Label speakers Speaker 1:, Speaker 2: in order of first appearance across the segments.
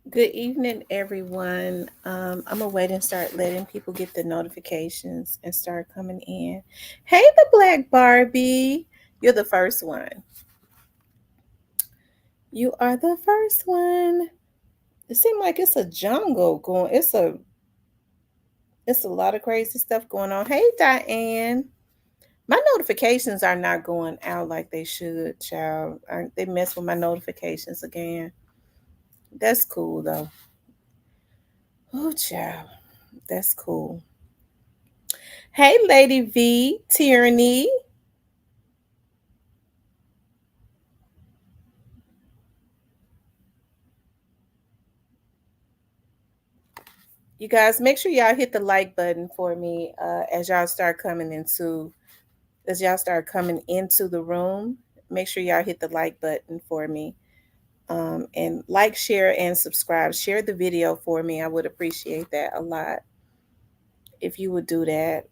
Speaker 1: Good evening, everyone. I'm gonna wait and start letting people get the notifications and start coming in. Hey, the Black Barbie, you're the first one. You are the first one. It seems like it's a jungle going. It's a lot of crazy stuff going on. Hey, Diane. My notifications are not going out like they should, child. They mess with my notifications again. That's cool though. Oh, child. That's cool. Hey, Lady V, Tyranny. You guys, make sure y'all hit the like button for me as y'all start coming into the room. Make sure y'all hit the like button for me. And like, share, and subscribe. Share the video for me. I would appreciate that a lot if you would do that.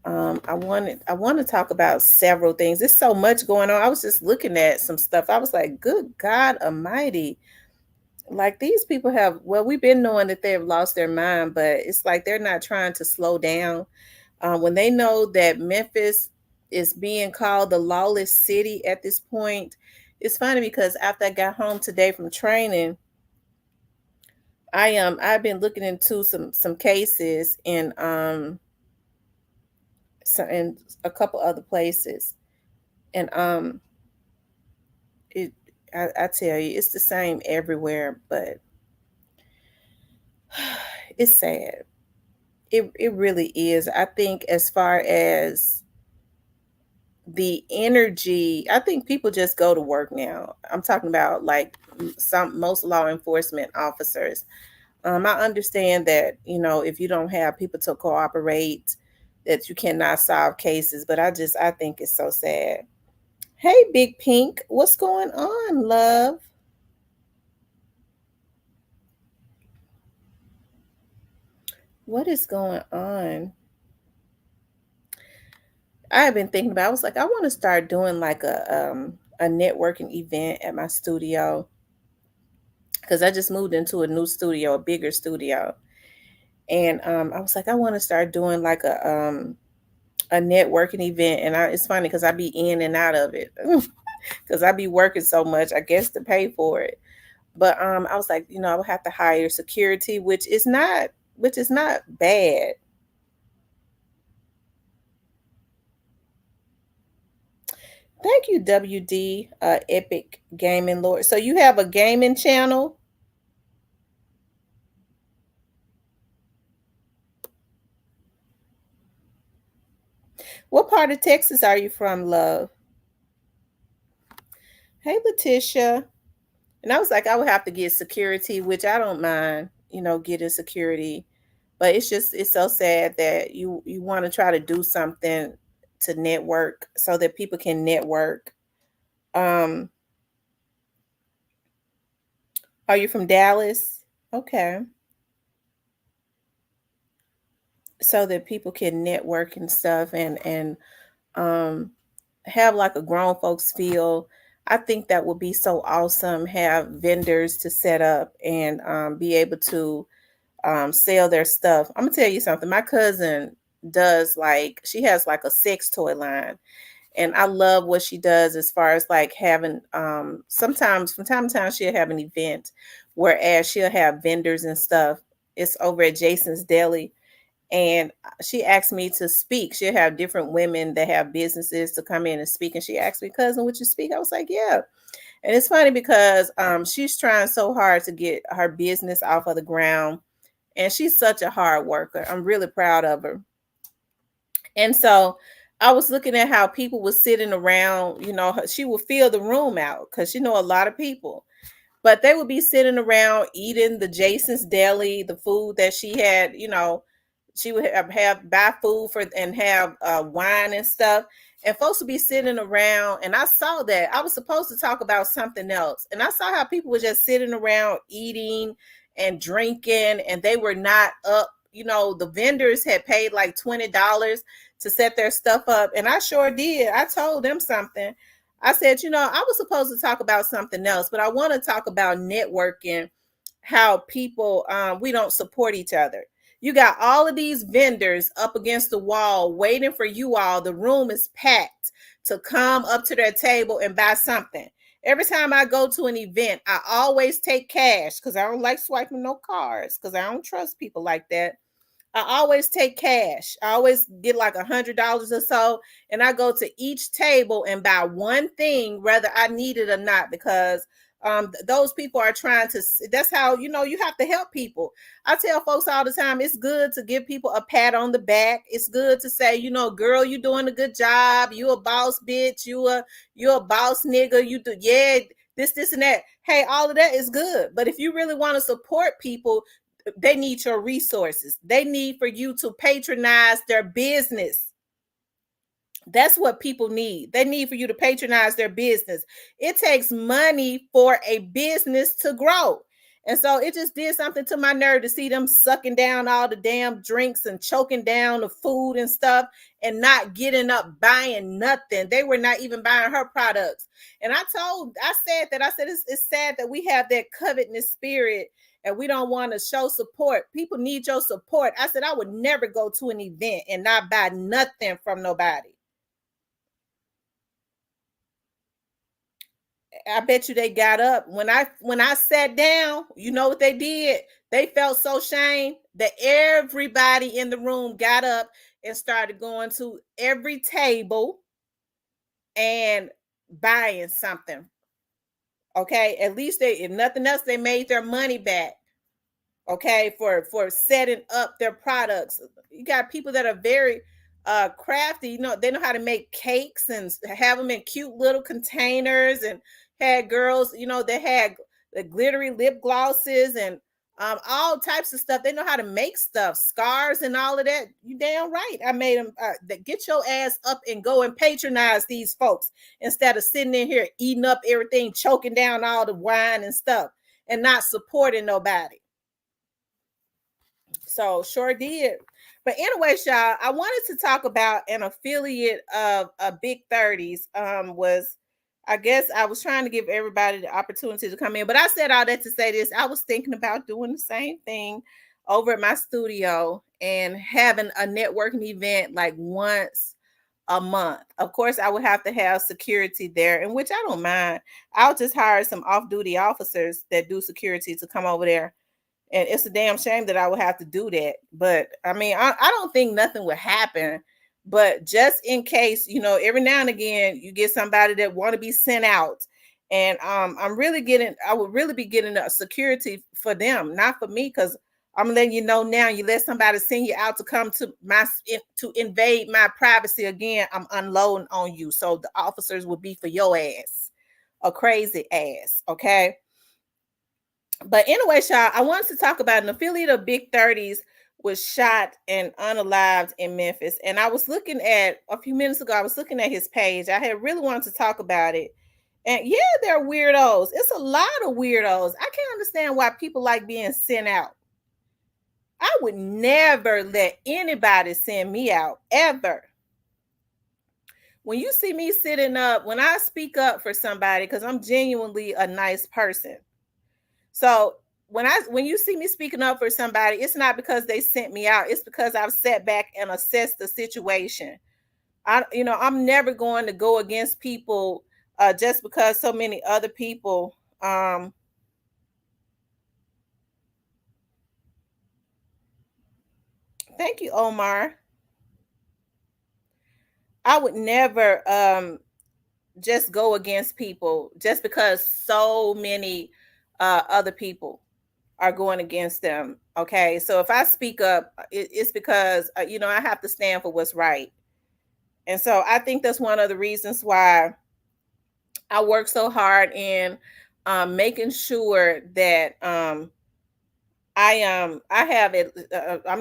Speaker 1: I want to talk about several things. There's so much going on. I was just looking at some stuff. I was like, good God Almighty. Like these people have, well, we've been knowing that they've lost their mind, but it's like they're not trying to slow down. When they know that Memphis is being called the lawless city at this point, it's funny because after I got home today from training, I've been looking into some cases in a couple other places, and it I tell you it's the same everywhere, but it's sad. It really is. I think as far as the energy, I think people just go to work now. I'm talking about like some most law enforcement officers. I understand that, if you don't have people to cooperate, that you cannot solve cases, but I think it's so sad. Hey, Big Pink, what's going on, love? What is going on? I have been thinking about. I was like, I want to start doing like a networking event at my studio because I just moved into a new studio, a bigger studio, and I was like, I want to start doing like a networking event, and it's funny because I be in and out of it because I be working so much, I guess, to pay for it. But I was like, I would have to hire security, which is not bad. Thank you, WD, Epic Gaming Lord. So you have a gaming channel? What part of Texas are you from, love? Hey, Letitia. And I was like, I would have to get security, which I don't mind, getting security. But it's so sad that you want to try to do something to network so that people can network. Um, are you from Dallas? Okay. So that people can network and stuff and um have like a grown folks feel. I think that would be so awesome. Have vendors to set up and be able to sell their stuff. I'm gonna tell you something. My cousin she has like a sex toy line, and I love what she does as far as like having sometimes from time to time she'll have an event, whereas she'll have vendors and stuff. It's over at Jason's Deli, and she asked me to speak. She'll have different women that have businesses to come in and speak, and she asked me, cousin, would you speak? I was like, yeah. And it's funny because she's trying so hard to get her business off of the ground, and she's such a hard worker. I'm really proud of her. And so I was looking at how people were sitting around, she would fill the room out because a lot of people, but they would be sitting around eating the Jason's Deli, the food that she had, she would have buy food for and have wine and stuff. And folks would be sitting around, and I saw that I was supposed to talk about something else, and I saw how people were just sitting around eating and drinking, and they were not up. The vendors had paid like $20 to set their stuff up, and I sure did. I told them something. I said, I was supposed to talk about something else, but I want to talk about networking, how people we don't support each other. You got all of these vendors up against the wall waiting for you all. The room is packed to come up to their table and buy something. Every time I go to an event, I always take cash because I don't like swiping no cards because I don't trust people like that. I always take cash. I always get like $100 or so, and I go to each table and buy one thing, whether I need it or not, because those people are trying to. That's how you have to help people. I tell folks all the time, it's good to give people a pat on the back. It's good to say, girl, you doing a good job. You a boss bitch. You a boss nigga. You do this and that. Hey, all of that is good, but if you really want to support people, they need your resources. They need for you to patronize their business. That's what people need. They need for you to patronize their business. It takes money for a business to grow. And so it just did something to my nerve to see them sucking down all the damn drinks and choking down the food and stuff and not getting up buying nothing. They were not even buying her products. And I said it's sad that we have that covetousness spirit and we don't want to show support. People need your support. I said I would never go to an event and not buy nothing from nobody. I bet you they got up when I sat down. You know what they did? They felt so shame that everybody in the room got up and started going to every table and buying something. Okay, at least if nothing else, they made their money back. Okay, for setting up their products. You got people that are very crafty. They know how to make cakes and have them in cute little containers, and had girls, they had the glittery lip glosses and all types of stuff. They know how to make stuff, scarves and all of that. You damn right. I made them get your ass up and go and patronize these folks instead of sitting in here eating up everything, choking down all the wine and stuff and not supporting nobody. So sure did. But anyway, y'all, I wanted to talk about an affiliate of Big 30s. Was I guess I was trying to give everybody the opportunity to come in, but I said all that to say this. I was thinking about doing the same thing over at my studio and having a networking event like once a month. Of course, I would have to have security there, in which I don't mind. I'll just hire some off-duty officers that do security to come over there, and it's a damn shame that I would have to do that. But I mean, I don't think nothing would happen. But just in case, every now and again, you get somebody that want to be sent out. And I would really be getting a security for them, not for me, because I'm letting you know now, you let somebody send you out to come to invade my privacy again, I'm unloading on you. So the officers would be for your ass, a crazy ass, okay? But anyway, y'all, I wanted to talk about an affiliate of Big 30s was shot and unalived in Memphis. And I was looking at a few minutes ago, I was looking at his page. I had really wanted to talk about it. And yeah, they're weirdos. It's a lot of weirdos. I can't understand why people like being sent out. I would never let anybody send me out, ever. When you see me sitting up, when I speak up for somebody, because I'm genuinely a nice person. So when you see me speaking up for somebody, it's not because they sent me out. It's because I've sat back and assessed the situation. I'm never going to go against people just because so many other people. Thank you, Omar. I would never just go against people just because so many other people are going against them. Okay, so if I speak up, it's because I have to stand for what's right. And so I think that's one of the reasons why I work so hard in making sure that I'm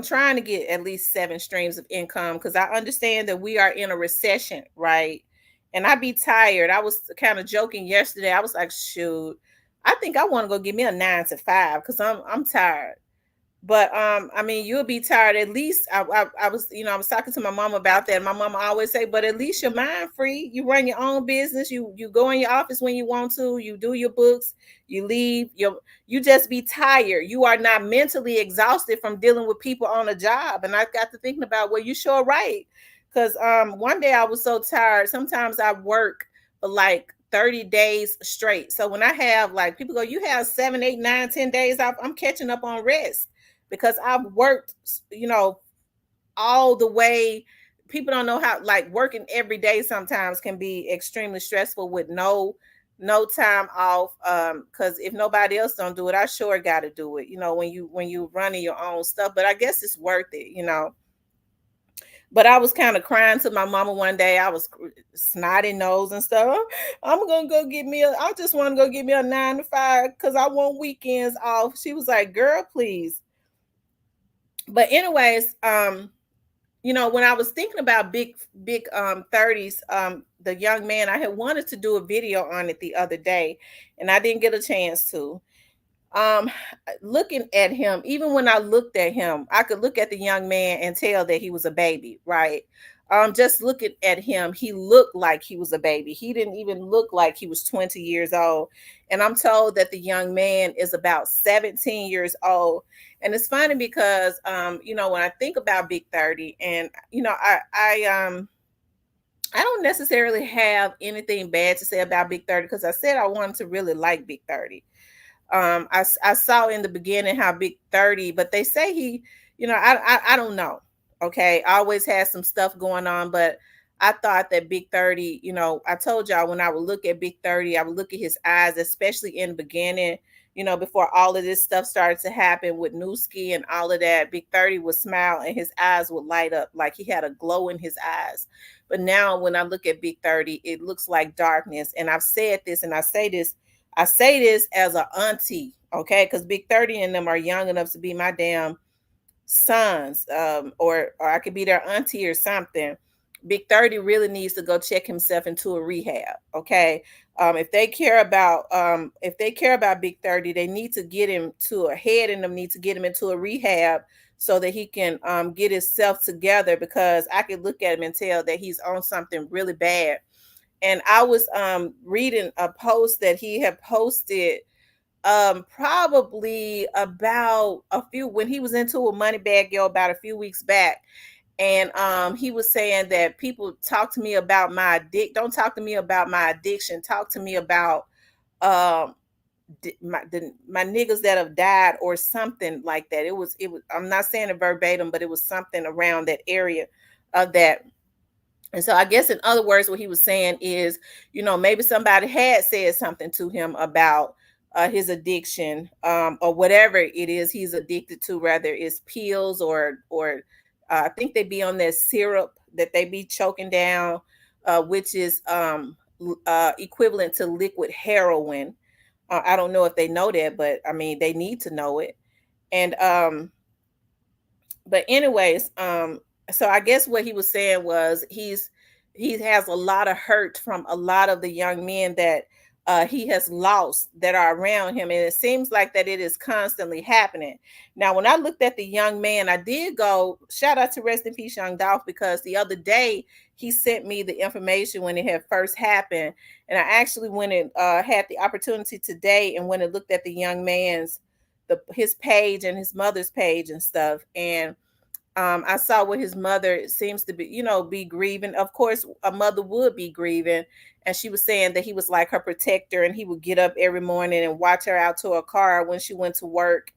Speaker 1: trying to get at least 7 streams of income, because I understand that we are in a recession, right? And I'd be tired. I was kind of joking yesterday. I was like, shoot, I think I want to go get me a 9 to 5 because I'm tired. But I mean, you'll be tired. At least I was, I was talking to my mom about that. My mama always say, but at least your mind free. You run your own business. You go in your office when you want to. You do your books. You leave. You just be tired. You are not mentally exhausted from dealing with people on a job. And I got to thinking about, well, you sure right. Because one day I was so tired. Sometimes I work for like 30 days straight. So when I have, like, people go, you have 7, 8, 9, 10 days off, I'm catching up on rest because I've worked, all the way. People don't know how, like, working every day sometimes can be extremely stressful with no time off. Because if nobody else don't do it, I sure got to do it. When you running your own stuff, but I guess it's worth it. But I was kind of crying to my mama one day. I was snotty nose and stuff. I'm gonna go get me I just want to go get me a 9 to 5 because I want weekends off. She was like, girl, please. But anyways, when I was thinking about big 30s, the young man, I had wanted to do a video on it the other day, and I didn't get a chance to. um Looking at him, even when I looked at him, I could look at the young man and tell that he was a baby, right? Just looking at him, he looked like he was a baby. He didn't even look like he was 20 years old. And I'm told that the young man is about 17 years old. And it's funny because when I think about big 30, and I don't necessarily have anything bad to say about big 30, because I said I wanted to really like big 30. I saw in the beginning how big 30, but they say he, I don't know. Okay, I always had some stuff going on, but I thought that big 30, I told y'all, when I would look at big 30, I would look at his eyes, especially in the beginning, before all of this stuff started to happen with Newski and all of that. Big 30 would smile and his eyes would light up like he had a glow in his eyes. But now when I look at big 30, it looks like darkness. And I've said this, and I say this as a auntie, okay? Because big 30 and them are young enough to be my damn sons, or I could be their auntie or something. Big 30 really needs to go check himself into a rehab, okay? If they care about Big 30, they need to get him to a head, and them need to get him into a rehab so that he can get himself together, because I could look at him and tell that he's on something really bad. And I was reading a post that he had posted probably about a few, when he was into a money bag girl about a few weeks back. And he was saying that people talk to me about don't talk to me about my addiction, talk to me about um my niggas that have died or something like that. It was I'm not saying it verbatim, but it was something around that area of that. And so I guess in other words, what he was saying is, maybe somebody had said something to him about his addiction, or whatever it is he's addicted to, whether it's pills or I think they be on that syrup that they be choking down, which is equivalent to liquid heroin. I don't know if they know that, but I mean, they need to know it. And but anyways, so I guess what he was saying was he has a lot of hurt from a lot of the young men that he has lost that are around him, and it seems like that it is constantly happening. Now, when I looked at the young man, I did go shout out to Rest in Peace Young Dolph, because the other day he sent me the information when it had first happened, and I actually went and had the opportunity today and went and looked at the young man's his page and his mother's page and stuff. And I saw what his mother seems to be, be grieving. Of course, a mother would be grieving. And she was saying that he was like her protector, and he would get up every morning and watch her out to her car when she went to work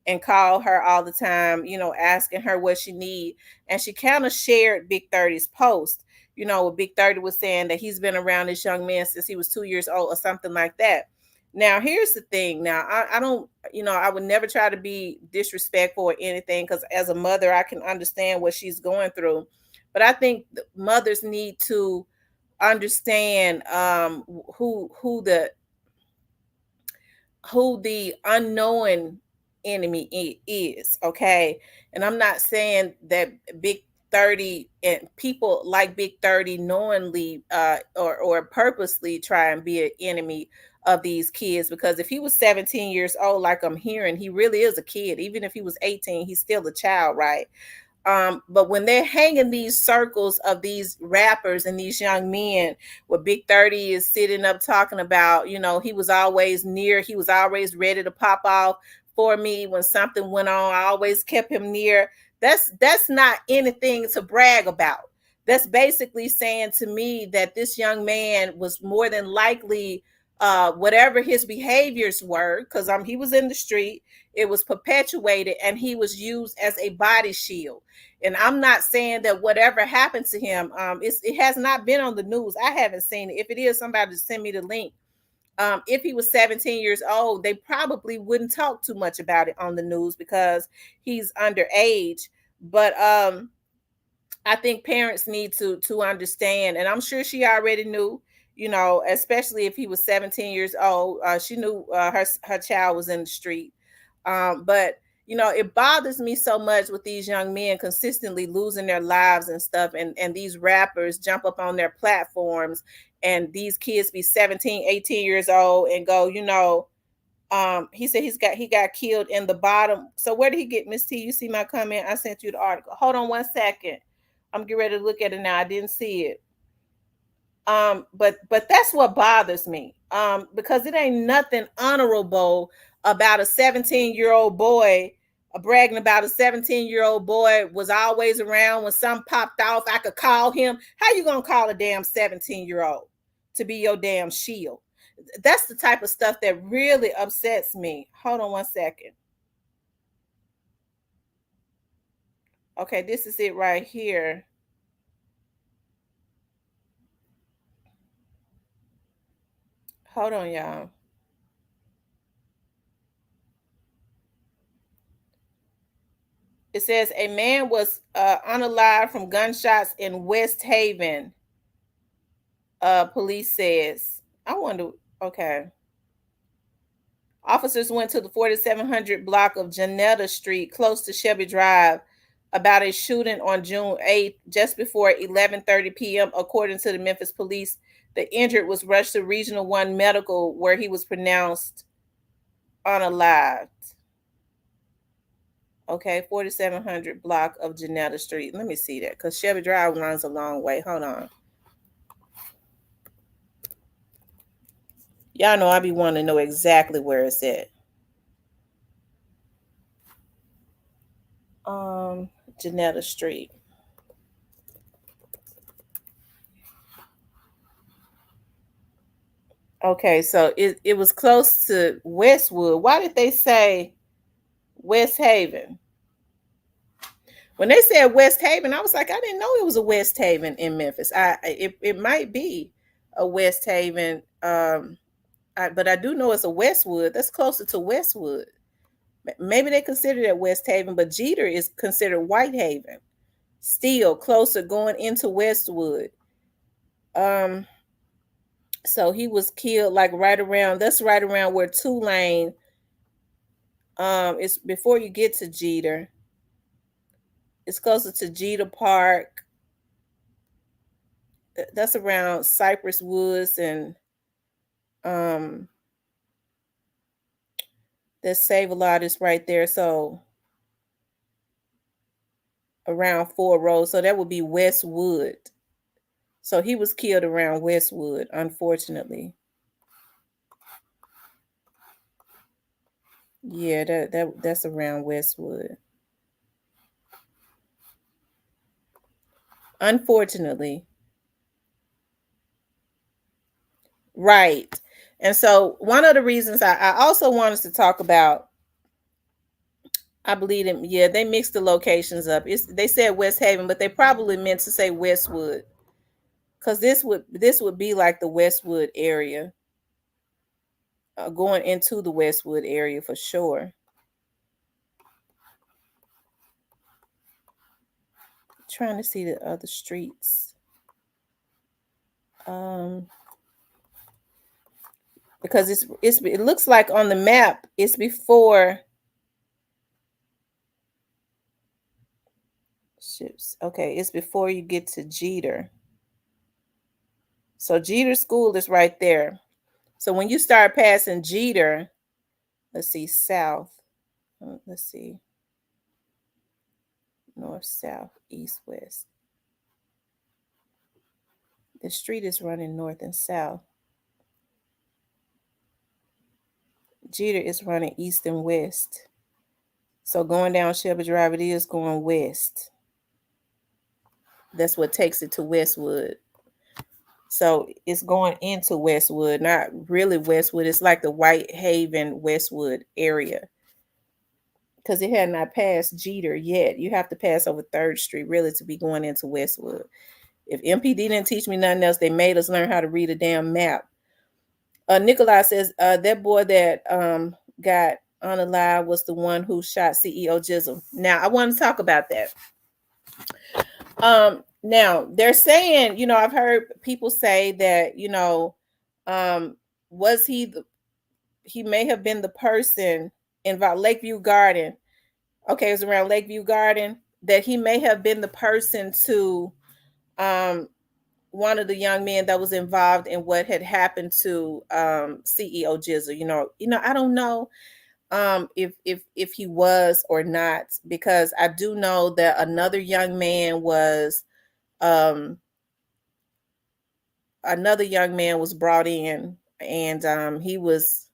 Speaker 1: and call her all the time, asking her what she need. And she kind of shared Big 30's post, what Big 30 was saying, that he's been around this young man since he was 2 years old or something like that. Now, here's the thing. Now, I don't, I would never try to be disrespectful or anything, because as a mother, I can understand what she's going through. But I think mothers need to understand who the unknown enemy is, okay? And I'm not saying that Big 30 and people like Big 30 knowingly or purposely try and be an enemy of these kids, because if he was 17 years old, like I'm hearing, he really is a kid. Even if he was 18, he's still a child, right? But when they're hanging these circles of these rappers and these young men, where Big 30 is sitting up talking about, he was always near, he was always ready to pop off for me when something went on. I always kept him near. That's not anything to brag about. That's basically saying to me that this young man was more than likely, whatever his behaviors were, because he was in the street, it was perpetuated, and he was used as a body shield. And I'm not saying that whatever happened to him, it has not been on the news. I haven't seen it. If it is, somebody send me the link. If he was 17 years old, they probably wouldn't talk too much about it on the news because he's underage. But I think parents need to understand, and I'm sure she already knew, especially if he was 17 years old. She knew her child was in the street. But it bothers me so much with these young men consistently losing their lives and stuff, and these rappers jump up on their platforms, and these kids be 17, 18 years old and go, he said he got killed in the bottom. So where did he get, Miss T? You see my comment? I sent you the article. Hold on 1 second. I'm getting ready to look at it now. I didn't see it. But that's what bothers me. Because it ain't nothing honorable about a 17-year-old boy, bragging about a 17-year-old boy was always around when something popped off. I could call him. How you gonna call a damn 17-year-old to be your damn shield? That's the type of stuff that really upsets me. Hold on 1 second. Okay, this is it right here. Hold on, y'all. It says a man was unalive from gunshots in West Haven. Police says. I wonder. Okay. Officers went to the 4700 block of Janetta Street, close to Shelby Drive, about a shooting on June 8th, just before 11:30 p.m. According to the Memphis police, the injured was rushed to Regional 1 Medical, where he was pronounced unalive. Okay, 4700 block of Janetta Street. Let me see that, because Shelby Drive runs a long way. Hold on. Y'all know I be wanting to know exactly where it's at. Janetta Street. Okay, so it was close to Westwood. Why did they say West Haven? When they said West Haven, I was like, I didn't know it was a West Haven in Memphis. It might be a West Haven, but I do know it's a Westwood. That's closer to Westwood. Maybe they consider it West Haven, but Jeter is considered Whitehaven. Still closer going into Westwood. So he was killed like that's right around where Tulane. It's before you get to Jeter. It's closer to Jeter Park. That's around Cypress Woods and that Save-A-Lot is right there. So around Ford Road. So that would be Westwood. So he was killed around Westwood, unfortunately. Yeah, that's around Westwood. Unfortunately. Right. And so one of the reasons I also want us to talk about, I believe them, yeah, they mixed the locations up. They said West Haven, but they probably meant to say Westwood. Because this would be like the Westwood area. Going into the Westwood area for sure. Trying to see the other streets. Because it looks like on the map it's before ships. Okay, it's before you get to Jeter. So Jeter School is right there. So when you start passing Jeter, let's see, south. Let's see, north, south, east, west. The street is running north and south. Jeter is running east and west. So going down Shelby Drive, it is going west. That's what takes it to Westwood. So it's going into Westwood, not really Westwood. It's like the Whitehaven, Westwood area. Because it had not passed Jeter yet. You have to pass over 3rd Street really to be going into Westwood. If MPD didn't teach me nothing else, they made us learn how to read a damn map. Nikolai says that boy that got unalive was the one who shot CEO Jizzle. Now I want to talk about that. Now they're saying, you know, I've heard people say that, you know, was he may have been the person involved, Lakeview Garden. Okay, it was around Lakeview Garden, that he may have been the person to one of the young men that was involved in what had happened to CEO Jizzle. You know, I don't know if he was or not, because I do know that another young man was brought in, and he was,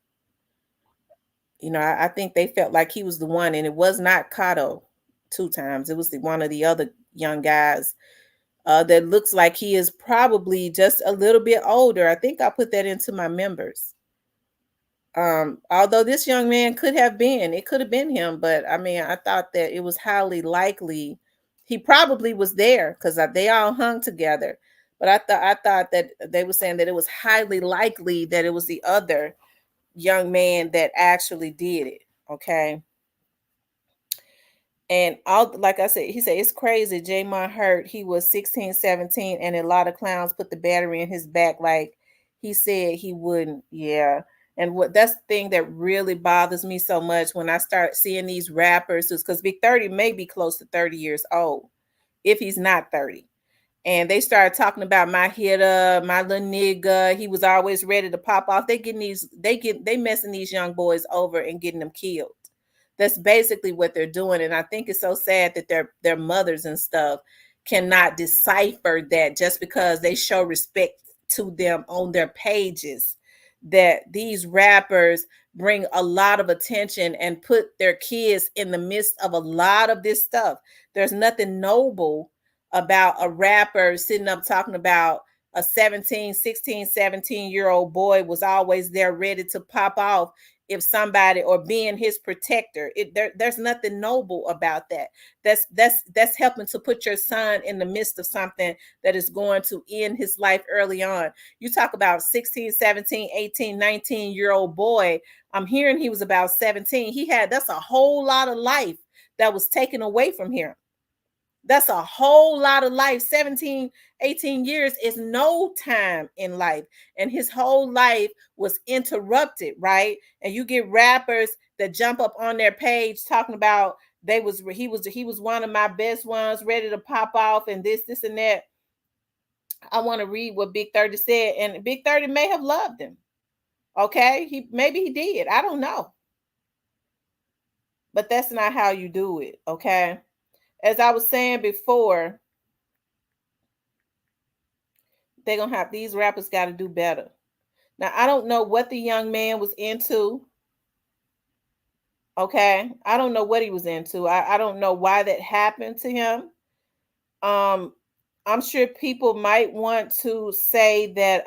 Speaker 1: you know, I think they felt like he was the one, and it was not Cotto 2 times. It was one of the other young guys that looks like he is probably just a little bit older. I think I put that into my members. Although this young man could have been him, but I mean, I thought that it was highly likely he probably was there, because they all hung together. But I thought that they were saying that it was highly likely that it was the other young man that actually did it. Okay. And all, like I said, he said it's crazy. Jamon hurt. He was 16, 17, and a lot of clowns put the battery in his back like he said he wouldn't. Yeah. And what that's the thing that really bothers me so much when I start seeing these rappers, is because Big 30 may be close to 30 years old, if he's not 30. And they started talking about my hitter, my little nigga. He was always ready to pop off. They messing these young boys over and getting them killed. That's basically what they're doing. And I think it's so sad that their mothers and stuff cannot decipher that, just because they show respect to them on their pages, that these rappers bring a lot of attention and put their kids in the midst of a lot of this stuff. There's nothing noble about a rapper sitting up talking about a 17, 16, 17-year-old boy was always there ready to pop off if somebody, or being his protector. There's nothing noble about that. That's helping to put your son in the midst of something that is going to end his life early on. You talk about 16, 17, 18, 19-year-old boy. I'm hearing he was about 17. That's a whole lot of life that was taken away from him. That's a whole lot of life. 17, 18 years is no time in life. And his whole life was interrupted, right? And you get rappers that jump up on their page talking about he was one of my best ones, ready to pop off, and this and that. I want to read what Big 30 said, and Big 30 may have loved him. Okay, maybe he did. I don't know. But that's not how you do it, okay? As I was saying before, they're gonna have, these rappers got to do better. Now, I don't know what the young man was into. Okay, I don't know what he was into. I don't know why that happened to him. I'm sure people might want to say that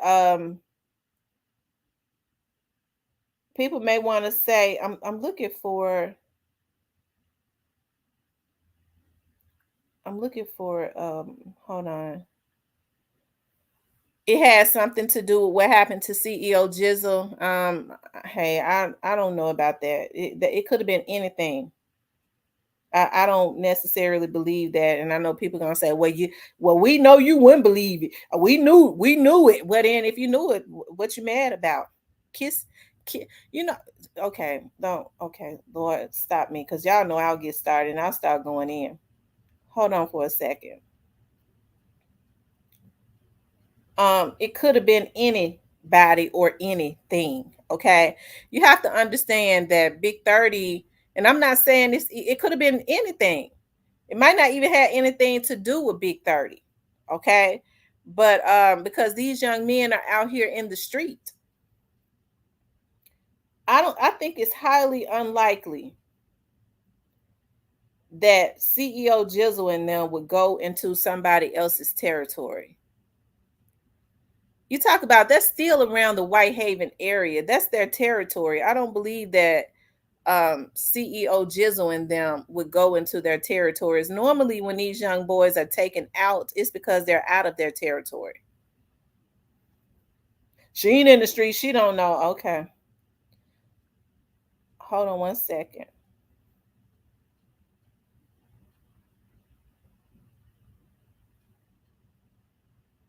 Speaker 1: people may want to say, I'm looking for hold on. It has something to do with what happened to CEO Jizzle. Hey, I don't know about that. It could have been anything. I don't necessarily believe that, and I know people are gonna say, "Well, we know you wouldn't believe it. We knew it." Well, then, if you knew it, what you mad about? Kiss, you know? Okay, don't. Okay, Lord, stop me, because y'all know I'll get started and I'll start going in. Hold on for a second. It could have been anybody or anything. Okay, you have to understand that Big 30, and I'm not saying this, it could have been anything. It might not even have anything to do with Big 30. Okay, but because these young men are out here in the street, I think it's highly unlikely that CEO Jizzle and them would go into somebody else's territory. You talk about, that's still around the Whitehaven area. That's their territory. I don't believe that CEO Jizzle and them would go into their territories. Normally, when these young boys are taken out, it's because they're out of their territory. She ain't in the street. She don't know. Okay. Hold on one second.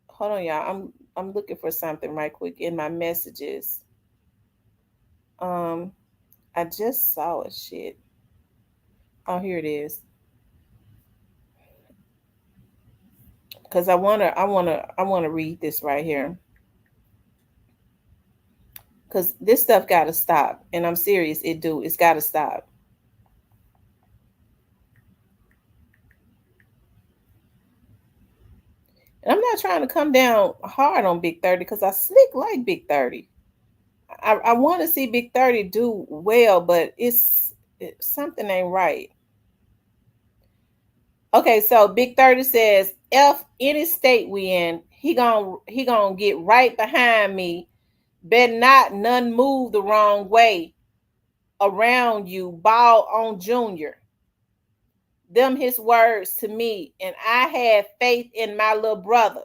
Speaker 1: Hold on, y'all. I'm looking for something right quick in my messages. Um, I just saw it. Shit. Oh, here it is. Because I wanna read this right here. Because this stuff gotta stop. And I'm serious, it's gotta stop. And I'm not trying to come down hard on Big 30 because I slick like Big 30. I want to see Big 30 do well, but something ain't right. Okay, so Big 30 says, F any state we in, he gonna get right behind me. Better not none move the wrong way around you, ball on Junior. Them his words to me, and I had faith in my little brother.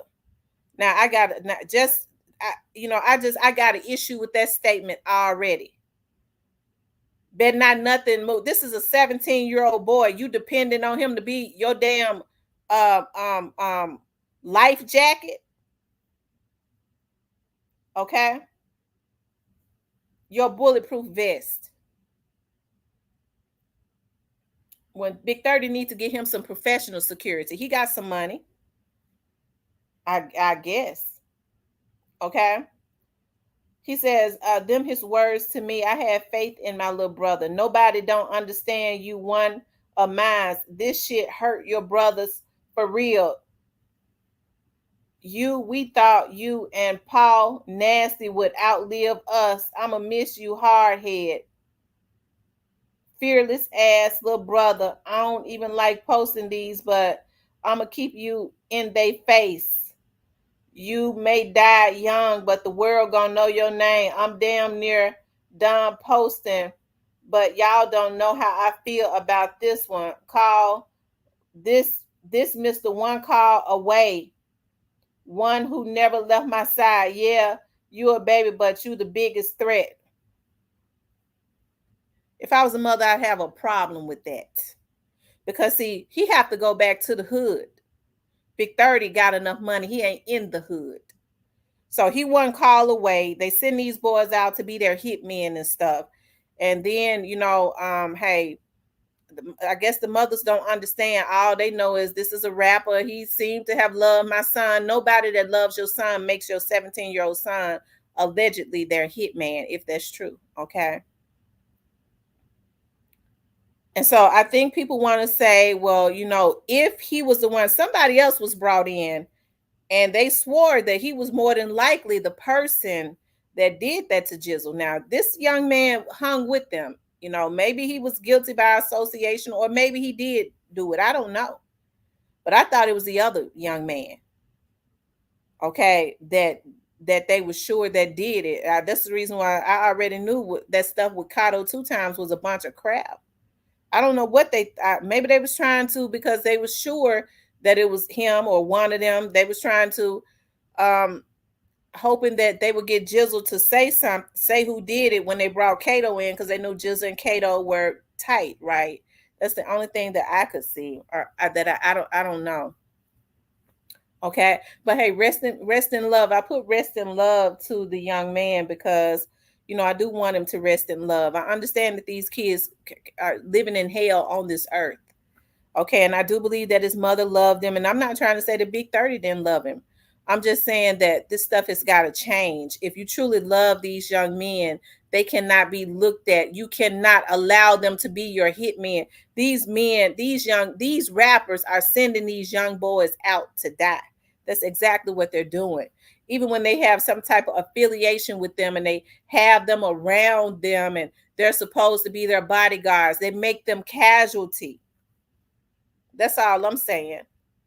Speaker 1: Now I got just I got an issue with that statement already. Bet not nothing move. This is a 17-year-old boy. You depending on him to be your damn uh, um um life jacket, okay? Your bulletproof vest. When Big 30 needs to get him some professional security. He got some money. I guess. Okay. He says, them his words to me. I have faith in my little brother. Nobody don't understand you one of mine. This shit hurt your brothers for real. We thought you and Paul Nasty would outlive us. I'ma miss you hard head. Fearless ass little brother. I don't even like posting these, but I'ma keep you in they face. You may die young, but the world gonna know your name. I'm damn near done posting, but y'all don't know how I feel about this one. Call this Mr. One Call Away. One who never left my side. Yeah, you a baby, but you the biggest threat. If I was a mother, I'd have a problem with that. Because see, he have to go back to the hood. Big 30 got enough money. He ain't in the hood. So he one call away. They send these boys out to be their hitmen and stuff. And then, hey, I guess the mothers don't understand. All they know is this is a rapper. He seemed to have loved my son. Nobody that loves your son makes your 17-year-old son allegedly their hitman, if that's true. Okay. And so I think people want to say, well, if he was the one, somebody else was brought in and they swore that he was more than likely the person that did that to Jizzle. Now, this young man hung with them. Maybe he was guilty by association, or maybe he did do it. I don't know. But I thought it was the other young man. Okay, that they were sure that did it. That's the reason why I already knew that stuff with Kato 2 times was a bunch of crap. I don't know what maybe they was trying to, because they was sure that it was him or one of them. They was trying to hoping that they would get Jizzle to say who did it when they brought Kato in, because they knew Jizzle and Kato were tight, right? That's the only thing that I could see, or that I don't know. Okay, but hey, rest in love. I put rest in love to the young man because I do want him to rest in love. I understand that these kids are living in hell on this earth. Okay, and I do believe that his mother loved him, and I'm not trying to say that Big 30 didn't love him. I'm just saying that this stuff has got to change. If you truly love these young men, they cannot be looked at. You cannot allow them to be your hitmen. These men, these rappers are sending these young boys out to die. That's exactly what they're doing. Even when they have some type of affiliation with them and they have them around them and they're supposed to be their bodyguards, they make them casualty. That's all I'm saying.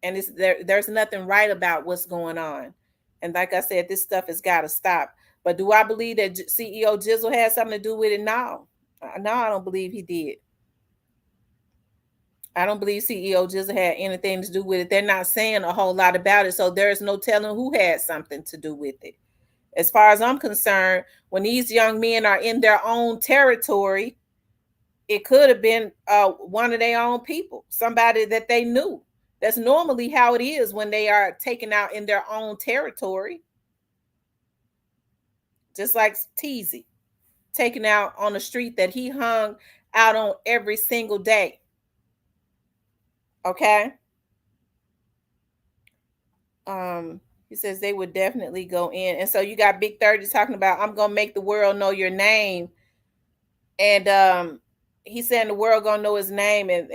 Speaker 1: And there's nothing right about what's going on. And like I said, this stuff has got to stop. But do I believe that CEO Jizzle had something to do with it? No. No, I don't believe he did. I don't believe CEO Jizzle had anything to do with it. They're not saying a whole lot about it. So there's no telling who had something to do with it. As far as I'm concerned, when these young men are in their own territory, it could have been one of their own people, somebody that they knew. That's normally how it is when they are taken out in their own territory. Just like Teasy, taken out on the street that he hung out on every single day. Okay. He says they would definitely go in. And so you got Big 30 talking about, I'm gonna make the world know your name. And he's saying the world gonna know his name, and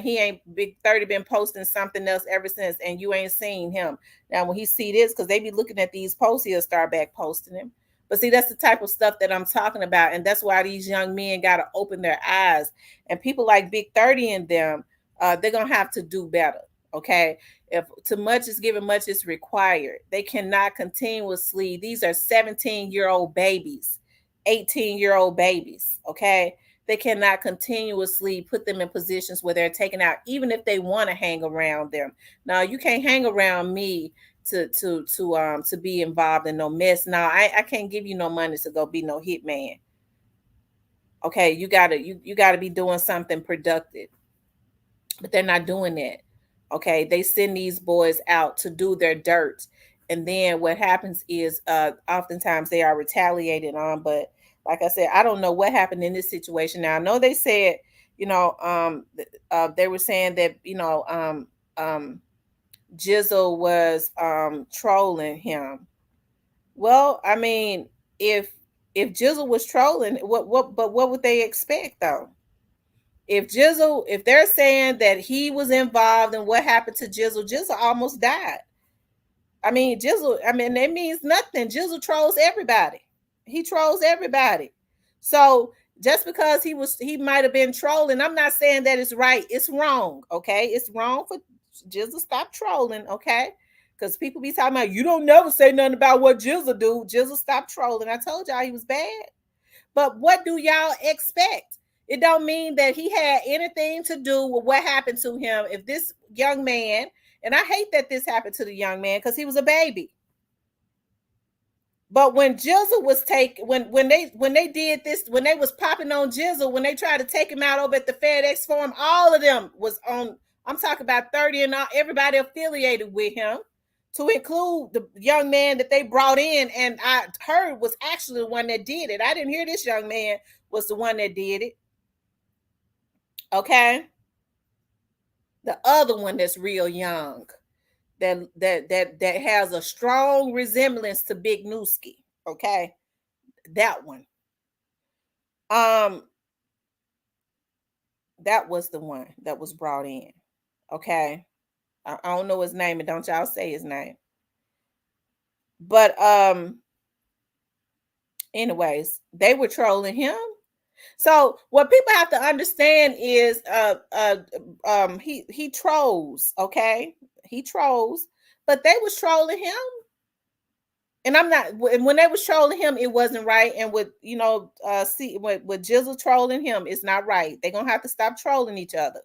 Speaker 1: he ain't Big 30 been posting something else ever since, and you ain't seen him. Now when he see this, because they be looking at these posts, he'll start back posting him. But see, that's the type of stuff that I'm talking about, and that's why these young men gotta open their eyes. And people like Big 30 and them, they're gonna have to do better. Okay. If too much is given, much is required. They cannot continuously, these are 17-year-old babies, 18-year-old babies. Okay. They cannot continuously put them in positions where they're taken out, even if they want to hang around them. Now, you can't hang around me to be involved in no mess. Now, I can't give you no money to go be no hitman. Okay, you gotta be doing something productive. But they're not doing that. Okay, they send these boys out to do their dirt, and then what happens is oftentimes they are retaliated on. But like I said, I don't know what happened in this situation. Now I know they said, they were saying that Jizzle was trolling him. Well, I mean, if Jizzle was trolling, what would they expect though? If they're saying that he was involved in what happened to Jizzle almost died. I mean, that means nothing. Jizzle trolls everybody. He trolls everybody. So just because he might have been trolling, I'm not saying that it's right. It's wrong. Okay. It's wrong for Jizzle. Stop trolling. Okay. Because people be talking about, you don't never say nothing about what Jizzle do. Jizzle, stop trolling. I told y'all he was bad. But what do y'all expect? It don't mean that he had anything to do with what happened to him. If this young man, and I hate that this happened to the young man because he was a baby. But when Jizzle was when they did this, when they was popping on Jizzle, when they tried to take him out over at the FedEx Forum, all of them was on. I'm talking about 30 and all, everybody affiliated with him, to include the young man that they brought in, and I heard was actually the one that did it. I didn't hear this young man was the one that did it. Okay. The other one that's real young, that has a strong resemblance to Big Newski. Okay. That one. Um, that was the one that was brought in. Okay. I don't know his name, and don't y'all say his name. But anyways, they were trolling him. So what people have to understand is he trolls, okay? He trolls, but they was trolling him. And I'm not, when they was trolling him, it wasn't right. And with with Jizzle trolling him, it's not right. They're gonna have to stop trolling each other.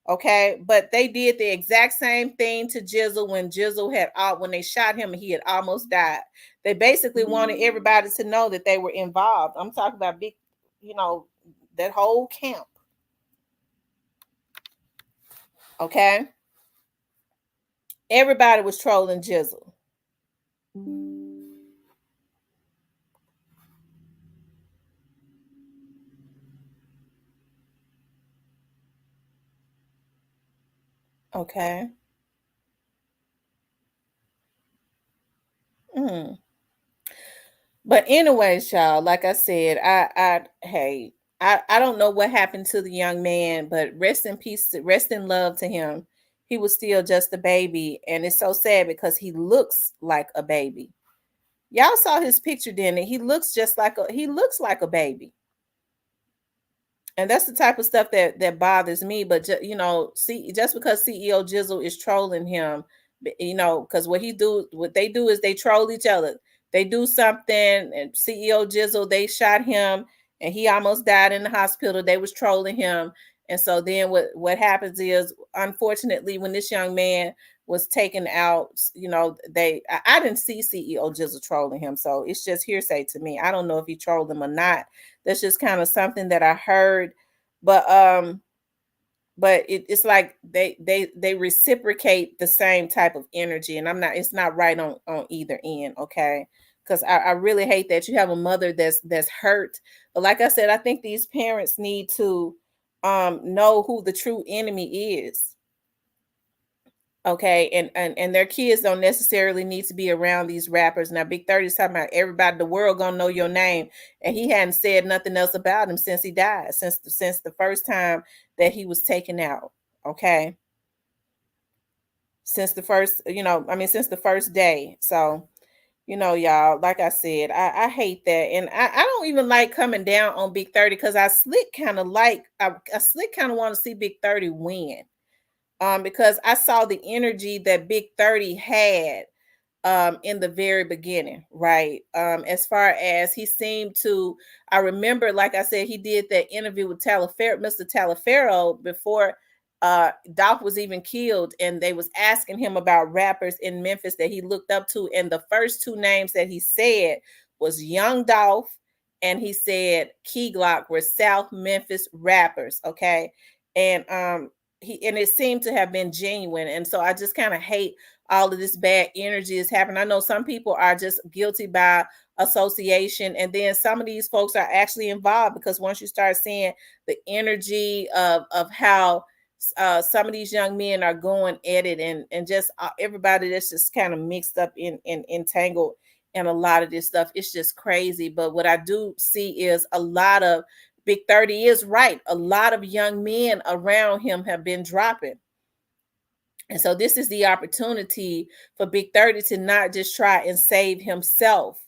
Speaker 1: Okay, but they did the exact same thing to Jizzle when they shot him, he had almost died. They basically wanted everybody to know that they were involved. I'm talking about big, that whole camp. Okay, everybody was trolling Jizzle. Okay. But anyways, y'all, like I said, hey, I don't know what happened to the young man, but rest in peace, rest in love to him. He was still just a baby, and it's so sad because he looks like a baby. Y'all saw his picture, didn't it? He looks like a baby. And that's the type of stuff that bothers me. But see, just because CEO Jizzle is trolling him, because what they do is they troll each other. They do something, and CEO Jizzle, they shot him, and he almost died in the hospital. They was trolling him, and so then what happens is, unfortunately, when this young man was taken out, I didn't see CEO Jizzle trolling him, so it's just hearsay to me. I don't know if he trolled him or not. That's just kind of something that I heard, but it's like they reciprocate the same type of energy, and it's not right on either end, okay? Because I really hate that you have a mother that's hurt. But like I said, I think these parents need to know who the true enemy is. Okay, and their kids don't necessarily need to be around these rappers. Now, Big 30 is talking about everybody, the world gonna know your name, and he hadn't said nothing else about him since he died, since the first time that he was taken out. Okay, since the first, since the first day. So, y'all, like I said, I hate that, and I don't even like coming down on Big 30 because I slick kind of want to see Big 30 win. Because I saw the energy that Big 30 had in the very beginning, right? As far as he seemed to, I remember, like I said, he did that interview with Mr. Talaferro, before Doc was even killed, and they was asking him about rappers in Memphis that he looked up to, and the first two names that he said was Young Dolph, and he said Key Glock were South Memphis rappers, okay? And it seemed to have been genuine, and so I just kind of hate all of this bad energy is happening. I know some people are just guilty by association, and then some of these folks are actually involved, because once you start seeing the energy of how some of these young men are going at it, and just everybody that's just kind of mixed up in entangled in a lot of this stuff, it's just crazy. But what I do see is a lot of Big 30 is right. A lot of young men around him have been dropping. And so this is the opportunity for Big 30 to not just try and save himself,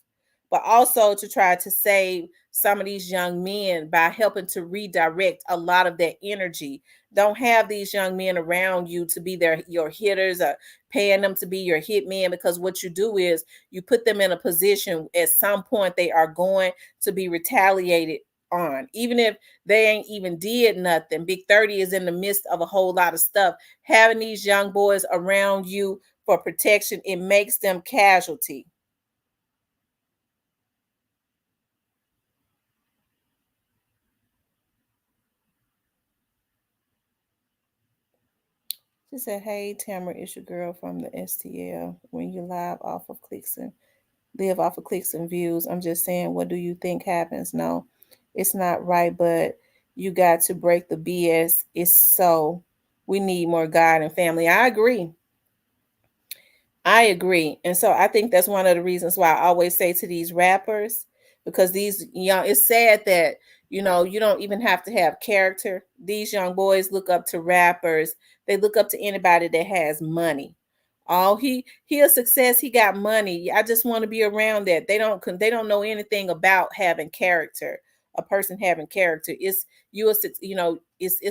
Speaker 1: but also to try to save some of these young men by helping to redirect a lot of that energy. Don't have these young men around you to be your hitters, or paying them to be your hit men, because what you do is you put them in a position at some point they are going to be retaliated on. Even if they ain't even did nothing, Big 30 is in the midst of a whole lot of stuff. Having these young boys around you for protection, it makes them casualty. She said, "Hey, Tamara, it's your girl from the STL. When you live off of live off of clicks and views, I'm just saying, what do you think happens? No, it's not right, but you got to break the BS. It's so we need more God and family." I agree. I agree. And so I think that's one of the reasons why I always say to these rappers, because these young, it's sad that, you don't even have to have character. These young boys look up to rappers. They look up to anybody that has money. Oh, he a success. He got money. I just want to be around that. They don't know anything about having character. A person having character. It's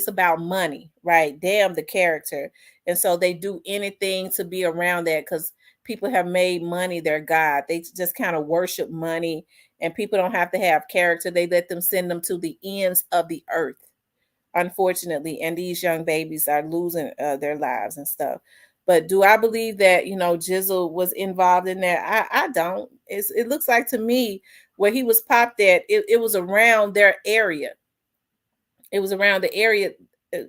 Speaker 1: about money, right? Damn the character. And so they do anything to be around that, because people have made money their God. They just kind of worship money, and people don't have to have character. They let them send them to the ends of the earth, unfortunately. And these young babies are losing their lives and stuff. But do I believe that, Jizzle was involved in that? I don't. It looks like to me where he was popped at, it was around their area. It was around the area.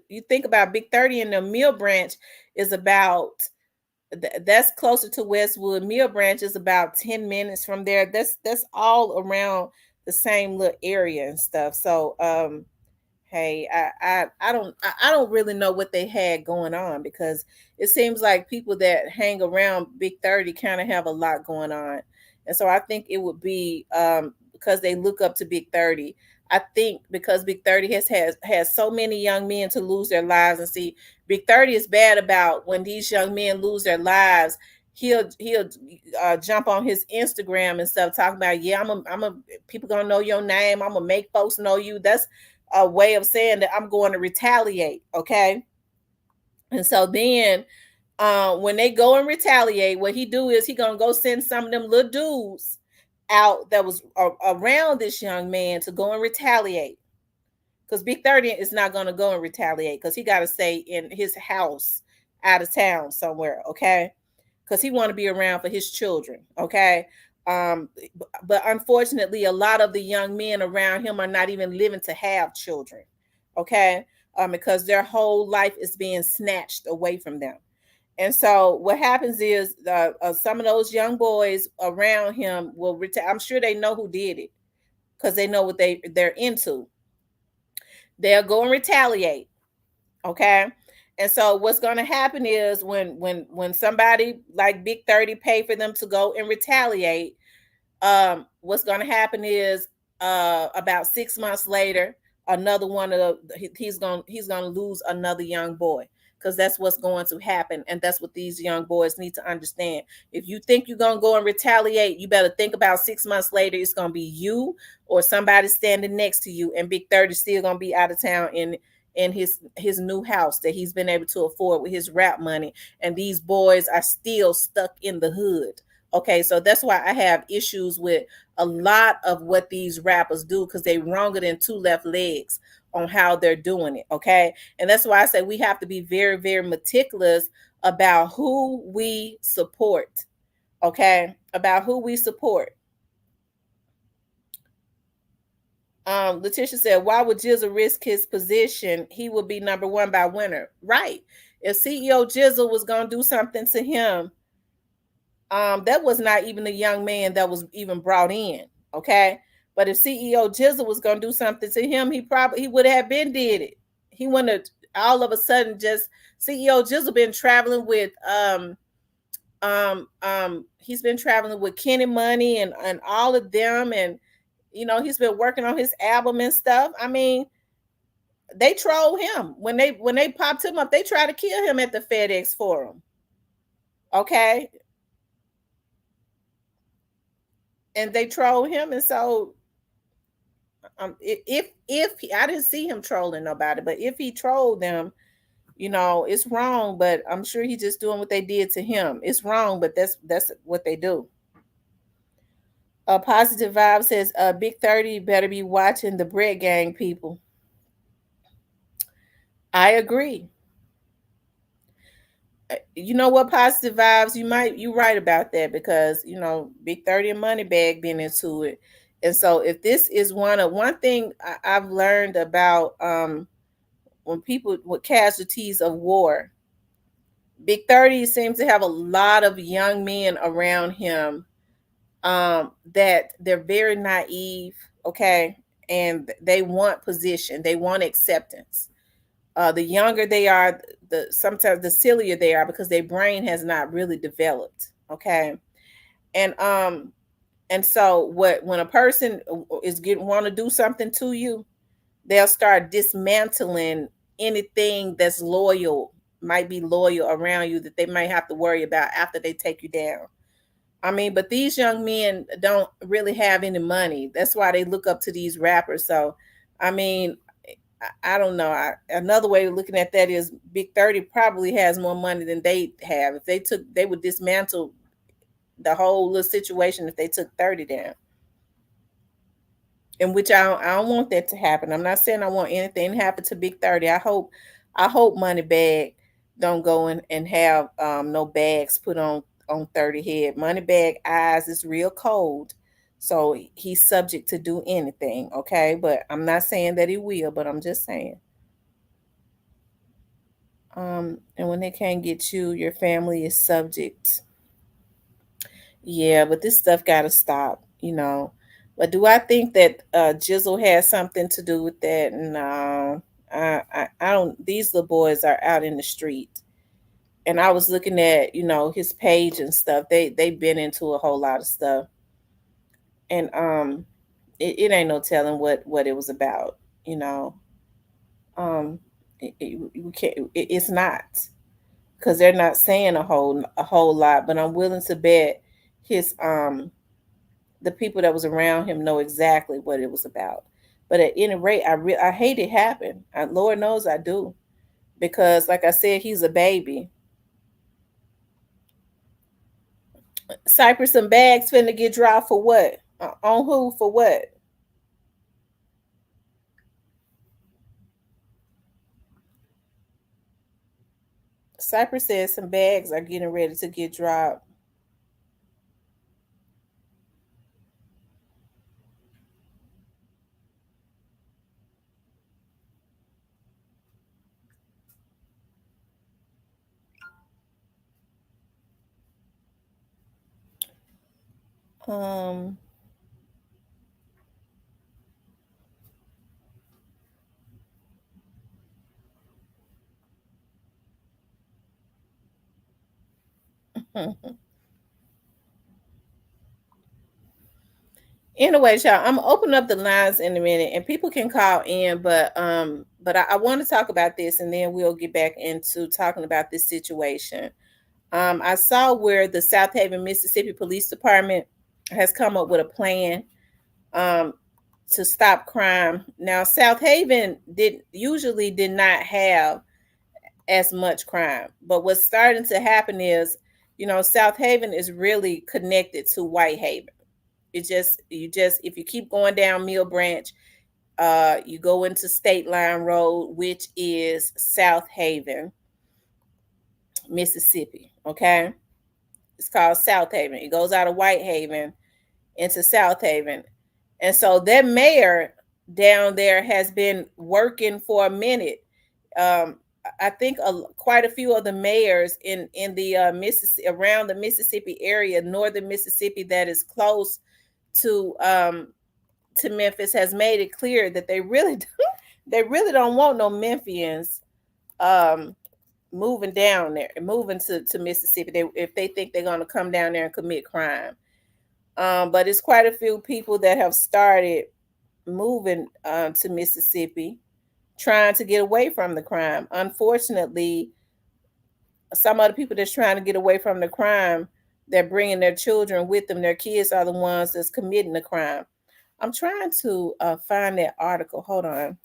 Speaker 1: You think about Big 30 in the Mill Branch is about, that's closer to Westwood. Mill Branch is about 10 minutes from there. That's all around the same little area and stuff. So hey, I don't really know what they had going on, because it seems like people that hang around Big 30 kind of have a lot going on. And so I think it would be because they look up to Big 30. I think because Big 30 has so many young men to lose their lives. And see, Big 30 is bad about when these young men lose their lives. He'll jump on his Instagram and stuff talking about, yeah, I'm a people gonna know your name. I'm gonna make folks know you. That's a way of saying that I'm going to retaliate. Okay. And so then when they go and retaliate, what he do is he gonna go send some of them little dudes out that was around this young man to go and retaliate. Because Big 30 is not gonna go and retaliate because he got to stay in his house out of town somewhere, okay? Because he want to be around for his children, okay? Um, but unfortunately, a lot of the young men around him are not even living to have children, okay? Because their whole life is being snatched away from them. And so what happens is some of those young boys around him will retire. I'm sure they know who did it because they know what they're into. They'll go and retaliate. Okay. And so what's going to happen is when somebody like Big 30 pay for them to go and retaliate, what's going to happen is about 6 months later, another one of he's gonna lose another young boy because that's what's going to happen, and that's what these young boys need to understand. If you think you're gonna go and retaliate, you better think about 6 months later it's gonna be you or somebody standing next to you, and Big 30 still gonna be out of town in his new house that he's been able to afford with his rap money, and these boys are still stuck in the hood. Okay, so that's why I have issues with a lot of what these rappers do because they wronger than two left legs on how they're doing it. Okay, and that's why I say we have to be very, very meticulous about who we support. Okay, about who we support. Letitia said, why would Jizzle risk his position? He would be number one by winner. Right. If CEO Jizzle was going to do something to him, that was not even a young man that was even brought in. Okay. But if CEO Jizzle was going to do something to him, he would have been did it. He wouldn't have all of a sudden just CEO Jizzle been traveling with he's been traveling with Kenny Money and all of them, and he's been working on his album and stuff. I mean, they troll him when they popped him up. They try to kill him at the FedEx Forum. Okay, and they troll him, and so if I didn't see him trolling nobody, but if he trolled them, it's wrong. But I'm sure he's just doing what they did to him. It's wrong, but that's what they do. Positive Vibe says, Big 30 better be watching the Bread Gang people. I agree. You know what, Positive Vibes, you right about that because Big 30 and Moneybag been into it. And so if this is one thing I've learned about when people with casualties of war, Big 30 seems to have a lot of young men around him that they're very naive, okay, and they want position, they want acceptance. The younger they are, sometimes the sillier they are because their brain has not really developed. Okay, and so when a person is want to do something to you, they'll start dismantling anything that's might be loyal around you that they might have to worry about after they take you down. I mean, but these young men don't really have any money. That's why they look up to these rappers. So, I mean, I don't know. Another way of looking at that is Big 30 probably has more money than they have. If they would dismantle the whole little situation if they took 30 down. In which I don't want that to happen. I'm not saying I want anything to happen to Big 30. I hope Moneybag don't go and have no bags put on 30 head. Moneybag eyes is real cold. So he's subject to do anything, okay? But I'm not saying that he will, but I'm just saying. And when they can't get you, your family is subject. Yeah, but this stuff gotta stop. But do I think that Jizzle has something to do with that? No. I don't. These little boys are out in the street. And I was looking at his page and stuff. They've been into a whole lot of stuff. and it ain't no telling what it was about, you know. Um, we can't. It's not, because they're not saying a whole lot. But I'm willing to bet his the people that was around him know exactly what it was about. But at any rate, I hate it happened. Lord knows I do, because like I said, he's a baby. Cypress and bags finna get dropped for what? On who for what? Cypress says some bags are getting ready to get dropped. Um, anyway, y'all, I'm gonna open up the lines in a minute, and people can call in. But I want to talk about this, and then we'll get back into talking about this situation. I saw where the South Haven, Mississippi Police Department has come up with a plan um, to stop crime. Now, South Haven did not have as much crime, but what's starting to happen is, South Haven is really connected to Whitehaven. You just if you keep going down Mill Branch, you go into State Line Road, which is South Haven, Mississippi. Okay, it's called South Haven. It goes out of Whitehaven into South Haven, and so that mayor down there has been working for a minute. Um, I think quite a few of the mayors in the Mississippi, around the Mississippi area, northern Mississippi, that is close to Memphis, has made it clear that they really don't want no Memphians um, moving down there, moving to Mississippi. If they think they're going to come down there and commit crime. But it's quite a few people that have started moving to Mississippi, trying to get away from the crime. Unfortunately, some of the people that's trying to get away from the crime, they're bringing their children with them. Their kids are the ones that's committing the crime. I'm trying to find that article. Hold on.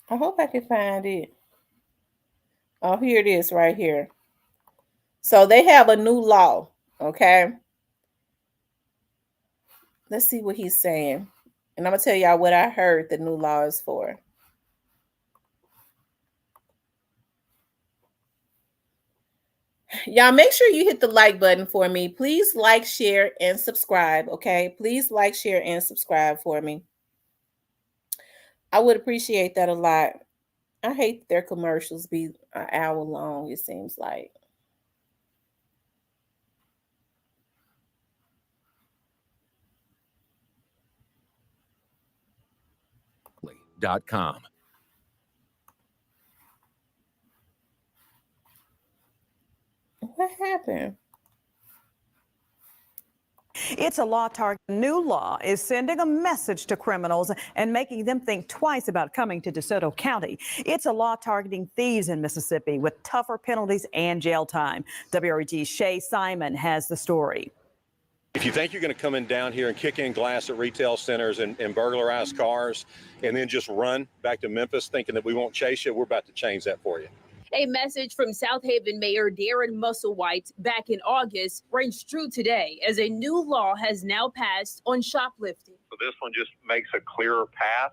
Speaker 1: I hope I can find it. Oh, here it is right here. So they have a new law. Okay. Let's see what he's saying. And I'm going to tell y'all what I heard the new law is for. Y'all make sure you hit the like button for me. Please like, share, and subscribe. Okay. Please like, share, and subscribe for me. I would appreciate that a lot. I hate their commercials be an hour long, it seems like.
Speaker 2: .com.
Speaker 1: What happened?
Speaker 3: It's a law target. New law is sending a message to criminals and making them think twice about coming to DeSoto County. It's a law targeting thieves in Mississippi with tougher penalties and jail time. WREG's Shay Simon has the story.
Speaker 4: If you think you're going to come in down here and kick in glass at retail centers and burglarize cars and then just run back to Memphis thinking that we won't chase you, we're about to change that for you.
Speaker 5: A message from South Haven Mayor Darren Musselwhite back in August rings true today as a new law has now passed on shoplifting.
Speaker 6: So this one just makes a clearer path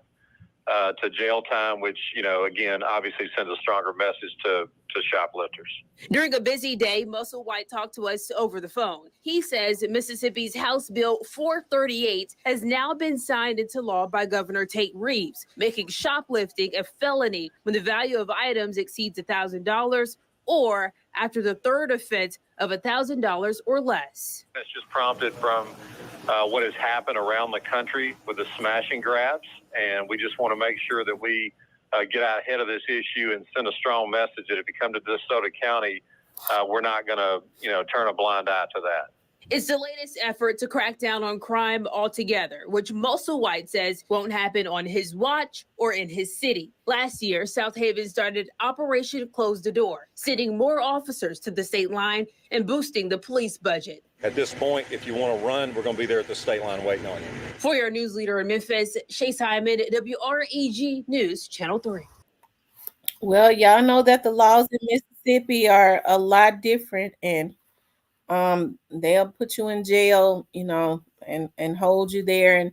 Speaker 6: to jail time, which, again, obviously sends a stronger message to shoplifters.
Speaker 5: During a busy day, Musselwhite talked to us over the phone. He says Mississippi's House Bill 438 has now been signed into law by Governor Tate Reeves, making shoplifting a felony when the value of items exceeds $1,000 or after the third offense of $1,000 or less.
Speaker 6: That's just prompted from what has happened around the country with the smash and grabs, and we just want to make sure that we get out ahead of this issue and send a strong message that if you come to DeSoto County, we're not going to, turn a blind eye to that.
Speaker 5: It's the latest effort to crack down on crime altogether, which Musselwhite says won't happen on his watch or in his city. Last year, South Haven started Operation Close the Door, sending more officers to the state line and boosting the police budget.
Speaker 4: At this point, if you want to run, we're going to be there at the state line waiting on you.
Speaker 5: For your news leader in Memphis, Chase Hyman, WREG News, Channel 3.
Speaker 1: Well, y'all know that the laws in Mississippi are a lot different, and they'll put you in jail, and hold you there. And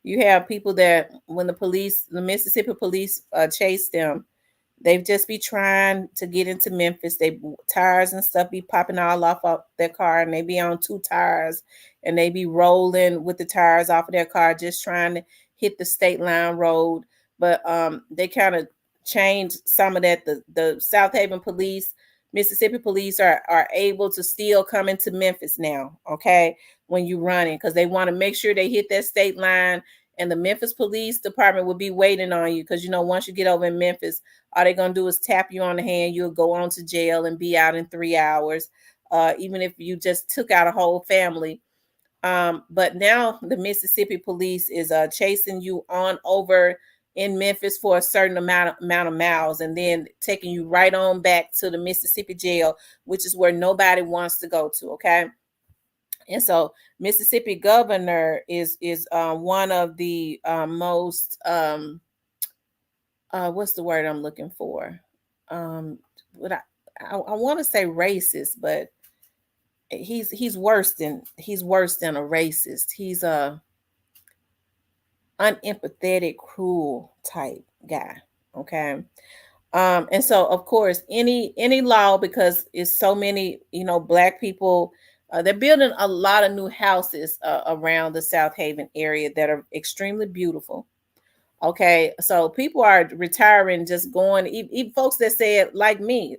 Speaker 1: you have people that when the Mississippi police chase them, they just be trying to get into Memphis. They tires and stuff be popping all off of their car, and they be on 2 tires, and they be rolling with the tires off of their car, just trying to hit the state line road. But they kind of changed some of that. The South Haven police, Mississippi police are able to still come into Memphis now, okay, when you running, because they want to make sure they hit that state line. And the Memphis Police Department will be waiting on you because, once you get over in Memphis, all they're going to do is tap you on the hand. You'll go on to jail and be out in 3 hours, even if you just took out a whole family. But now the Mississippi Police is chasing you on over in Memphis for a certain amount of miles, and then taking you right on back to the Mississippi jail, which is where nobody wants to go to, okay? And so Mississippi governor is one of the most what's the word I'm looking for? What I want to say racist, but he's worse than a racist. He's a unempathetic, cruel type guy. Okay. And so of course any law, because it's so many, black people, they're building a lot of new houses around the South Haven area that are extremely beautiful. Okay, so people are retiring, just going, even folks that said, like me,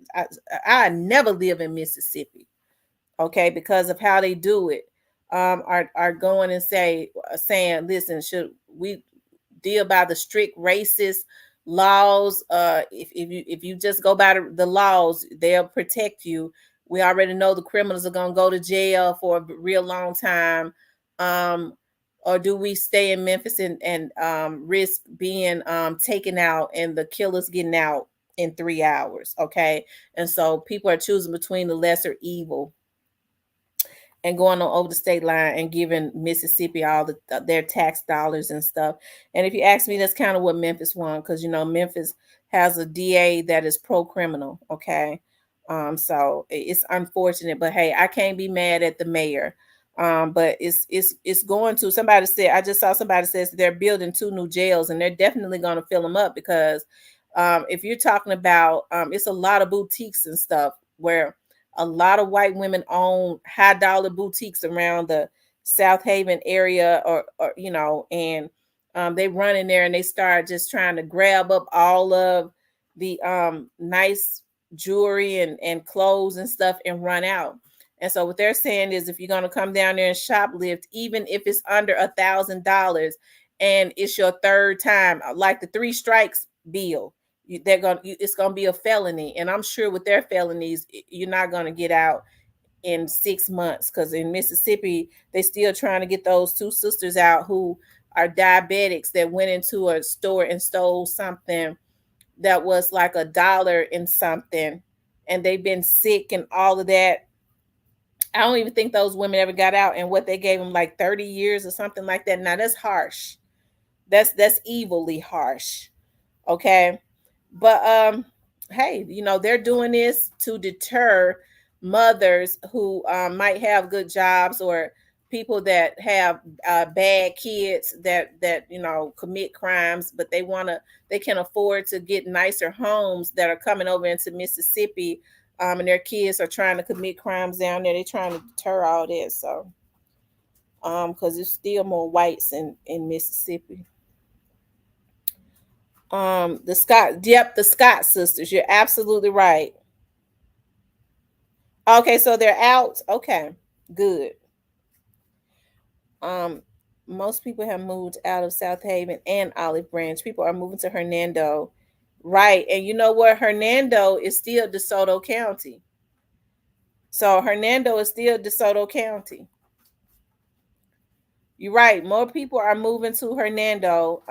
Speaker 1: I never live in Mississippi, okay, because of how they do it, are going and saying, listen, should we deal by the strict racist laws? If you just go by the laws, they'll protect you. We already know the criminals are going to go to jail for a real long time. Or do we stay in Memphis and risk being taken out and the killers getting out in 3 hours? Okay. And so people are choosing between the lesser evil and going on over the state line and giving Mississippi all their tax dollars and stuff. And if you ask me, that's kind of what Memphis wants, because Memphis has a DA that is pro-criminal. Okay. So it's unfortunate, but hey, I can't be mad at the mayor. But it's going to, somebody said, I just saw somebody says they're building 2 new jails, and they're definitely going to fill them up, because if you're talking about, it's a lot of boutiques and stuff where a lot of white women own high dollar boutiques around the South Haven area, or and they run in there and they start just trying to grab up all of the nice jewelry and clothes and stuff and run out. And so what they're saying is, if you're going to come down there and shoplift, even if it's under $1,000 and it's your 3rd time, like the 3 strikes bill, it's going to be a felony. And I'm sure with their felonies, you're not going to get out in 6 months, because in Mississippi, they're still trying to get those 2 sisters out who are diabetics that went into a store and stole something that was like $1 and something, and they've been sick and all of that. I don't even think those women ever got out, and what they gave them, like 30 years or something like that. Now that's harsh. That's evilly harsh. Okay. But hey, they're doing this to deter mothers who might have good jobs, or people that have bad kids that commit crimes, but they can afford to get nicer homes that are coming over into Mississippi. And their kids are trying to commit crimes down there. They're trying to deter all this. So, because there's still more whites in Mississippi. The Scott sisters. You're absolutely right. Okay, so they're out. Okay, good. Most people have moved out of South Haven and Olive Branch. People are moving to Hernando, Right. And you know what? Hernando is still DeSoto County. So Hernando is still DeSoto County. You're right. More people are moving to Hernando.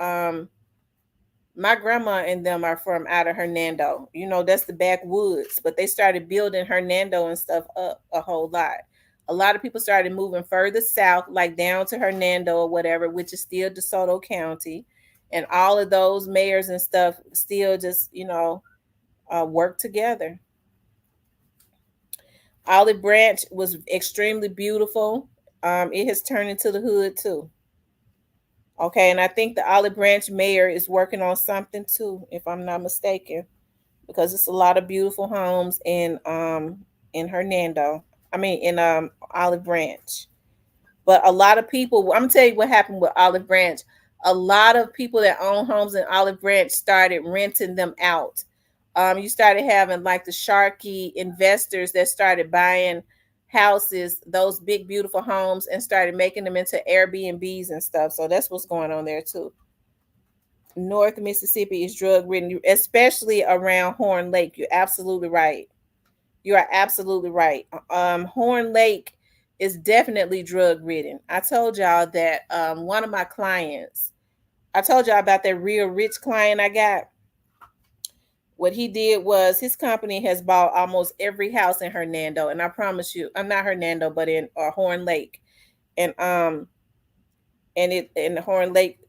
Speaker 1: My grandma and them are from out of Hernando. You know, that's the backwoods, but they started building Hernando and stuff up a whole lot. A lot of people started moving further south, like down to Hernando or whatever, which is still DeSoto County. And all of those mayors and stuff still just, work together. Olive Branch was extremely beautiful. It has turned into the hood too. Okay, and I think the Olive Branch mayor is working on something too, if I'm not mistaken, because it's a lot of beautiful homes in Hernando. I mean in Olive Branch. But a lot of people, I'm gonna tell you what happened with Olive Branch. A lot of people that own homes in Olive Branch started renting them out. You started having like the Sharky investors that started buying houses, those big beautiful homes, and started making them into Airbnbs and stuff. So that's what's going on there too. North Mississippi is drug ridden, especially around Horn Lake. You're absolutely right. You are absolutely right. Horn Lake is definitely drug ridden. I told y'all that one of my clients, I told y'all about that real rich client I got. What he did was his company has bought almost every house in Hernando, and I promise you, I'm not Hernando, but in Horn Lake, and in Horn Lake,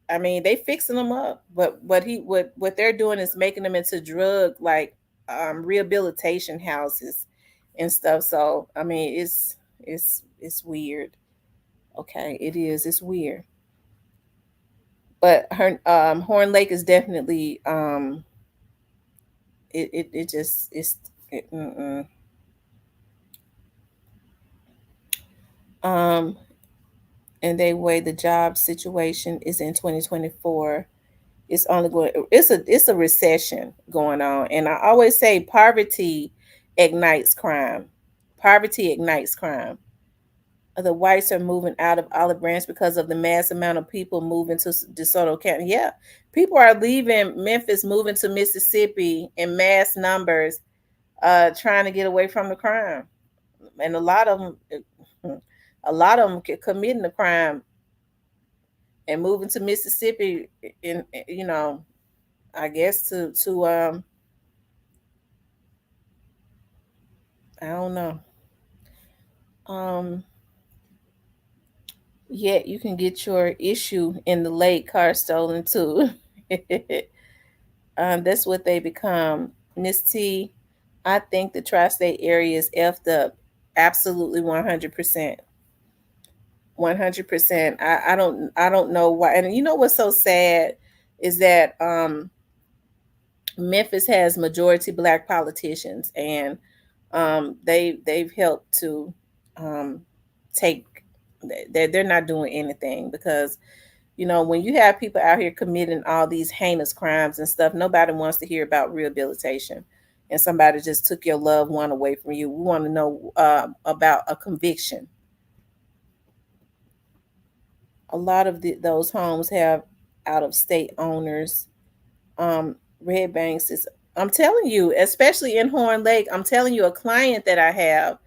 Speaker 1: I mean, they fixing them up, but what they're doing is making them into drug like rehabilitation houses and stuff. So I mean, it's weird. Okay, it is. It's weird. But Horn Lake is definitely it just it's it, um and they way the job situation is in 2024. It's only going, it's a recession going on, and I always say poverty ignites crime. Poverty ignites crime. The whites are moving out of Olive Branch because of the mass amount of people moving to DeSoto County. Yeah, people are leaving Memphis, moving to Mississippi in mass numbers, trying to get away from the crime, and a lot of them committing the crime and moving to Mississippi in, I guess to I don't know. Um Yet you can get your issue in the lake car stolen too. That's what they become. Miss T, I think the tri-state area is effed up. Absolutely 100%. 100%. I don't know why. And you know what's so sad is that Memphis has majority black politicians, and they've helped to um, take. They're not doing anything because when you have people out here committing all these heinous crimes and stuff, nobody wants to hear about rehabilitation. And somebody just took your loved one away from you. We want to know about a conviction. A lot of those homes have out of state owners. Red Banks is, I'm telling you, especially in Horn Lake, I'm telling you, a client that I have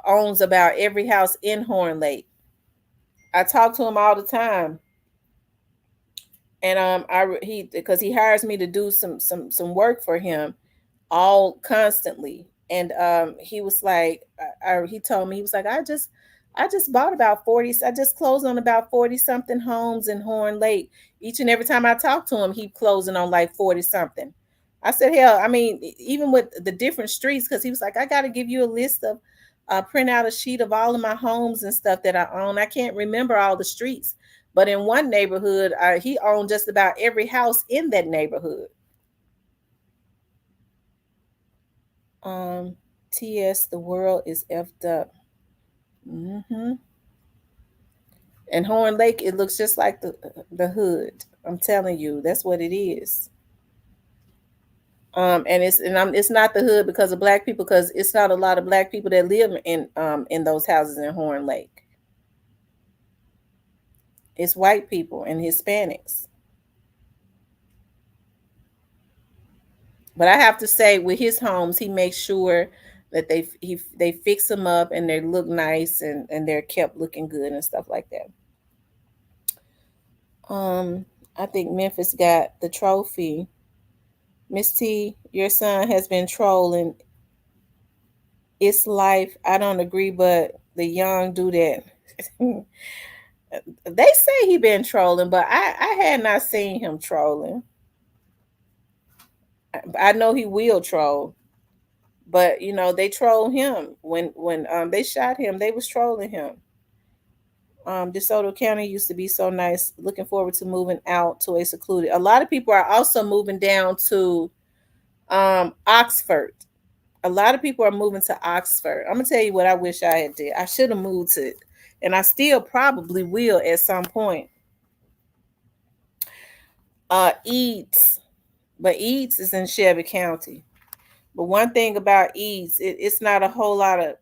Speaker 1: owns about every house in Horn Lake. I talk to him all the time, and he because he hires me to do some work for him, all constantly. And he was like, he told me, he was like, I just bought about 40. I just closed on about 40 something homes in Horn Lake. Each and every time I talk to him, he closing on like 40 something. I said, hell, I mean, even with the different streets, because he was like, I got to give you a list of, print out a sheet of all of my homes and stuff that I own. I can't remember all the streets, but in one neighborhood, he owned just about every house in that neighborhood. Um, TS, the world is effed up. Hmm. And Horn Lake, it looks just like the hood. I'm telling you, that's what it is. And it's not the hood because of black people, because it's not a lot of black people that live in those houses in Horn Lake. It's white people and Hispanics. But I have to say, with his homes, he makes sure that they fix them up and they look nice, and they're kept looking good and stuff like that. I think Memphis got the trophy. Miss T, your son has been trolling. It's life. I don't agree, but the young do that. They say he been trolling, but I had not seen him trolling. I know he will troll, but you know they troll him when they shot him. They was trolling him. DeSoto County used to be so nice. Looking forward to moving out to a secluded. A lot of people are also moving down to Oxford. A lot of people are moving to Oxford. I'm gonna tell you what I wish I had did. I should have moved to it, and I still probably will at some point. Eads, but Eads is in Shelby County. But one thing about Eads, it's not a whole lot of.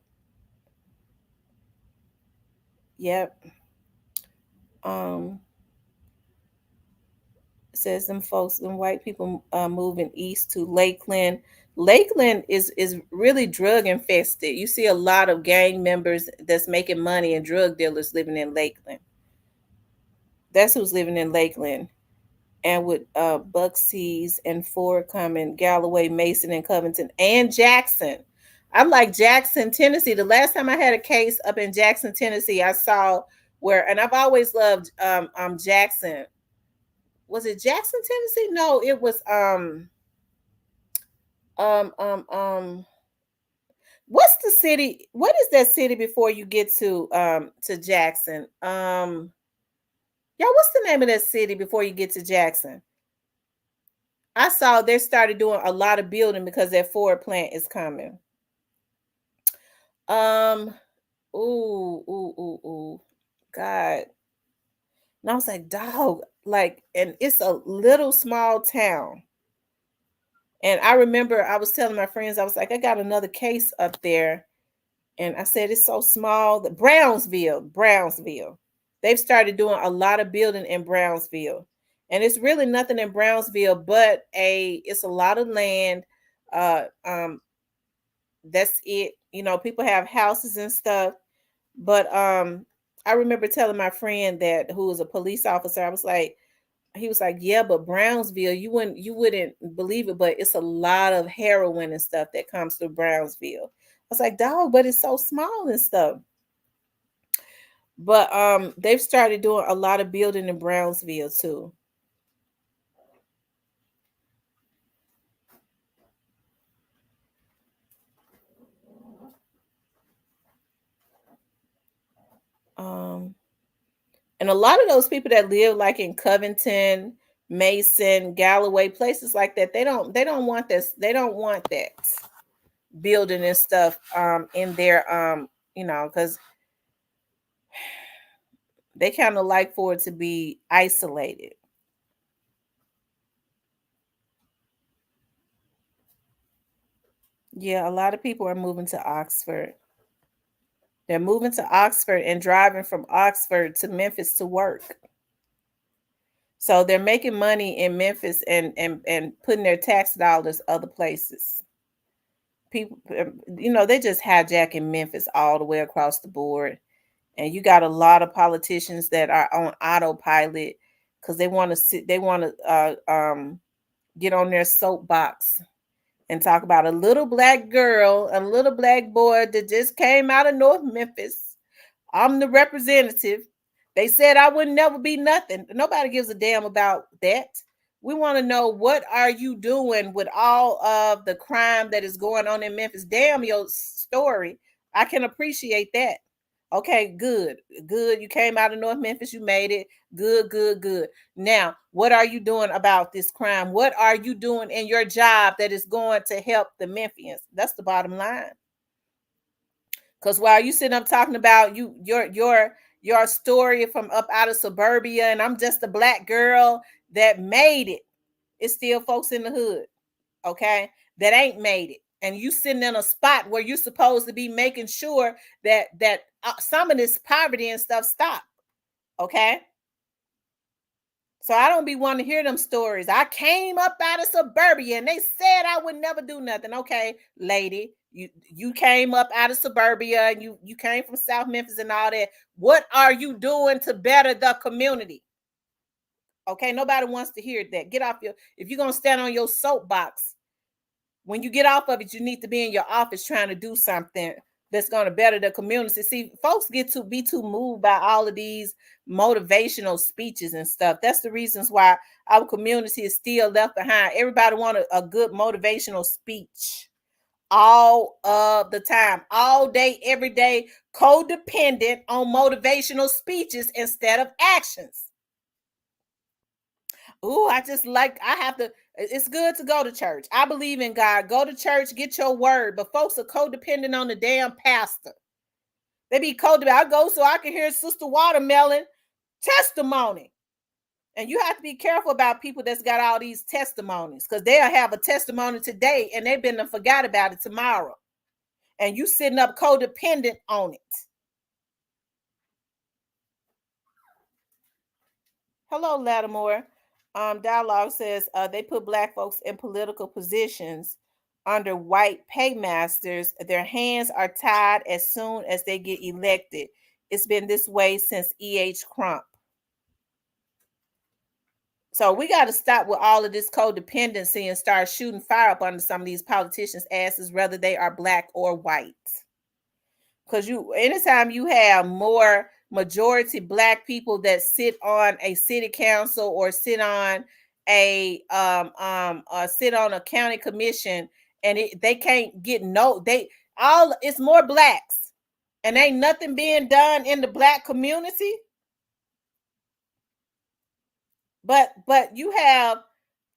Speaker 1: Yep. Um, says them folks, them white people moving east to Lakeland. Lakeland is really drug infested. You see a lot of gang members that's making money and drug dealers living in Lakeland. That's who's living in Lakeland. And with Buckseas and Ford coming, Galloway, Mason, and Covington, and Jackson. I like Jackson, Tennessee. The last time I had a case up in Jackson, Tennessee, I saw where, and I've always loved Jackson. Was it Jackson, Tennessee? No, it was um um um what's the city? What is that city before you get to Jackson? Yeah, what's the name of that city before you get to Jackson? I saw they started doing a lot of building because that Ford plant is coming. Um, ooh, God. And I was like, dog, like, and it's a little small town. And I remember I was telling my friends, I was like, I got another case up there. And I said, it's so small. The Brownsville. They've started doing a lot of building in Brownsville. And it's really nothing in Brownsville, but it's a lot of land. Uh um that's it. You know, people have houses and stuff. But I remember telling my friend that who was a police officer, I was like, he was like, yeah, but Brownsville, you wouldn't believe it, but it's a lot of heroin and stuff that comes through Brownsville. I was like, dog, but it's so small and stuff. But they've started doing a lot of building in Brownsville too. Um and a lot of those people that live like in Covington, Mason, Galloway, places like that, they don't want this, they don't want that building and stuff in their because they kind of like for it to be isolated. Yeah, a lot of people are moving to Oxford. They're moving to Oxford and driving from Oxford to Memphis to work. So they're making money in Memphis and putting their tax dollars other places. People, they just hijacking Memphis all the way across the board. And you got a lot of politicians that are on autopilot because they want to get on their soapbox and talk about a little black girl, a little black boy that just came out of North Memphis. I'm the representative. They said I would never be nothing. Nobody gives a damn about that. We want to know, what are you doing with all of the crime that is going on in Memphis? Damn your story. I can appreciate that. Okay, good. Good. You came out of North Memphis, you made it. Good. Now, what are you doing about this crime? What are you doing in your job that is going to help the Memphians? That's the bottom line. Because while you sitting up talking about your story from up out of suburbia, and I'm just a black girl that made it, it's still folks in the hood, okay, that ain't made it. And you sitting in a spot where you're supposed to be making sure that some of this poverty and stuff stop, okay? So I don't be wanting to hear them stories. I came up out of suburbia and they said I would never do nothing. Okay, lady, you came up out of suburbia and you came from South Memphis and all that. What are you doing to better the community? Okay, nobody wants to hear that. Get off your, if you're gonna stand on your soapbox, when you get off of it, you need to be in your office trying to do something that's going to better the community. See, folks get to be too moved by all of these motivational speeches and stuff. That's the reasons why our community is still left behind. Everybody want a good motivational speech all of the time, all day, every day, codependent on motivational speeches instead of actions. Oh, I just like, I have to, it's good to go to church. I believe in God. Go to church, get your word. But folks are codependent on the damn pastor. They be codependent. I go so I can hear Sister Watermelon testimony. And you have to be careful about people that's got all these testimonies, because they'll have a testimony today and they've been forgot about it tomorrow. And you sitting up codependent on it. Hello, Lattimore. Dialogue says they put black folks in political positions under white paymasters. Their hands are tied as soon as they get elected. It's been this way since E.H. Crump. So we got to stop with all of this codependency and start shooting fire up under some of these politicians' asses, whether they are black or white. Because anytime you have more majority black people that sit on a city council or sit on a county commission, and they can't get it's more blacks, and ain't nothing being done in the black community. But you have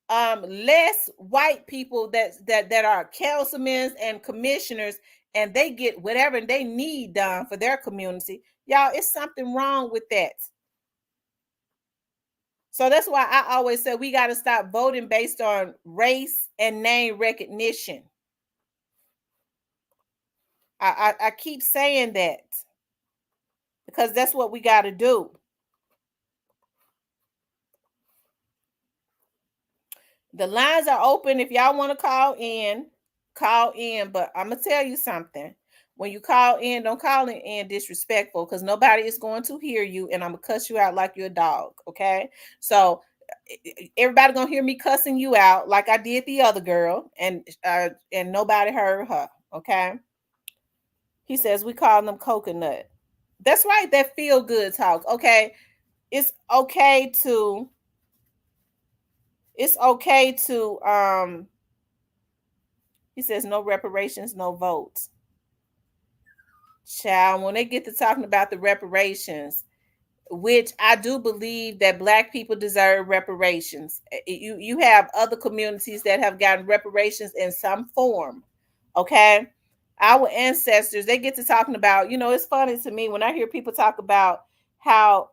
Speaker 1: less white people that are councilmen and commissioners, and they get whatever they need done for their community. Y'all, it's something wrong with that. So that's why I always say we got to stop voting based on race and name recognition. I keep saying that because that's what we got to do. The lines are open. If y'all want to call in. But I'm going to tell you something. When you call in, don't call in disrespectful, because nobody is going to hear you, and I'm going to cuss you out like you're a dog, okay? So everybody going to hear me cussing you out like I did the other girl, and nobody heard her, okay? He says we call them coconut. That's right, that feel good talk, okay? It's okay to he says no reparations, no votes. Child, when they get to talking about the reparations, which I do believe that black people deserve reparations. You have other communities that have gotten reparations in some form. Okay. Our ancestors, they get to talking about, it's funny to me when I hear people talk about how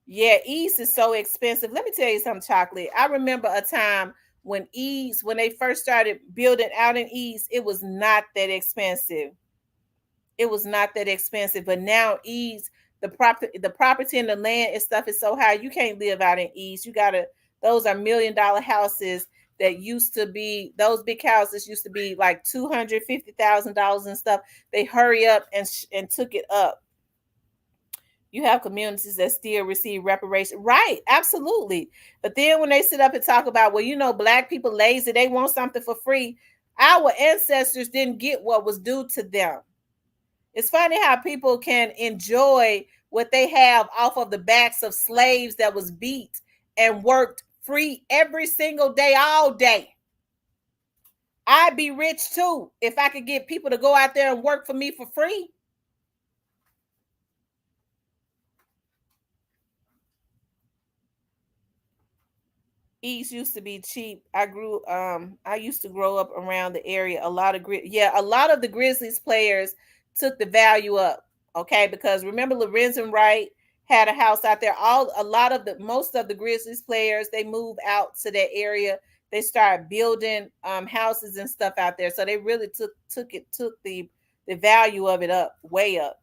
Speaker 1: East is so expensive. Let me tell you something, Chocolate. I remember a time when they first started building out in East, it was not that expensive. It was not that expensive, but now East, the property and the land and stuff is so high, you can't live out in East. Those are $1 million houses that used to be, those big houses used to be like $250,000 and stuff. They hurry up and took it up. You have communities that still receive reparations. Right, absolutely. But then when they sit up and talk about, well, black people lazy, they want something for free. Our ancestors didn't get what was due to them. It's funny how people can enjoy what they have off of the backs of slaves that was beat and worked free every single day, all day. I'd be rich too if I could get people to go out there and work for me for free. East used to be cheap. I used to grow up around the area. A lot of the Grizzlies players took the value up, okay? Because remember, Lorenzen Wright had a house out there. Most of the Grizzlies players, they moved out to that area. They started building houses and stuff out there. So they really took the value of it up, way up.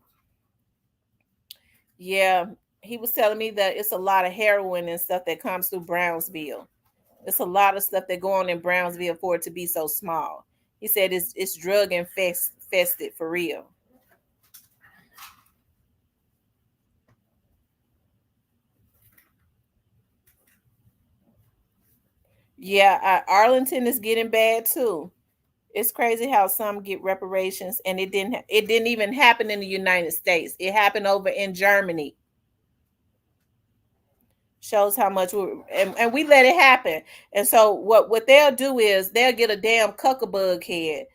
Speaker 1: Yeah. he was telling me that it's a lot of heroin and stuff that comes through Brownsville. It's a lot of stuff that go on in Brownsville for it to be so small. He said it's drug infested for real. Yeah, Arlington is getting bad too. It's crazy how some get reparations, and it didn't even happen in the United States. It happened over in Germany. Shows how much and we let it happen. And so what they'll do is they'll get a damn cuckabug head.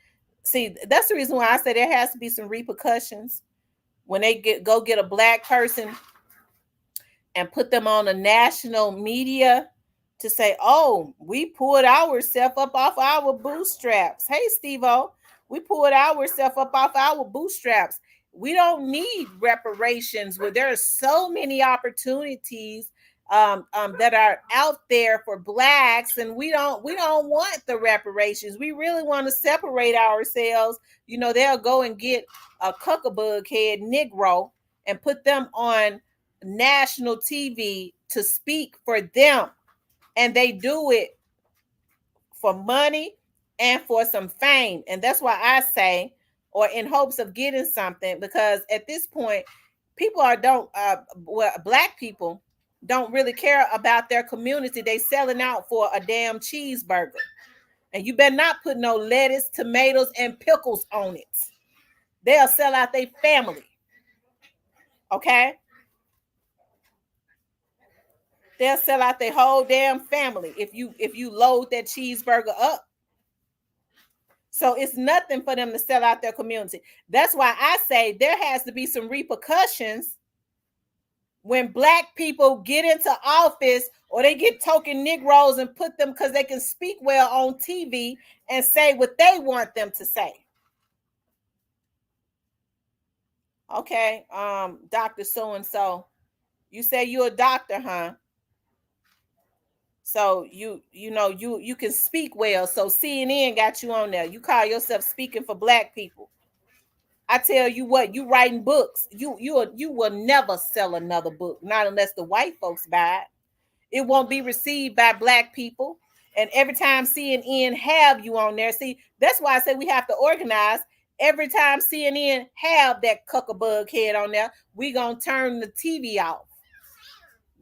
Speaker 1: See, that's the reason why I say there has to be some repercussions when they go get a black person and put them on the national media to say, oh, we pulled ourselves up off our bootstraps. Hey, Steve-O, we pulled ourselves up off our bootstraps. We don't need reparations where there are so many opportunities that are out there for blacks, and we don't want the reparations. We really want to separate ourselves. You know, they'll go and get a cuckabug head Negro and put them on national TV to speak for them, and they do it for money and for some fame. And that's why I say, or in hopes of getting something, because at this point people black people don't really care about their community. They selling out for a damn cheeseburger, and you better not put no lettuce, tomatoes, and pickles on it. They'll sell out their family. Okay, they'll sell out their whole damn family if you load that cheeseburger up. So it's nothing for them to sell out their community. That's why I say there has to be some repercussions when black people get into office, or they get token Negroes and put them because they can speak well on TV and say what they want them to say. Okay, Dr. So-and-so, you say you're a doctor, huh? So you can speak well. So CNN got you on there. You call yourself speaking for black people. I tell you what, you writing books. You will never sell another book, not unless the white folks buy it. It won't be received by black people. And every time CNN have you on there, see, that's why I say we have to organize. Every time CNN have that cuckabug head on there, we gonna turn the TV off.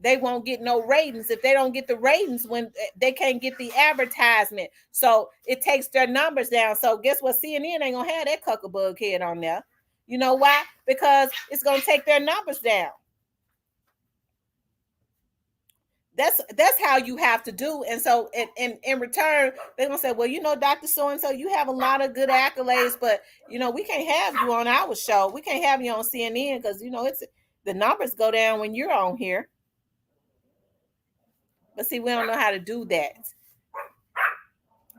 Speaker 1: They won't get no ratings. If they don't get the ratings, when they can't get the advertisement, so it takes their numbers down. So guess what? CNN ain't gonna have that cuckabug head on there. You know why? Because it's gonna take their numbers down. That's how you have to do. And so in return, they're gonna say, well, Dr. So-and-so, you have a lot of good accolades, but we can't have you on our show. We can't have you on CNN because it's the numbers go down when you're on here. But see, we don't know how to do that.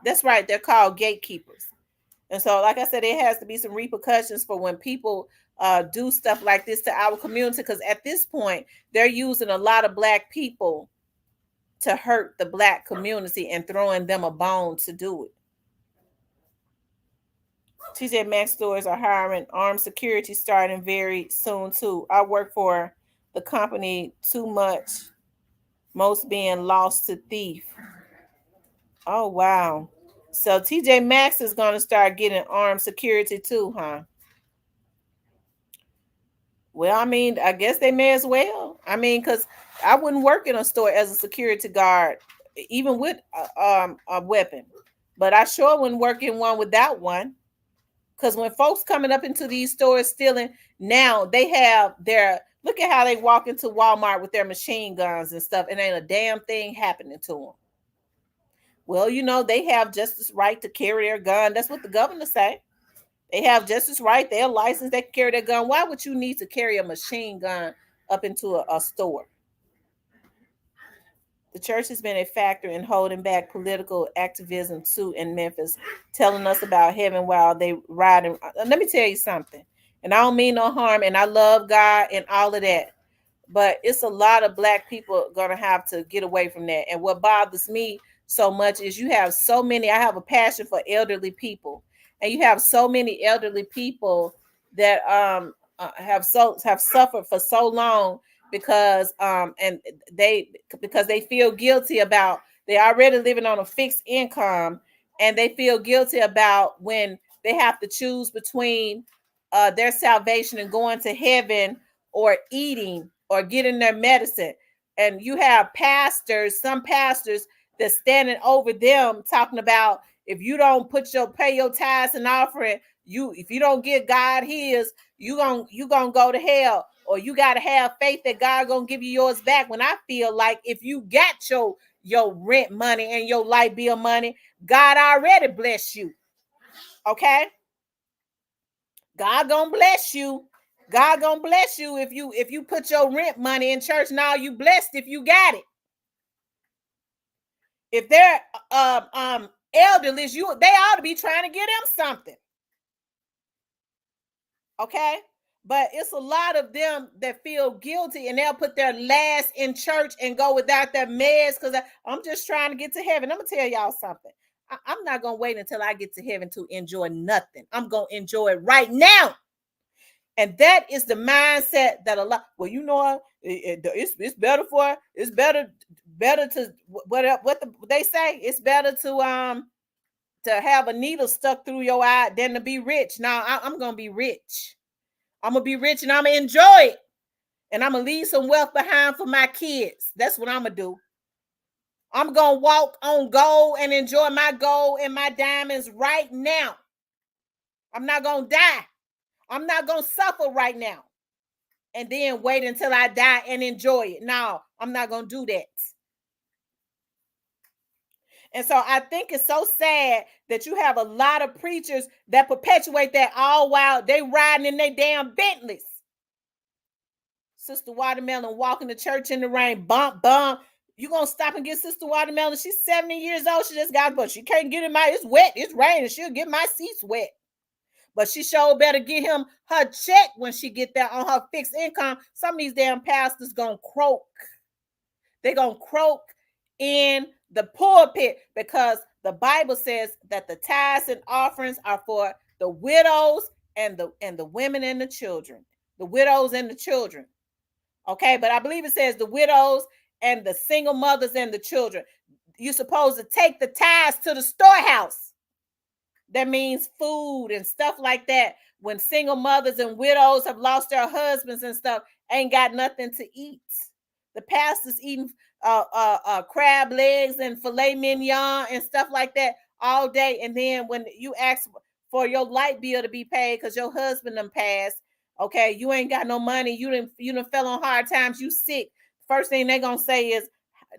Speaker 1: That's right. They're called gatekeepers. And so, like I said, there has to be some repercussions for when people do stuff like this to our community, because at this point, they're using a lot of black people to hurt the black community and throwing them a bone to do it. TJ Maxx stores are hiring armed security starting very soon, too. I work for the company too much. Most being lost to thief. Oh, wow. So TJ Maxx is going to start getting armed security too, huh? Well, I mean, I guess they may as well. I mean, because I wouldn't work in a store as a security guard, even with a weapon. But I sure wouldn't work in one without one. Because when folks coming up into these stores stealing, now they have look at how they walk into Walmart with their machine guns and stuff, and ain't a damn thing happening to them. Well, they have just as right to carry their gun. That's what the governor say. They have just as right. They're licensed. They can carry their gun. Why would you need to carry a machine gun up into a store? The church has been a factor in holding back political activism too in Memphis, telling us about heaven while they riding. Let me tell you something. And I don't mean no harm. And I love God and all of that. But it's a lot of black people going to have to get away from that. And what bothers me so much is you have so many. I have a passion for elderly people. And you have so many elderly people that have suffered for so long because and because they feel guilty about, they already living on a fixed income, and they feel guilty about when they have to choose between their salvation and going to heaven, or eating or getting their medicine. And you have pastors, some pastors that's standing over them talking about, if you don't pay your tithes and offering, if you don't give God his, you gonna go to hell, or you got to have faith that God gonna give you yours back. When I feel like if you got your rent money and your light bill money, God already bless you. Okay, God gonna bless you. God gonna bless you if you put your rent money in church. Now you blessed if you got it. If they're elderly, they ought to be trying to get them something. Okay, but it's a lot of them that feel guilty, and they'll put their last in church and go without their meds because I'm just trying to get to heaven. I'm gonna tell y'all something. I'm not gonna wait until I get to heaven to enjoy nothing. I'm gonna enjoy it right now. And that is the mindset that a lot. Well, you know, it's better to what they say. It's better to have a needle stuck through your eye than to be rich. Now I'm gonna be rich. I'm gonna be rich, and I'm gonna enjoy it, and I'm gonna leave some wealth behind for my kids. That's what I'm gonna do. I'm gonna walk on gold and enjoy my gold and my diamonds right now. I'm not gonna die. I'm not gonna suffer right now and then wait until I die and enjoy it. No, I'm not gonna do that. And so I think it's so sad that you have a lot of preachers that perpetuate that all while they riding in their damn Bentleys. Sister Watermelon walking to church in the rain, bump. You gonna stop and get Sister Watermelon? She's 70 years old. She just got, but she can't get in my, it's wet, it's raining. She'll get my seats wet. But she sure better get him her check when she get there on her fixed income. Some of these damn pastors gonna croak. They gonna croak in the pulpit because the Bible says that the tithes and offerings are for the widows and the women and the children. The widows and the children. Okay, but I believe it says the widows and the single mothers and the children. You're supposed to take the tithes to the storehouse. That means food and stuff like that. When single mothers and widows have lost their husbands and stuff, ain't got nothing to eat. The pastor's eating crab legs and filet mignon and stuff like that all day. And then when you ask for your light bill to be paid because your husband done passed, okay, you ain't got no money, you done fell on hard times, you sick. First thing they gonna say is,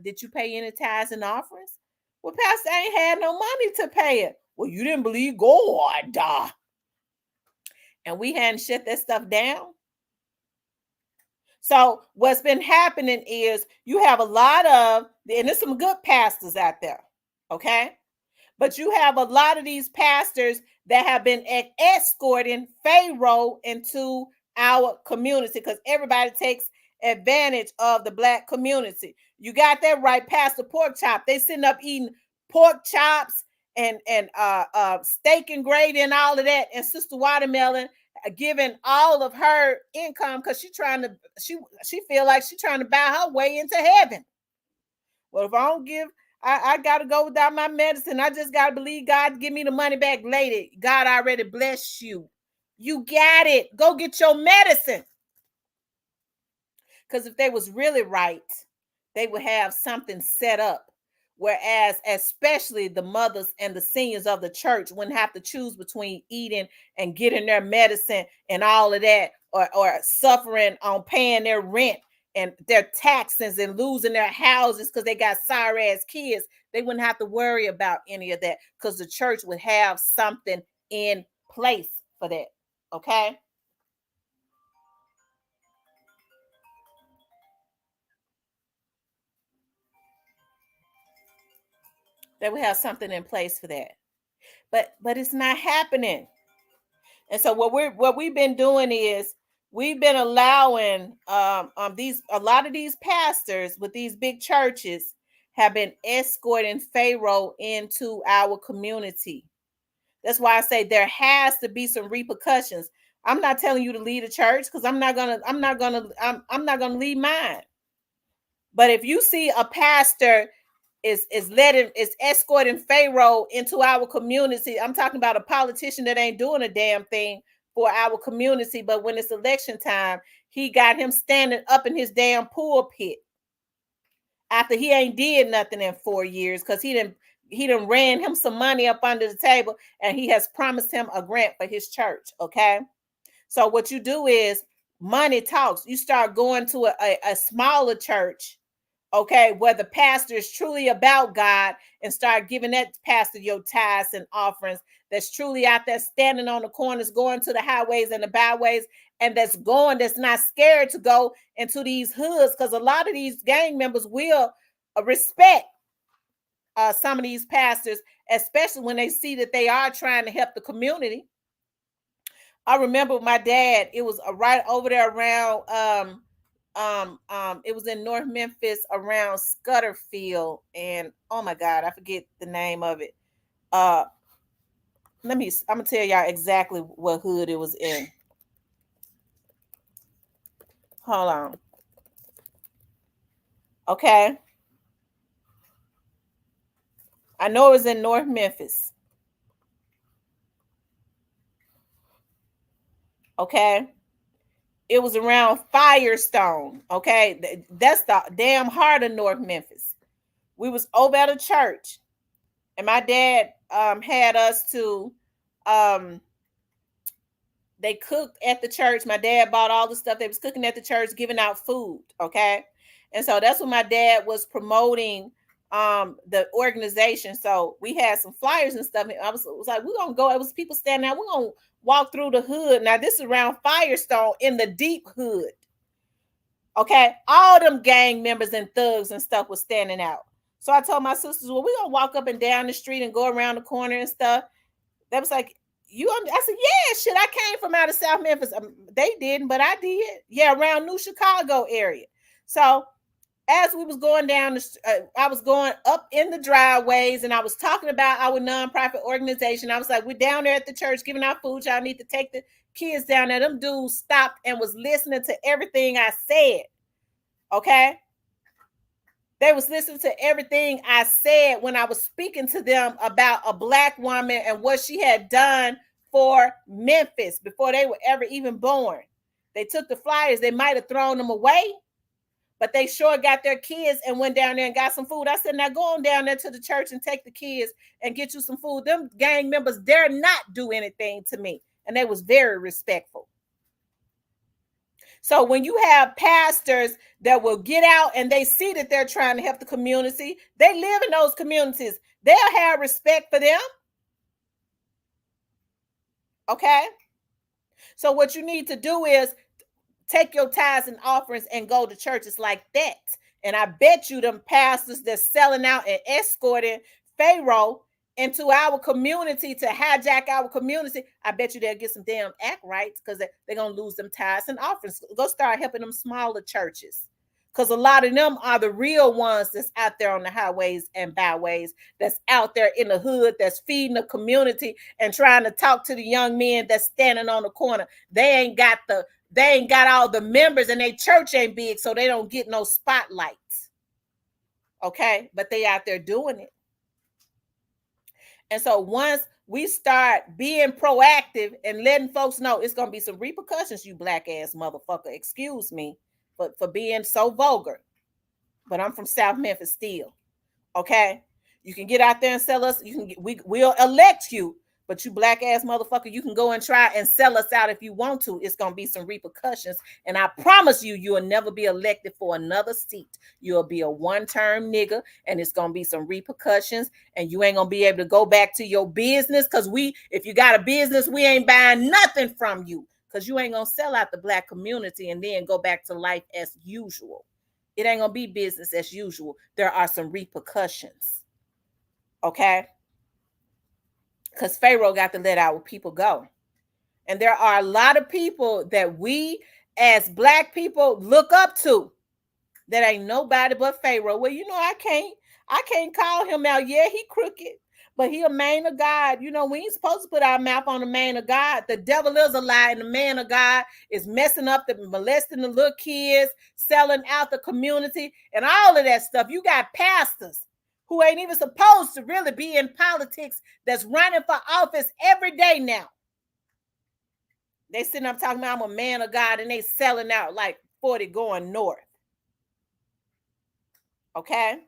Speaker 1: did you pay any tithes and offerings? Well, pastor ain't had no money to pay it. Well, you didn't believe God. And we hadn't shut that stuff down. So what's been happening is you have a lot of, and there's some good pastors out there, okay? But you have a lot of these pastors that have been escorting Pharaoh into our community because everybody takes advantage of the Black community. You got that right, Pastor Pork Chop. They sitting up eating pork chops and steak and gravy and all of that, and Sister Watermelon giving all of her income because she feel like she's trying to buy her way into heaven. Well, if I don't give, I got to go without my medicine. I just got to believe God to give me the money back later. God already blessed you. You got it. Go get your medicine. Because if they was really right, they would have something set up. Whereas, especially the mothers and the seniors of the church wouldn't have to choose between eating and getting their medicine and all of that, or suffering on paying their rent and their taxes and losing their houses because they got sorry ass kids. They wouldn't have to worry about any of that because the church would have something in place for that. Okay. They would have something in place for that. But it's not happening. And so what we've been doing is we've been allowing a lot of these pastors with these big churches have been escorting Pharaoh into our community. That's why I say there has to be some repercussions. I'm not telling you to leave the church because I'm not gonna leave mine. But if you see a pastor is escorting Pharaoh into our community, I'm talking about a politician that ain't doing a damn thing for our community, but when it's election time, he got him standing up in his damn pulpit after he ain't did nothing in 4 years because he done ran him some money up under the table and he has promised him a grant for his church. Okay. So what you do is money talks. You start going to a smaller church, okay, where the pastor is truly about God, and start giving that pastor your tithes and offerings, that's truly out there standing on the corners, going to the highways and the byways, and that's not scared to go into these hoods, because a lot of these gang members will respect some of these pastors, especially when they see that they are trying to help the community. I remember my dad, it was right over there around it was in North Memphis around Scudderfield, and oh my God, I forget the name of it. I'm gonna tell y'all exactly what hood it was in. Hold on. Okay. I know it was in North Memphis. Okay. It was around Firestone. Okay. That's the damn heart of North Memphis. We was over at a church, and my dad had us to they cooked at the church. My dad bought all the stuff they was cooking at the church, giving out food. Okay. And so that's what my dad was promoting the organization. So we had some flyers and stuff. I was like, we're gonna go. It was people standing out. We're gonna walk through the hood. Now this is around Firestone in the deep hood. Okay, all them gang members and thugs and stuff was standing out. So I told my sisters, well, we're gonna walk up and down the street and go around the corner and stuff. That was like, I said, yeah, shit, I came from out of South Memphis. They didn't, but I did. Yeah, around New Chicago area. So as we was going down, I was going up in the driveways, and I was talking about our nonprofit organization. I was like, we're down there at the church giving out food. Y'all need to take the kids down there. Them dudes stopped and was listening to everything I said. Okay? They was listening to everything I said when I was speaking to them about a Black woman and what she had done for Memphis before they were ever even born. They took the flyers. They might have thrown them away, but they sure got their kids and went down there and got some food. I said, now go on down there to the church and take the kids and get you some food. Them gang members dare not do anything to me. And they was very respectful. So when you have pastors that will get out and they see that they're trying to help the community, they live in those communities, they'll have respect for them. Okay? So what you need to do is take your tithes and offerings and go to churches like that. And I bet you them pastors that's selling out and escorting Pharaoh into our community to hijack our community, I bet you they'll get some damn act rights, because they're going to lose them tithes and offerings. Go start helping them smaller churches, because a lot of them are the real ones that's out there on the highways and byways, that's out there in the hood, that's feeding the community and trying to talk to the young men that's standing on the corner. They ain't got all the members, and their church ain't big, so they don't get no spotlights. Okay, but they out there doing it. And so once we start being proactive and letting folks know, it's going to be some repercussions, you black ass motherfucker. Excuse me for being so vulgar, but I'm from South Memphis still. Okay, you can get out there and sell us. We'll elect you, but you black ass motherfucker, you can go and try and sell us out if you want to. It's going to be some repercussions. And I promise you will never be elected for another seat. You'll be a one-term nigga, and it's going to be some repercussions, and you ain't going to be able to go back to your business, because if you got a business, we ain't buying nothing from you, because you ain't going to sell out the black community and then go back to life as usual. It ain't going to be business as usual. There are some repercussions. Okay? Because Pharaoh got to let our people go. And there are a lot of people that we as black people look up to that ain't nobody but Pharaoh. Well, I can't call him out. Yeah, he crooked, but he a man of God. You know, we ain't supposed to put our mouth on the man of God. The devil is a lie, and the man of God is messing up, molesting the little kids, selling out the community, and all of that stuff. You got pastors who ain't even supposed to really be in politics that's running for office every day now. They sitting up talking about I'm a man of God, and they selling out like 40 going north. Okay?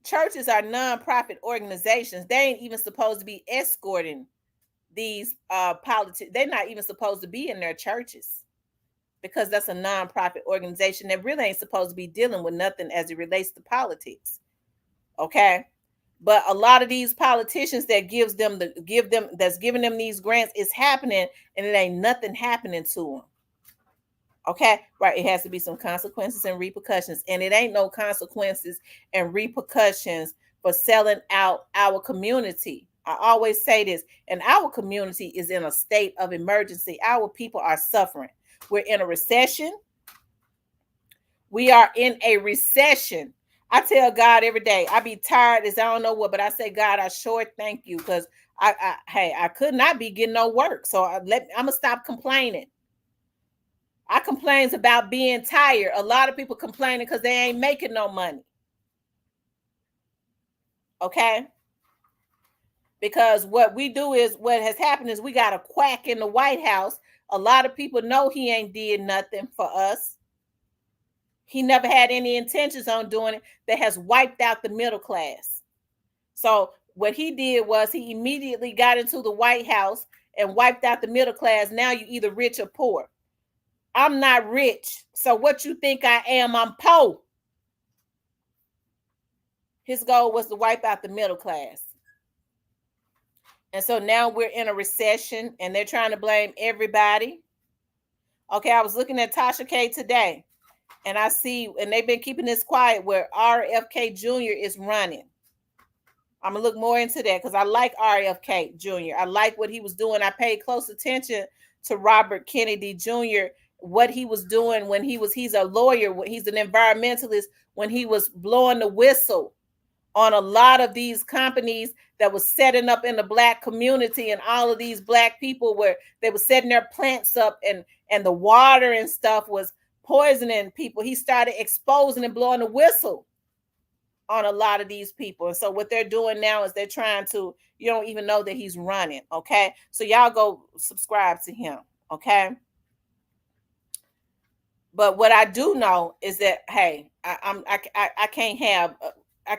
Speaker 1: Churches are nonprofit organizations. They ain't even supposed to be escorting these politics. They're not even supposed to be in their churches because that's a nonprofit organization that really ain't supposed to be dealing with nothing as it relates to politics. Okay? But a lot of these politicians that that's giving them these grants is happening, and it ain't nothing happening to them. Okay, right. It has to be some consequences and repercussions, and it ain't no consequences and repercussions for selling out our community. I always say this, and our community is in a state of emergency. Our people are suffering. We're in a recession. We are in a recession. I tell God every day, I be tired as I don't know what, but I say, God, I sure thank you, because I could not be getting no work. So I'm gonna stop complaining. I complains about being tired. A lot of people complaining because they ain't making no money. Okay? Because what we do is, what has happened is we got a quack in the White House. A lot of people know he ain't did nothing for us. He never had any intentions on doing it. That has wiped out the middle class. So what he did was he immediately got into the White House and wiped out the middle class. Now you either rich or poor. I'm not rich. So what you think I am? I'm poor. His goal was to wipe out the middle class. And so now we're in a recession, and they're trying to blame everybody. Okay, I was looking at Tasha K today, and I see, and they've been keeping this quiet, where RFK Jr. is running. I'm going to look more into that because I like RFK Jr. I like what he was doing. I paid close attention to Robert Kennedy Jr., what he was doing when he's a lawyer, he's an environmentalist, when he was blowing the whistle on a lot of these companies that was setting up in the Black community, and all of these Black people where they were setting their plants up, and the water and stuff was poisoning people. He started exposing and blowing the whistle on a lot of these people. And so what they're doing now is they're trying to, you don't even know that he's running. Okay. So y'all go subscribe to him. Okay. But what I do know is that, hey, I can't have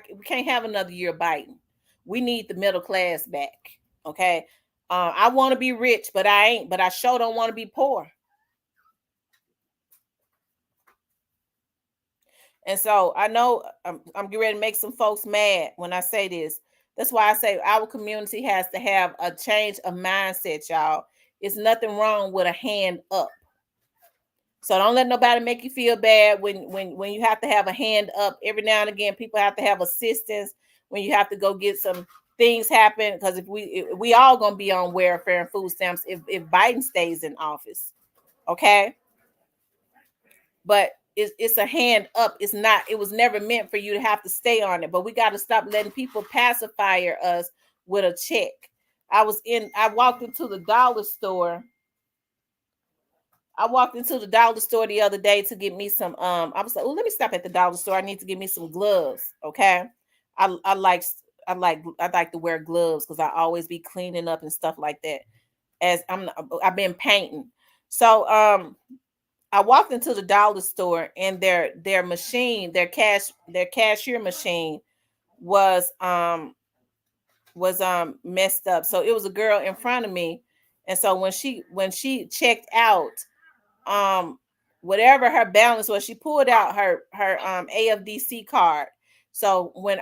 Speaker 1: we can't have another year of Biden. We need the middle class back. Okay. I want to be rich, but I ain't. But I sure don't want to be poor. And so I know I'm getting ready to make some folks mad when I say this. That's why I say our community has to have a change of mindset, y'all. It's nothing wrong with a hand up. So don't let nobody make you feel bad when you have to have a hand up. Every now and again, people have to have assistance when you have to go get some things happen. Because if we all gonna be on welfare and food stamps if Biden stays in office, okay? But it's a hand up. It's not. It was never meant for you to have to stay on it. But we got to stop letting people pacify us with a check. I walked into the dollar store. I walked into the dollar store the other day to get me some. I was like, oh, let me stop at the dollar store. I need to get me some gloves. Okay. I like to wear gloves because I always be cleaning up and stuff like that. I've been painting. So I walked into the dollar store, and their machine, their cashier machine was messed up. So it was a girl in front of me, and so when she checked out, whatever her balance was, she pulled out her AFDC card. So when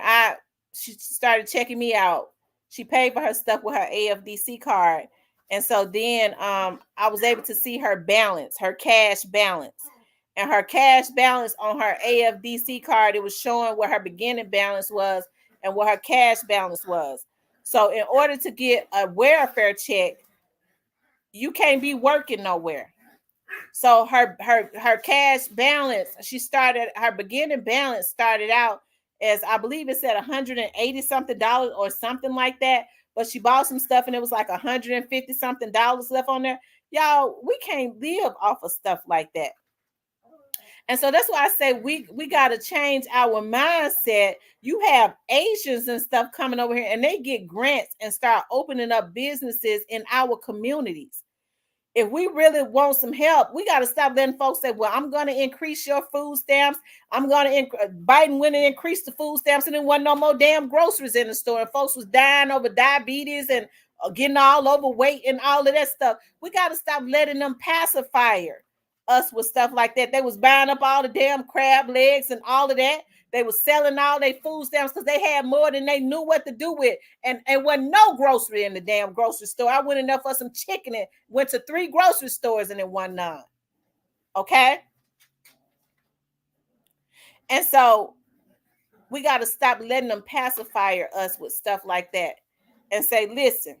Speaker 1: she started checking me out, she paid for her stuff with her AFDC card. And so then I was able to see her balance, her cash balance. And her cash balance on her AFDC card, it was showing what her beginning balance was and what her cash balance was. So in order to get a welfare check, you can't be working nowhere. So her cash balance, her beginning balance started out as I believe it said $180 something or something like that. But she bought some stuff and it was like $150 something left on there. Y'all, we can't live off of stuff like that. And so that's why I say we got to change our mindset. You have Asians and stuff coming over here and they get grants and start opening up businesses in our communities. If we really want some help, we got to stop letting folks say, well, I'm going to increase your food stamps. I'm going to Biden went and increased the food stamps and there wasn't no more damn groceries in the store. And folks was dying over diabetes and getting all overweight and all of that stuff. We got to stop letting them pacify us with stuff like that. They was buying up all the damn crab legs and all of that. They was selling all their food stamps because they had more than they knew what to do with. And wasn't no grocery in the damn grocery store. I went in there for some chicken and went to 3 grocery stores and it wasn't none. Okay? And so we got to stop letting them pacify us with stuff like that and say, listen,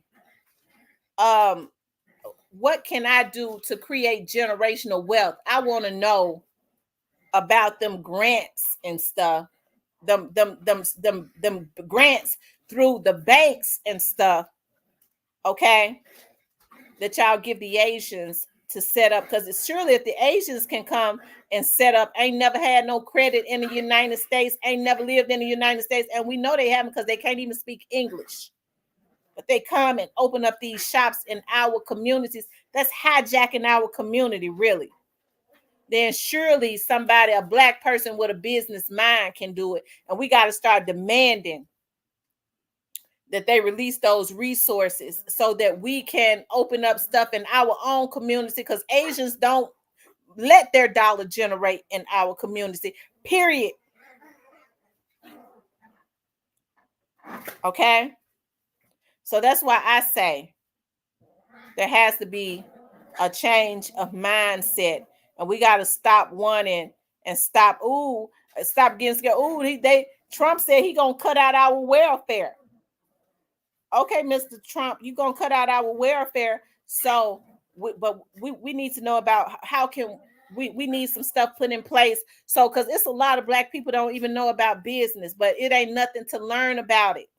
Speaker 1: what can I do to create generational wealth? I want to know about them grants and stuff, them grants through the banks and stuff, okay, that y'all give the Asians to set up, because it's surely if the Asians can come and set up, ain't never had no credit in the United States, ain't never lived in the United States, and we know they haven't because they can't even speak English. But they come and open up these shops in our communities. That's hijacking our community, really. Then surely somebody, a Black person with a business mind can do it. And we got to start demanding that they release those resources so that we can open up stuff in our own community, because Asians don't let their dollar generate in our community, period. Okay? So that's why I say there has to be a change of mindset. And we got to stop wanting and stop getting scared. Trump said he gonna cut out our welfare. Okay, Mr. Trump, you gonna cut out our welfare. So, we need to know about how can we need some stuff put in place. So, because it's a lot of Black people don't even know about business, but it ain't nothing to learn about it.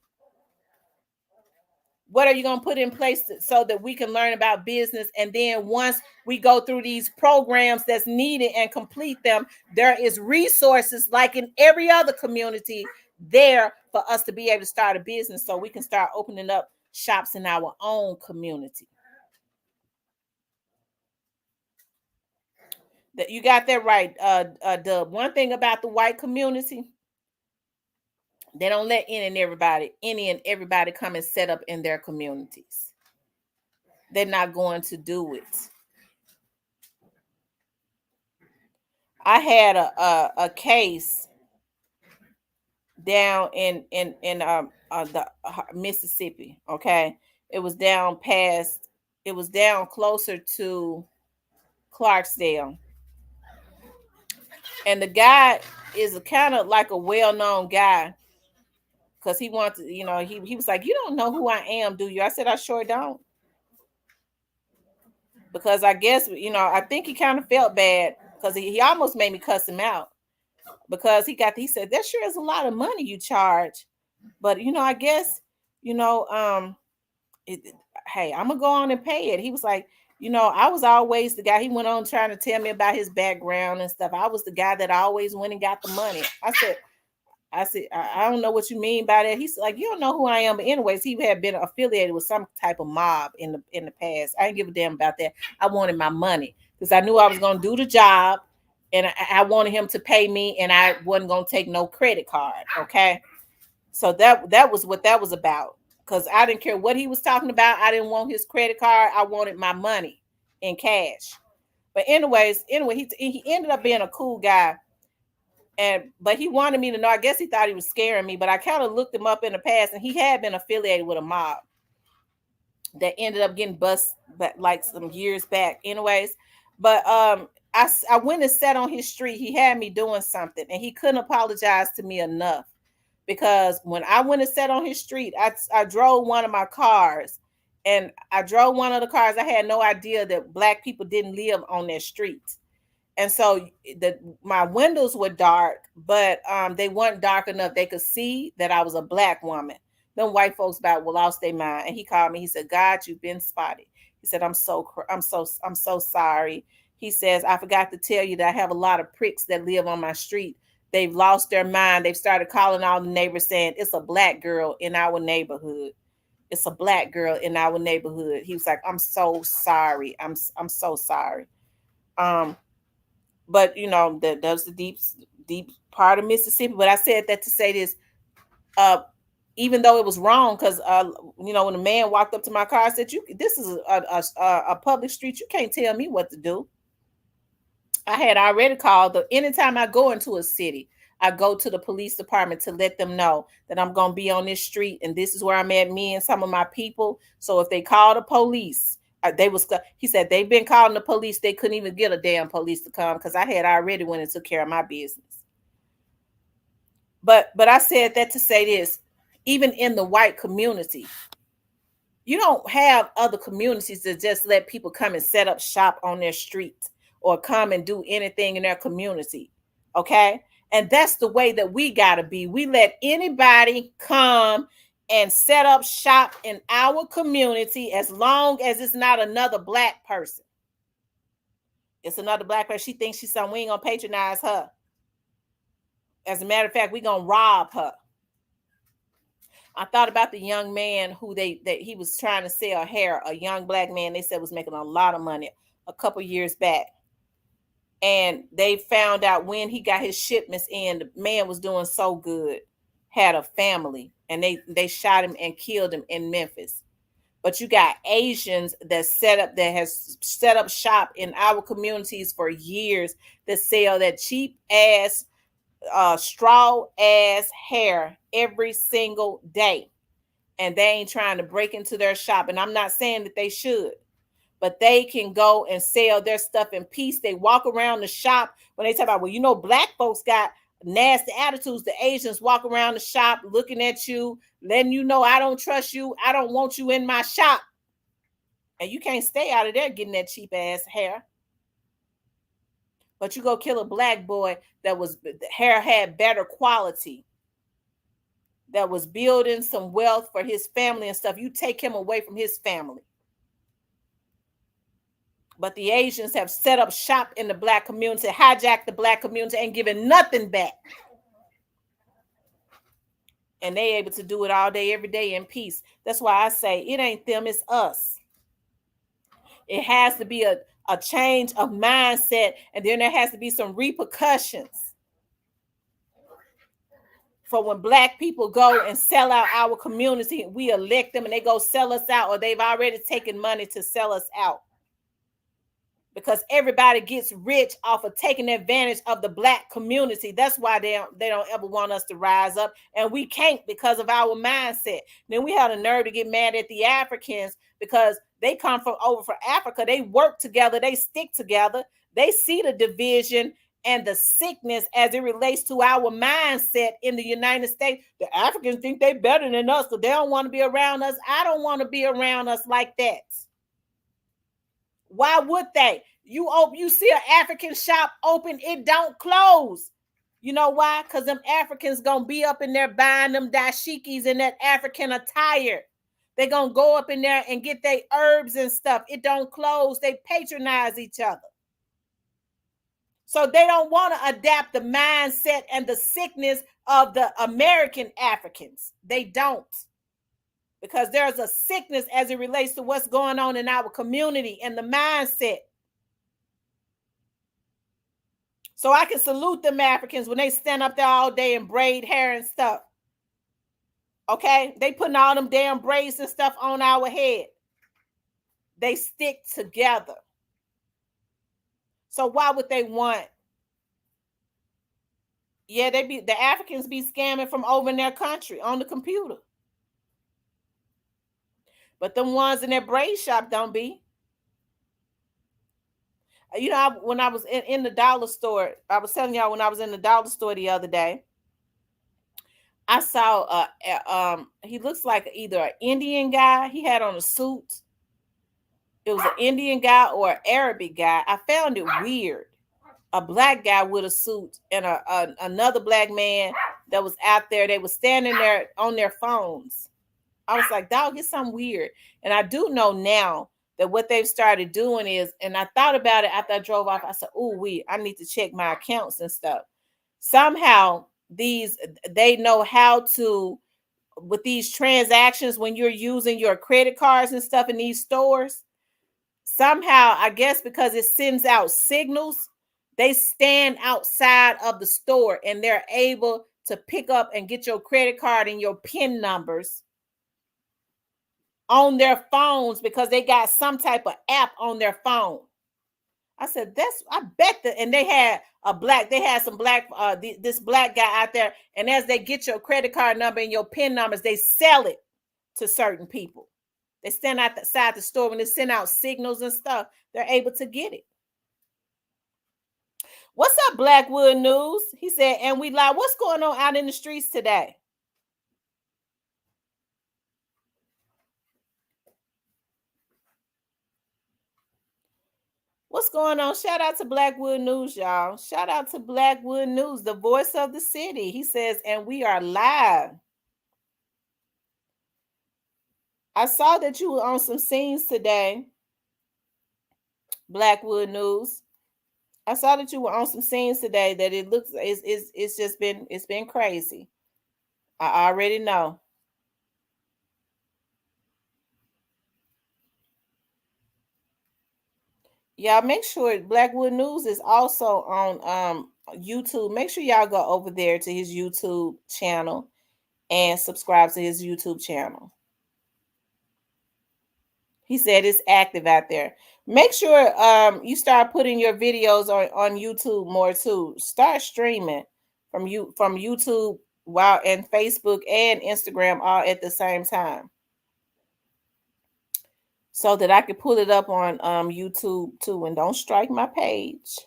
Speaker 1: What are you going to put in place so that we can learn about business? And then once we go through these programs that's needed and complete them, there is resources like in every other community there for us to be able to start a business so we can start opening up shops in our own community. That you got that right, Dub. One thing about the white community, they don't let any and everybody come and set up in their communities. They're not going to do it. I had a case down in the Mississippi. Okay, it was down closer to Clarksdale, and the guy is kind of like a well-known guy. Because he wanted, he was like, you don't know who I am, do you? I said, I sure don't. Because I guess, I think he kind of felt bad because he almost made me cuss him out. Because he said, that sure is a lot of money you charge. But, I guess, hey, I'm going to go on and pay it. He was like, I was always the guy. He went on trying to tell me about his background and stuff. I was the guy that always went and got the money. I said, I don't know what you mean by that. He's like, you don't know who I am. But anyways, he had been affiliated with some type of mob in the past. I didn't give a damn about that. I wanted my money because I knew I was going to do the job and I wanted him to pay me and I wasn't going to take no credit card. Okay. So that was what that was about. Because I didn't care what he was talking about. I didn't want his credit card. I wanted my money in cash. But anyway, he ended up being a cool guy. But he wanted me to know, I guess he thought he was scaring me, but I kind of looked him up in the past and he had been affiliated with a mob that ended up getting bust back like some years back anyways. But I went and sat on his street. He had me doing something and he couldn't apologize to me enough, because when I went and sat on his street, I drove one of my cars, and I drove one of the cars. I had no idea that Black people didn't live on that street. And so my windows were dark, but they weren't dark enough. They could see that I was a black woman. Them white folks about will lost their mind. And he called me. He said, "God, you've been spotted." He said, I'm so sorry." He says, "I forgot to tell you that I have a lot of pricks that live on my street. They've lost their mind. They've started calling all the neighbors saying it's a black girl in our neighborhood. It's a black girl in our neighborhood." He was like, "I'm so sorry. I'm so sorry." But that's the deep part of Mississippi. But I said that to say this, even though it was wrong, because when a man walked up to my car, I said, this is a public street. You can't tell me what to do." I had already called. Anytime I go into a city, I go to the police department to let them know that I'm going to be on this street and this is where I'm at, me and some of my people. So if they call the police, he said they've been calling the police. They couldn't even get a damn police to come because I had already went and took care of my business. But I said that to say this, even in the white community, you don't have other communities that just let people come and set up shop on their streets or come and do anything in their community. Okay. And that's the way that we got to be. We let anybody come and set up shop in our community as long as it's not another black person. It's another black person. She thinks she's something. We ain't going to patronize her. As a matter of fact, we're going to rob her. I thought about the young man who he was trying to sell hair, a young black man they said was making a lot of money a couple years back. And they found out when he got his shipments in, the man was doing so good, had a family, and they shot him and killed him in Memphis. But you got Asians that has set up shop in our communities for years that sell that cheap ass straw ass hair every single day. And they ain't trying to break into their shop. And I'm not saying that they should, but they can go and sell their stuff in peace. They walk around the shop when they talk about, well, black folks got nasty attitudes. The Asians walk around the shop looking at you, letting you know, I don't trust you. I don't want you in my shop. And you can't stay out of there getting that cheap ass hair. But you go kill a black boy the hair had better quality, that was building some wealth for his family and stuff. You take him away from his family. But the Asians have set up shop in the black community, hijacked the black community, and given nothing back. And they able to do it all day, every day in peace. That's why I say it ain't them, it's us. It has to be a change of mindset, and then there has to be some repercussions for when black people go and sell out our community. We elect them and they go sell us out, or they've already taken money to sell us out. Because everybody gets rich off of taking advantage of the black community. That's why they don't ever want us to rise up. And we can't because of our mindset. Then we have the nerve to get mad at the Africans because they come from Africa. They work together. They stick together. They see the division and the sickness as it relates to our mindset in the United States. The Africans think they're better than us because they don't want to be around us. I don't want to be around us like that. Why would they? You see an African shop open, it don't close. You know why? Because them Africans gonna be up in there buying them dashikis and that African attire. They're gonna go up in there and get their herbs and stuff. It don't close. They patronize each other. So they don't want to adapt the mindset and the sickness of the American Africans. They don't. Because there's a sickness as it relates to what's going on in our community and the mindset. So I can salute them Africans when they stand up there all day and braid hair and stuff. Okay? They putting all them damn braids and stuff on our head. They stick together. So why would they want? Yeah, the Africans be scamming from over in their country on the computer. But them ones in that braid shop don't be. When I was in the dollar store, I was telling y'all when I was in the dollar store the other day, I saw he looks like either an Indian guy. He had on a suit. It was an Indian guy or an Arabic guy. I found it weird. a black guy with a suit and another black man that was out there. They were standing there on their phones. I was like, dog, it's something weird. And I do know now that what they've started doing is, and I thought about it after I drove off. I said, oh, I need to check my accounts and stuff. Somehow they know how to, with these transactions, when you're using your credit cards and stuff in these stores, somehow, I guess because it sends out signals, they stand outside of the store and they're able to pick up and get your credit card and your PIN numbers on their phones because they got some type of app on their phone. I said, I bet that, and they had some black, this black guy out there, and as they get your credit card number and your PIN numbers, they sell it to certain people. They stand outside the store when they send out signals and stuff, they're able to get it. What's up, Blackwood News? He said, and we live. What's going on out in the streets today? What's going on? Shout out to Blackwood News, y'all. Shout out to Blackwood News, the voice of the city. He says, and we are live. I saw that you were on some scenes today, Blackwood News. I saw that you were on some scenes today that it looks, it's just been, it's been crazy. I already know. Y'all make sure Blackwood News is also on YouTube. Make sure y'all go over there to his YouTube channel and subscribe to his YouTube channel. He said it's active out there. Make sure you start putting your videos on YouTube more too. Start streaming from YouTube and Facebook and Instagram all at the same time, so that I can pull it up on YouTube too. And don't strike my page.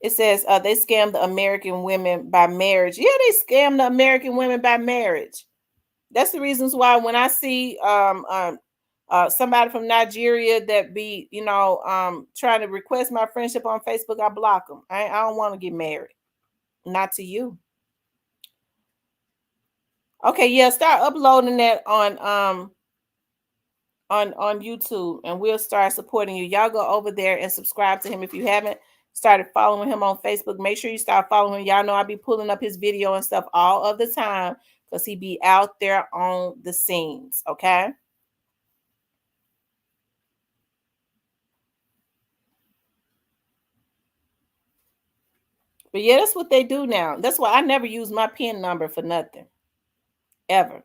Speaker 1: It says they scammed the American women by marriage. Yeah, they scammed the American women by marriage. That's the reasons why when I see somebody from Nigeria that be, trying to request my friendship on Facebook, I block them. I don't want to get married. Not to you. Okay, yeah, start uploading that on YouTube, and we'll start supporting you. Y'all go over there and subscribe to him if you haven't started following him on Facebook. Make sure you start following him. Y'all know I be pulling up his video and stuff all of the time because he be out there on the scenes. Okay. But yeah, that's what they do now. That's why I never use my PIN number for nothing. Ever.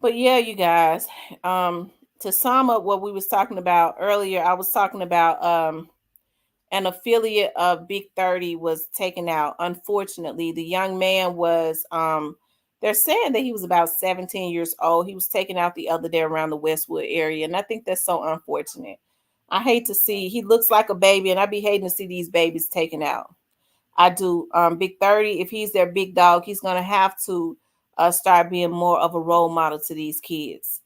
Speaker 1: But yeah, you guys, to sum up what we was talking about earlier, I was talking about an affiliate of Big 30 was taken out. Unfortunately, the young man was they're saying that he was about 17 years old. He was taken out the other day around the Westwood area, and I think that's so unfortunate. I hate to see, he looks like a baby, and I be hating to see these babies taken out. I do. Big 30, if he's their big dog, he's going to have to start being more of a role model to these kids.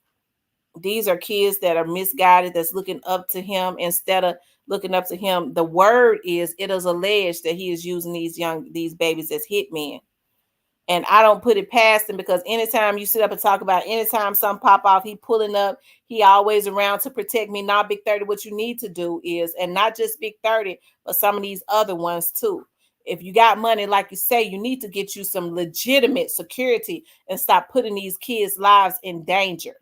Speaker 1: These are kids that are misguided, that's looking up to him instead of looking up to him. The word is, it is alleged that he is using these babies as hitmen. And I don't put it past him, because anytime you sit up and talk about, anytime something pop off, he pulling up, he always around to protect me. Not Big 30. What you need to do is, and not just Big 30, but some of these other ones too. If you got money, like you say, you need to get you some legitimate security and stop putting these kids' lives in danger.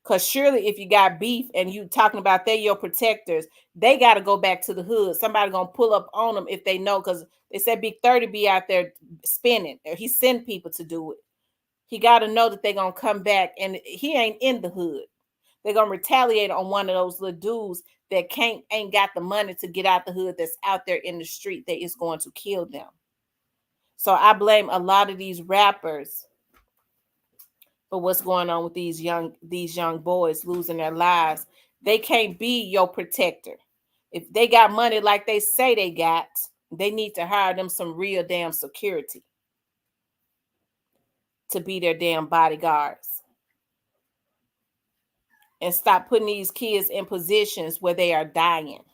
Speaker 1: Because surely if you got beef and you talking about they're your protectors, they got to go back to the hood. Somebody going to pull up on them if they know, because they said Big 30 be out there spinning. He send people to do it. He got to know that they're going to come back, and he ain't in the hood. They're going to retaliate on one of those little dudes that ain't got the money to get out the hood, that's out there in the street, that is going to kill them. So I blame a lot of these rappers for what's going on with these young boys losing their lives. They can't be your protector. If they got money like they say they got, they need to hire them some real damn security. to be their damn bodyguards. And stop putting these kids in positions where they are dying.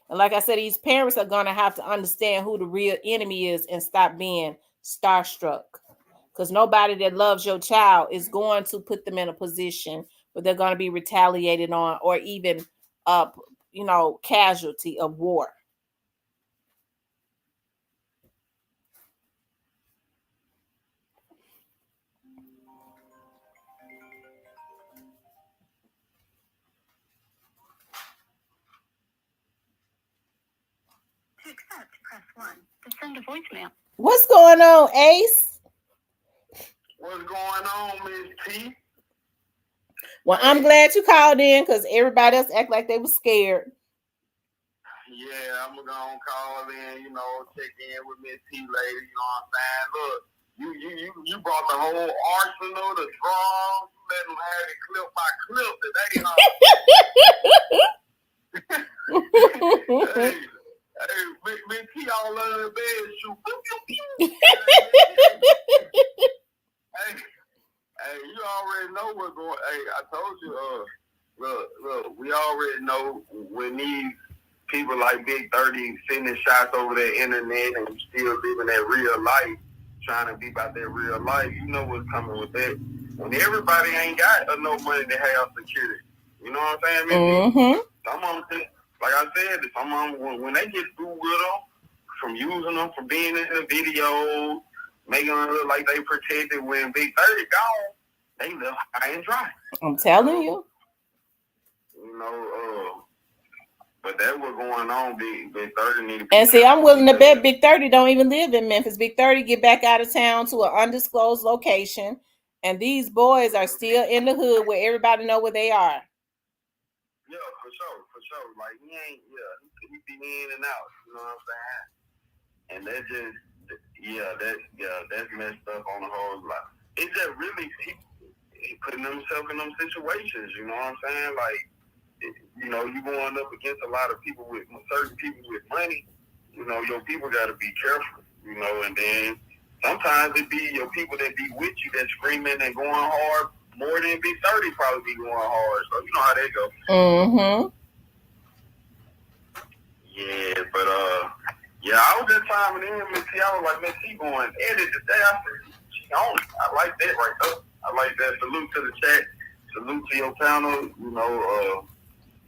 Speaker 1: And like I said, these parents are going to have to understand who the real enemy is and stop being starstruck. Because nobody that loves your child is going to put them in a position where they're going to be retaliated on or even, casualty of war.
Speaker 2: To accept, press 1. To send a voicemail.
Speaker 1: What's going on, Ace?
Speaker 7: What's going on, Miss T?
Speaker 1: Well, I'm glad you called in because everybody else act like they were scared.
Speaker 7: Yeah, I'm gonna call in, check in with Miss T later, you know what I'm saying? Look, you brought the whole arsenal, the drums, you let them have it clip by clip today, huh? Hey, Miss T all under the bed, shoot. Hey, you already know what's going. Hey, I told you. Look, we already know when these people like Big 30 sending shots over the internet and still living that real life, trying to be about that real life. You know what's coming with that. When everybody ain't got enough money to have security, you know what I'm saying?
Speaker 1: Mm-hmm.
Speaker 7: Some of them, like I said, some of them when they get through with them, from using them, from being in the videos, making them look like they protected. When Big 30 gone, they live high and dry.
Speaker 1: I'm telling you.
Speaker 7: But that was going on. Big 30 need to be.
Speaker 1: And see, I'm willing to bet Big 30 don't even live in Memphis. Big 30 get back out of town to an undisclosed location, and these boys are still in the hood where everybody know where they are.
Speaker 7: Yeah, for sure. Like he be in and out. You know what I'm saying? And that's messed up on the whole lot. It's just really putting themselves in them situations. You know what I'm saying? Like, you going up against a lot of people with certain people with money. Your people got to be careful. And then sometimes it be your people that be with you that screaming and going hard more than Big 30 probably be going hard. So you know how they go.
Speaker 1: Mm-hmm.
Speaker 7: Yeah, but I was just chiming in, Miss T. I was like, Miss T going edit today. I said, she on it. I like that right there. I like that. Salute to the chat. Salute to your panel.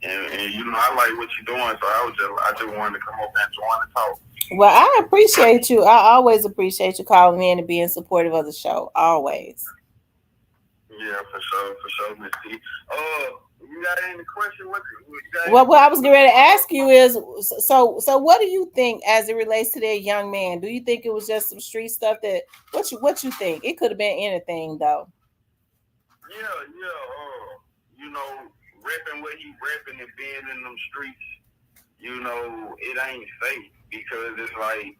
Speaker 7: And I like what you're doing. So I just wanted to come up and join the talk.
Speaker 1: Well, I appreciate you. I always appreciate you calling in and being supportive of the show. Always.
Speaker 7: Yeah, for sure, Miss T. You got any questions?
Speaker 1: What I was getting ready to ask you is, so what do you think as it relates to that young man? Do you think it was just some street stuff that what you think? It could have been anything though.
Speaker 7: Yeah. Repping what he repping and being in them streets, it ain't safe because it's like,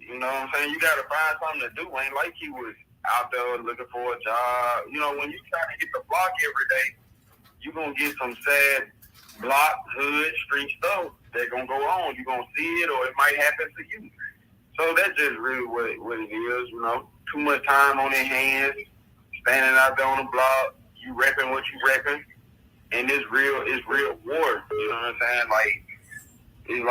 Speaker 7: you know what I'm saying? You gotta find something to do. Ain't like he was out there looking for a job. When you try to hit the block every day, you're going to get some sad block, hood, street stuff that's going to go on. You're going to see it or it might happen to you. So that's just really what it is, Too much time on their hands, standing out there on the block, you repping what you repping, and it's real war. You know what I'm saying? It's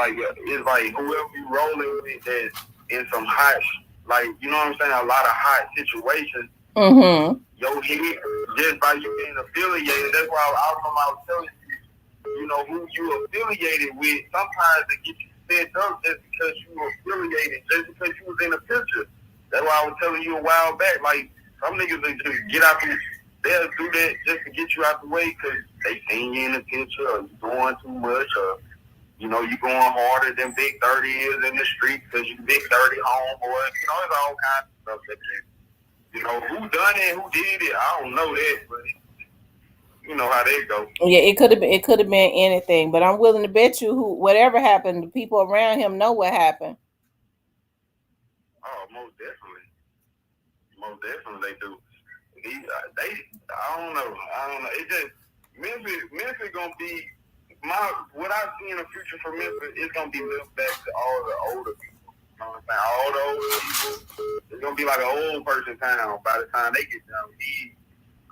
Speaker 7: like whoever you rolling with that's in some hot, like, you know what I'm saying, a lot of hot situations.
Speaker 1: Mm-hmm.
Speaker 7: Your head, just by you being affiliated, that's why I was telling you, who you affiliated with, sometimes it gets you set up just because you were affiliated, just because you was in a picture. That's why I was telling you a while back, like, some niggas will just get out there, they'll do that just to get you out the way because they seen you in the picture or you doing too much or, you going harder than Big 30 is in the street because you Big 30 homeboy. It's all kinds of stuff that who done it, who did it, I don't know that, but you know how they go.
Speaker 1: Yeah, it could have been anything, but I'm willing to bet you whatever happened, the people around him know what happened.
Speaker 7: Oh, most definitely they do. I don't know. It just Memphis gonna be what I see in the future for Memphis is gonna be linked back to all the older people. know what I'm saying? All those people, it's gonna be like an old person town by the time they get done. These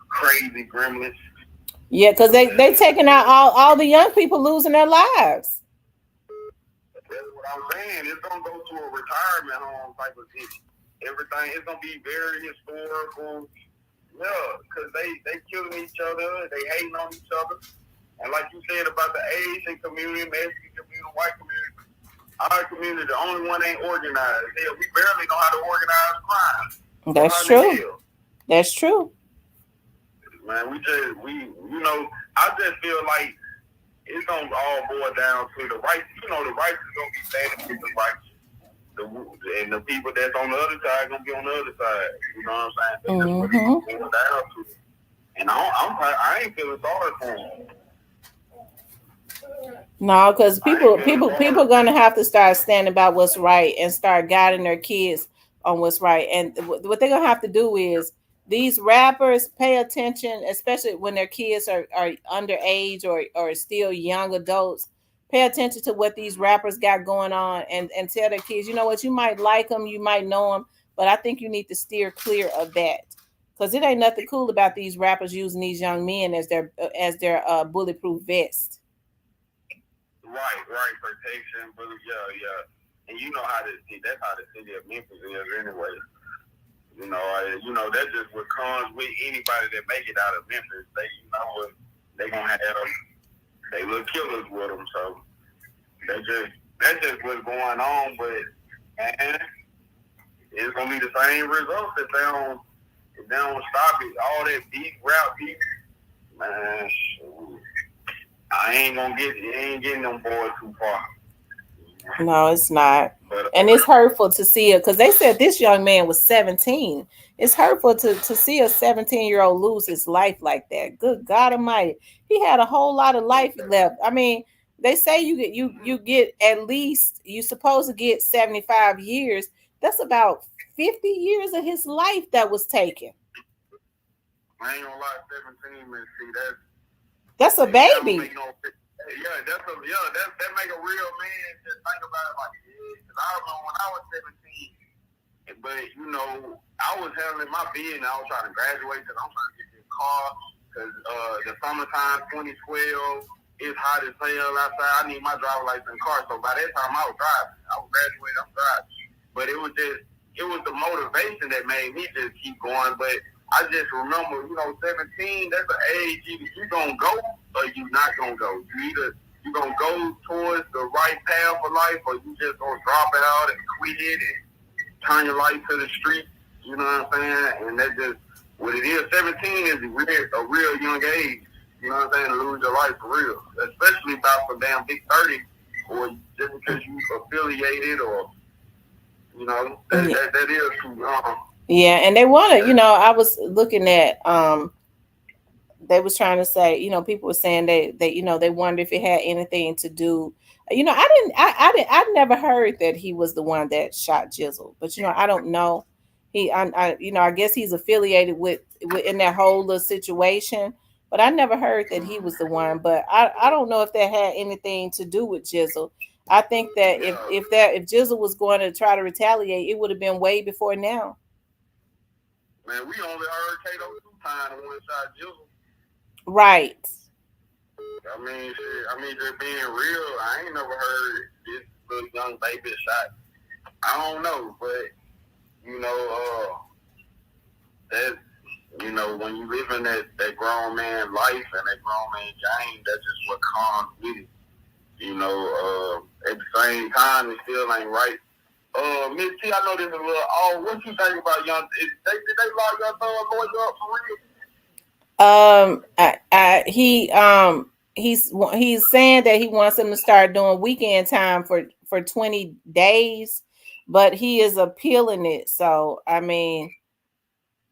Speaker 7: crazy gremlins.
Speaker 1: Yeah, because they taking out all the young people losing their lives.
Speaker 7: That's what I'm saying. It's gonna go to a retirement home type of city. Everything is gonna be very historical. Yeah, because they killing each other, they hating on each other. And like you said about the Asian community, Mexican community, white community, our community, the only one ain't organized. Hell, we barely know how to organize crime.
Speaker 1: That's true. That's true.
Speaker 7: Man, I just feel like it's gonna all boil down to the rights. The rights is gonna be standing with the rights. And the people that's on the other side gonna be on the other side. You know what I'm saying? That's just what it's gonna boil down to. And I ain't feeling sorry for them.
Speaker 1: No, because people gonna have to start standing by what's right and start guiding their kids on what's right. And what they're gonna have to do is these rappers pay attention, especially when their kids are underage or still young adults. Pay attention to what these rappers got going on and tell their kids, you know what, you might like them, you might know them, but I think you need to steer clear of that. Because it ain't nothing cool about these rappers using these young men as their bulletproof vest.
Speaker 7: Right, protection, but yeah. And you know that's how the city of Memphis is anyway. That's just what comes with anybody that make it out of Memphis. They gonna have they little killers with them. So that's just what's going on. But man, it's gonna be the same results if they don't stop it. All that beat rap beat, man. I ain't getting them boys too far.
Speaker 1: No, it's not. And it's hurtful to see it because they said this young man was 17. It's hurtful to see a 17-year-old lose his life like that. Good God Almighty. He had a whole lot of life left. I mean, they say you get at least, you're supposed to get 75 years. That's about 50 years of his life that was taken.
Speaker 7: I ain't gonna lie, 17, man. See,
Speaker 1: that's a baby.
Speaker 7: That make a real man just think about it like, because I remember when I was 17, but I was handling my business. I was trying to graduate because I'm trying to get this car because the summertime 2012 is hot as hell outside. I need my driver's license car. So by that time I was driving. I was graduating, I'm driving. But it was the motivation that made me just keep going. But I just remember, 17, that's an age either you gonna go or you not gonna go. You gonna go towards the right path of life or you just gonna drop out and quit it and turn your life to the street. You know what I'm saying? And that's just what it is. 17 is a real young age. You know what I'm saying? To lose your life for real. Especially about some damn big 30 or just because you affiliated or, that is too young.
Speaker 1: Yeah, and they want to, I was looking at, they was trying to say, people were saying they wonder if it had anything to do. I never heard that he was the one that shot Jizzle, but I don't know. I guess he's affiliated with in that whole little situation, but I never heard that he was the one. But I don't know if that had anything to do with Jizzle. I think that if Jizzle was going to try to retaliate, it would have been way before now.
Speaker 7: Man, we only heard Kato 2 times when it shot Jizzle.
Speaker 1: Right.
Speaker 7: I mean, just being real, I ain't never heard this little young baby shot. I don't know, but that when you live in that grown man life and that grown man game, that's just what comes with it. At the same time, it still ain't right. Miss T, I know this is a little. What you think about young? Did they lock your thug boys up for real?
Speaker 1: He's saying that he wants him to start doing weekend time for 20 days, but he is appealing it. So I mean,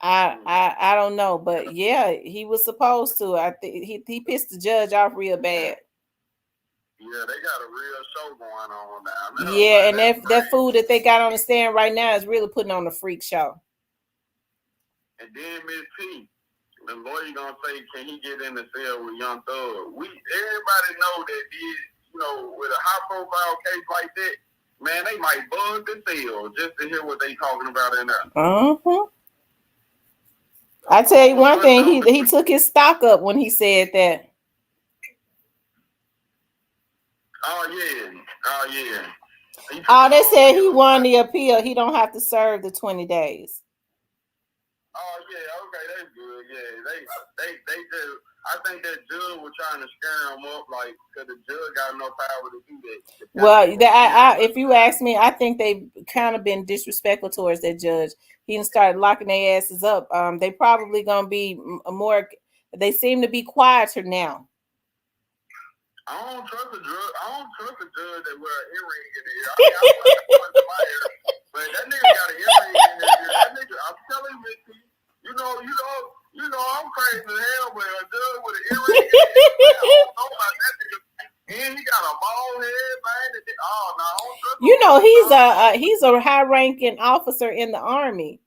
Speaker 1: I don't know, but yeah, he was supposed to. I think he pissed the judge off real bad.
Speaker 7: Yeah, they got a real show going on now.
Speaker 1: Yeah, and that food that they got on the stand right now is really putting on a freak show.
Speaker 7: And then Miss T, the lawyer gonna say, can he get in the cell with Young Thug? Everybody know that with a high profile case like that, man, they might bug the tail just to hear what they talking about in there.
Speaker 1: I tell you one thing, he took his stock up when he said that.
Speaker 7: Oh yeah.
Speaker 1: They said he won the appeal. He don't have to serve the 20 days.
Speaker 7: Oh yeah, okay, that's good. Yeah, they just. I think that judge was trying to scare him up, like, because the judge got no power to do that.
Speaker 1: Well, if you ask me, I think they've kind of been disrespectful towards that judge. He didn't start locking their asses up. They probably gonna be more. They seem to be quieter now.
Speaker 7: I don't trust a judge. I don't trust a judge that wear an earring in the ear. I want to my ear, but that nigga got an earring in his ear. That nigga, I'm telling you, you know, I'm crazy as hell, but a judge with an earring in his ear, I don't know about that nigga. And he got a bald head, man. Oh no, I don't trust.
Speaker 1: You know, he's a high-ranking officer in the Army.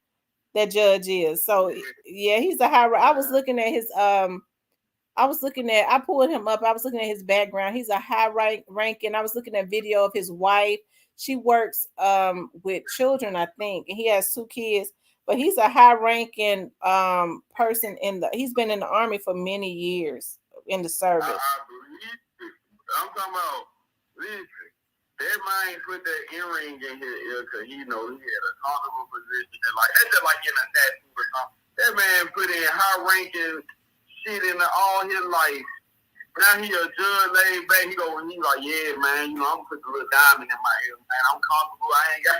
Speaker 1: That judge is. So yeah, he's a high. I was looking at his I pulled him up. I was looking at his background. He's a high ranking. I was looking at video of his wife. She works with children, I think, and he has 2 kids. But he's a high ranking person he's been in the Army for many years in the service.
Speaker 7: I'm talking about, listen, that man put that earring in his ear because he know he had a comfortable position. And like, that's just like getting a tattoo or something. That man put in high ranking shit in all his life. Now he a judge laid back. He like, yeah, man, I'm gonna put the little diamond in my ear, man. I'm comfortable. I ain't got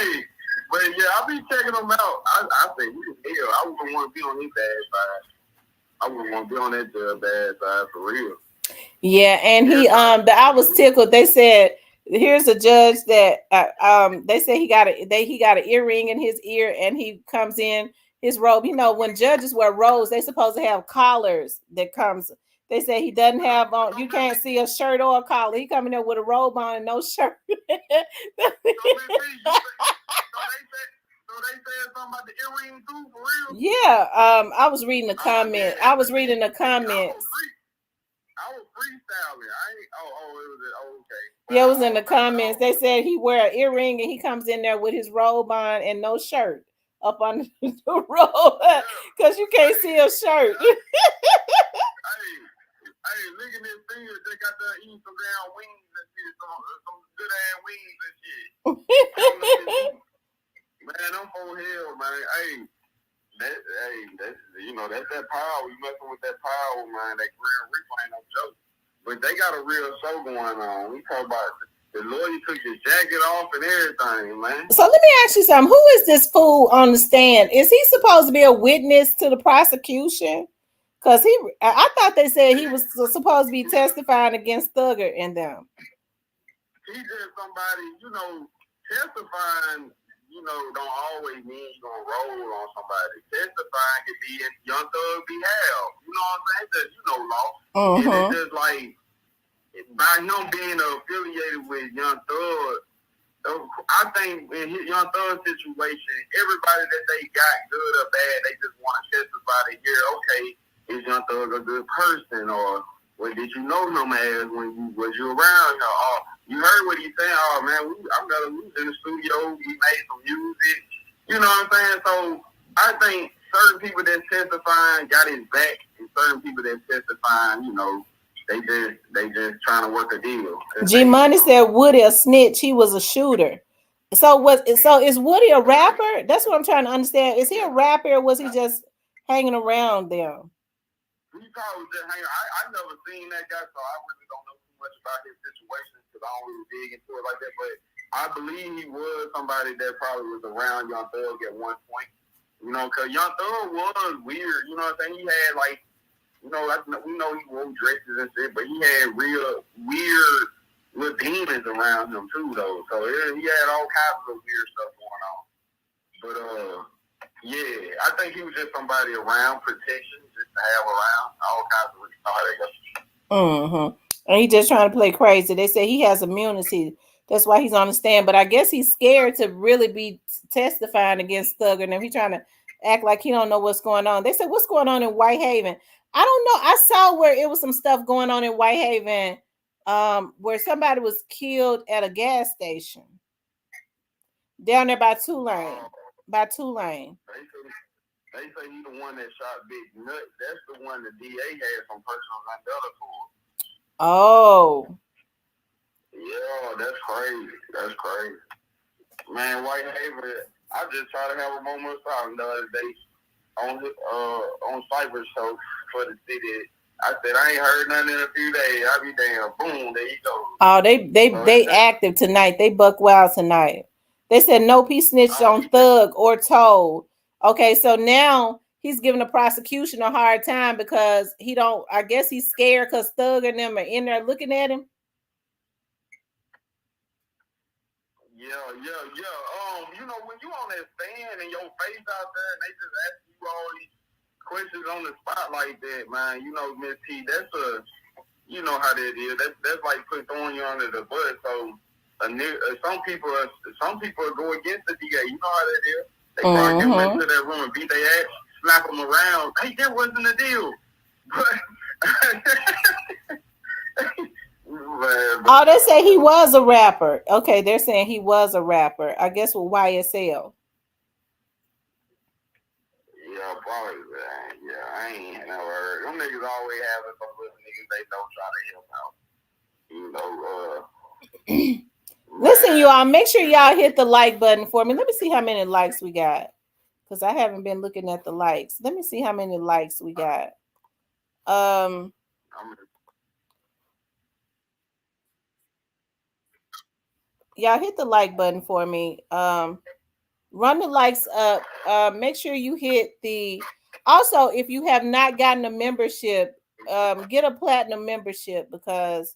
Speaker 7: hey, but yeah, I be checking him out. I say, hell, I wouldn't want to be on his bad side. I wouldn't want to be on that judge bad side for real. Yeah, and I was tickled. They said, here's a judge that they say he got an earring in his ear, and he comes in his robe. You know, when judges wear robes, they supposed to have collars that comes. They say he doesn't have on. You can't see a shirt or a collar. He coming there with a robe on and no shirt. So they said something about the earring too, for real? Yeah. I was reading the comment. I was reading the comments. I was freestyling. Okay. Yeah, it was in the comments. They said he wear an earring and he comes in there with his robe on and no shirt up on the robe because you can't see a shirt. Hey, look at this thing. They got the eating some damn wings and shit, some good ass wings and shit. Man, I'm for hell, man. That's that power. You messing with that power, man. That Grand Reaper ain't no joke. But they got a real show going on. We talk about the lawyer took his jacket off and everything, man. So let me ask you something. Who is this fool on the stand? Is he supposed to be a witness to the prosecution? Because I thought they said he was supposed to be testifying against Thugger and them. He's just somebody, testifying, don't always mean you're going to roll on somebody. Testifying can be in Young Thug behalf. You know what I'm saying? Just, law. And it's just like, by him being affiliated with Young Thug, I think in his Young Thug situation, everybody that they got, good or bad, they just want to testify to hear, okay, is Young Thug a good person, or what did you know him as when was you around him? Or you heard what he's saying? Oh man, we was in the studio, we made some music. You know what I'm saying? So I think certain people that testifying got his back, and certain people that testifying, they just trying to work a deal. G Money said Woody a snitch. He was a shooter. So is Woody a rapper? That's what I'm trying to understand. Is he a rapper, or was he just hanging around them? He probably was just hanging. I never seen that guy, so I really don't know too much about his situation because I don't really dig into it like that. But I believe he was somebody that probably was around Young Thug at one point. Because Young Thug was weird. You know what I'm saying? He had we know he wore dresses and shit, but he had real weird little demons around him too, though. So he had all kinds of weird stuff going on. But yeah, I think he was just somebody around protection, just to have around all kinds of retarded. And he just trying to play crazy. They say he has immunity. That's why he's on the stand. But I guess he's scared to really be testifying against Thugger. And he's trying to act like he don't know what's going on. They said, what's going on in Whitehaven? I don't know. I saw where it was some stuff going on in Whitehaven
Speaker 1: where somebody was killed at a gas station down there by Tulane. By Tulane.
Speaker 7: They say he the one that shot Big Nut. That's the one the DA had some personal vendetta for.
Speaker 1: Oh.
Speaker 7: Yeah, that's crazy. That's crazy. Man, Whitehaven, I just tried to have a moment of silence the other day on Cyber Show for the city. I said I ain't heard nothing in a few days. I be damn, boom, there you go.
Speaker 1: Oh, they active tonight. They buck wild tonight. They said no peace snitched on Thug or told. Okay, so now he's giving the prosecution a hard time because he don't. I guess he's scared because Thug and them are in there looking at him.
Speaker 7: Yeah. You know, when you on that stand and your face out there and they just ask you all these questions on the spot like that, man, you know, Miss T, that's you know how that is. That's like throwing you under the bus. So some people go against the DA. You know how that is. They probably get into that room and beat their ass, slap them around. Hey, that wasn't the deal.
Speaker 1: Oh, they say he was a rapper. Okay, they're saying he was a rapper. I guess with YSL.
Speaker 7: Yeah, probably. Yeah, I ain't never heard. Them niggas always having some little niggas they don't try to help out. You know,
Speaker 1: listen, you all, make sure y'all hit the like button for me. Let me see how many likes we got. Because I haven't been looking at the likes. Let me see how many likes we got. Y'all hit the like button for me. Run the likes up. Make sure you hit the. Also, if you have not gotten a membership, get a platinum membership because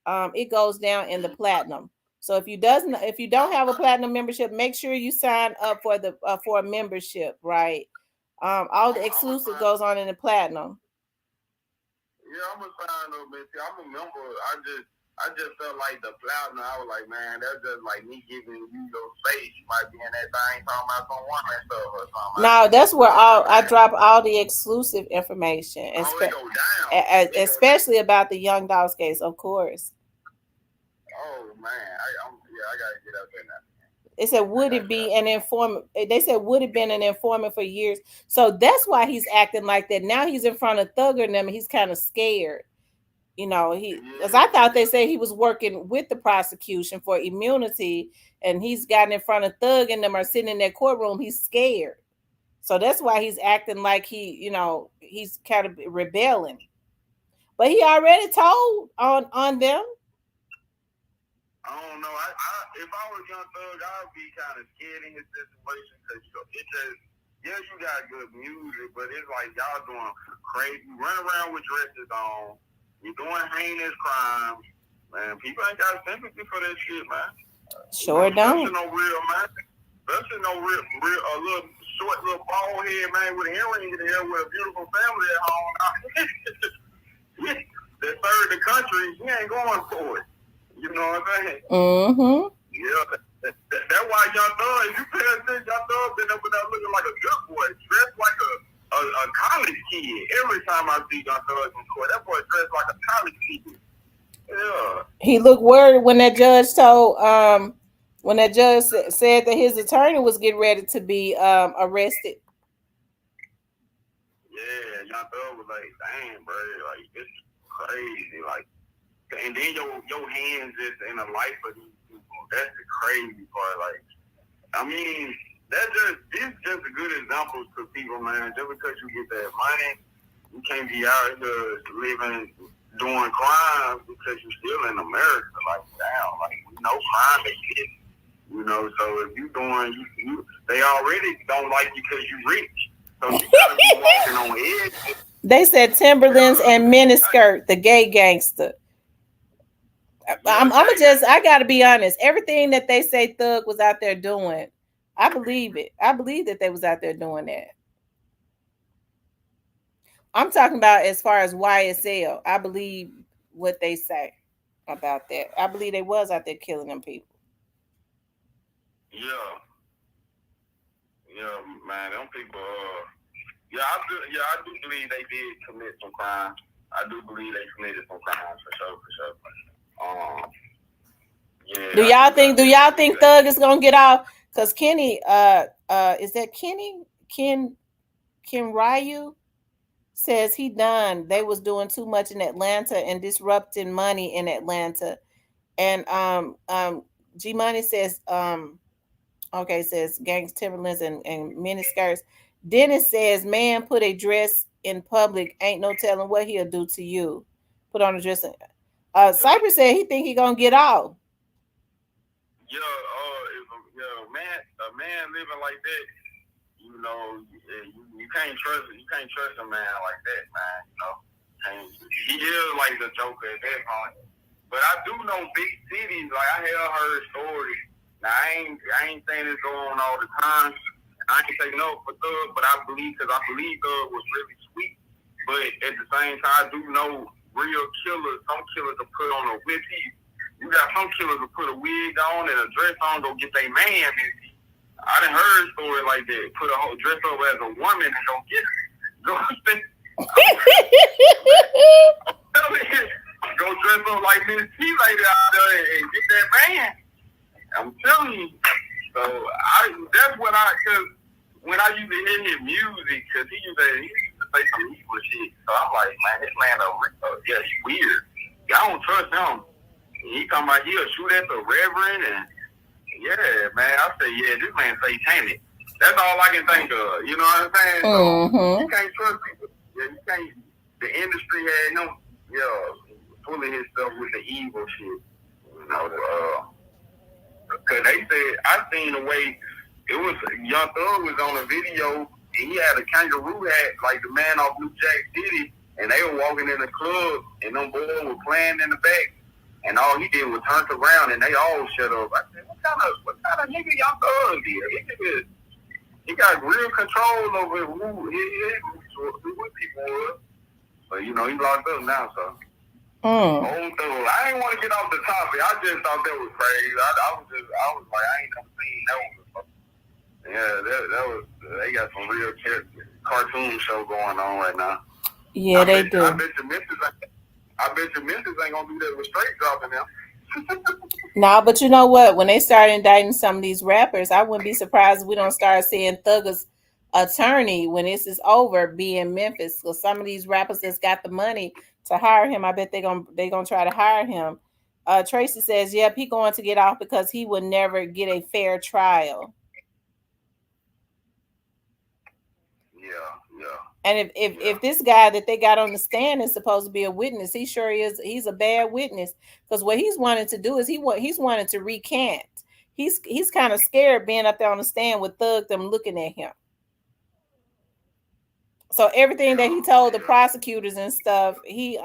Speaker 1: it goes down in the platinum. So if you don't have a platinum membership, make sure you sign up for the for a membership, right? All the exclusive goes on in the platinum.
Speaker 7: Yeah, I'm gonna sign up, man. See, I'm a member. I just felt like the platinum. I was like, man, that's just like me giving you your space. You might be in that thing talking about some woman stuff or something.
Speaker 1: No, that's where I drop all the exclusive information, especially about the Young Dogs case, of course.
Speaker 7: Oh man, I gotta get up there now.
Speaker 1: It said, would it be an informant? They said, would it been an informant for years? So that's why he's acting like that. Now he's in front of Thugger and them, and he's kind of scared. You know, because I thought they said he was working with the prosecution for immunity, and he's gotten in front of Thug and them are sitting in that courtroom. He's scared. So that's why he's acting like he's kind of rebelling. But he already told on them.
Speaker 7: I don't know. If I was Young Thug, I'd be kind of scared in his situation because it just, yes, you got good music, but it's like y'all doing crazy. You run around with dresses on. You're doing heinous crimes. Man, people ain't got sympathy for that shit, man.
Speaker 1: Sure don't.
Speaker 7: Especially no real, man. Especially no real, a little short, little bald head, man, with an earring in the hair with a beautiful family at home. That served the country, he ain't going for it. You know what I'm saying?
Speaker 1: Mm-hmm.
Speaker 7: Yeah, that's why Young Thug, if you pay attention, Young Thug been up and down looking like a good boy, dressed like a college kid. Every time I see Young Thug in court, that boy dressed like a college kid. Yeah.
Speaker 1: He looked worried when that judge told when that judge said that his attorney was getting ready to be arrested.
Speaker 7: Yeah, Young Thug was like, damn, bro, like it's crazy, like. And then your hands is in the life of these people. That's the crazy part. Like, I mean, these just a good examples to people, man. Just because you get that money, you can't be out here living, doing crimes because you're still in America. Like, damn, like no crime exists. You know, so if you doing, they already don't like you because you rich. So you gotta be walking on edge.
Speaker 1: They said Timberlands and miniskirt, the gay gangster. I gotta be honest. Everything that they say Thug was out there doing, I believe it. I believe that they was out there doing that. I'm talking about as far as YSL. I believe what they say about that. I believe they was out there killing them people.
Speaker 7: Yeah, man, them people. I do believe they did commit some crimes. I do believe they committed some crimes for sure. Yeah,
Speaker 1: Do y'all think Thug is gonna get off? Because Kenny, is that Kenny? Ken Ryu says he done. They was doing too much in Atlanta and disrupting money in Atlanta. And G Money says, says gangs, Timberlands, and mini skirts. Dennis says, man, put a dress in public, ain't no telling what he'll do to you. Put on a dress. Cypress said he think he gonna get off.
Speaker 7: Yeah, if a man living like that, you know, you can't trust a man like that, man. You know, he is like the Joker at that point. But I do know big cities. Like I have heard stories. Now I ain't saying this going on all the time. I ain't taking up for Thug, but I believe Thug was really sweet. But at the same time, I do know real killers. Some killers will put on a wig. You got some killers will put a wig on and a dress on, go get their man. I done heard stories like that. Put a whole dress up as a woman and go get it. Go dress up like Miss T lady out there and get that man. I'm telling you. So that's what cause when I used to hear his music, cause he used to say some evil shit. So I'm like, man, this man, he's weird. I don't trust him. He come out here, shoot at the reverend, and yeah, man, I say, yeah, this man satanic. That's all I can think of. You know what I'm saying? So you can't trust people. Yeah, you can't. The industry had him, fooling himself with the evil shit. You know, cause they said I seen the way it was. Young Thug was on a video, and he had a kangaroo hat like the man off New Jack City, and they were walking in the club, and them boys were playing in the back. And all he did was turn around, and they all shut up. I said, what kind of nigga Young Thug is? He got real control over who people were. But, you know, he locked up now, so. Old Thug. I didn't want to get off the topic. I just thought that was crazy. I was like, I ain't never seen that one before. Yeah, that was, they got some real cartoon show going on right now.
Speaker 1: Yeah, they do.
Speaker 7: I bet you Memphis ain't gonna do that with straight dropping them.
Speaker 1: No, but you know what? When they start indicting some of these rappers, I wouldn't be surprised if we don't start seeing Thugger's attorney when this is over be in Memphis. So some of these rappers that's got the money to hire him, I bet they're gonna try to hire him. Tracy says, yep, he going to get off because he would never get a fair trial.
Speaker 7: Yeah.
Speaker 1: And if this guy that they got on the stand is supposed to be a witness, he sure is. He's a bad witness because what he's wanted to do is he's wanted to recant. He's kind of scared being up there on the stand with Thug them looking at him. So everything that he told the prosecutors and stuff, he's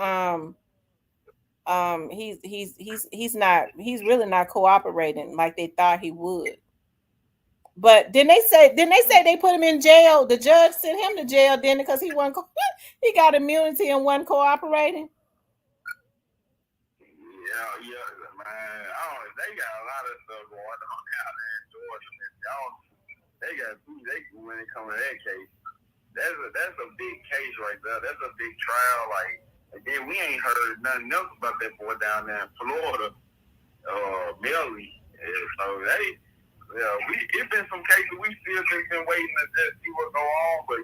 Speaker 1: really not cooperating like they thought he would. But didn't they say they put him in jail? The judge sent him to jail, didn't it? Because he got immunity and wasn't cooperating.
Speaker 7: Yeah, man. They got a lot of stuff going on out there in Georgia. They when it comes to that case, that's a big case right there. That's a big trial. Like, and then we ain't heard nothing else about that boy down there in Florida, Melly. So it's been some cases we still just been waiting to just see what go on, but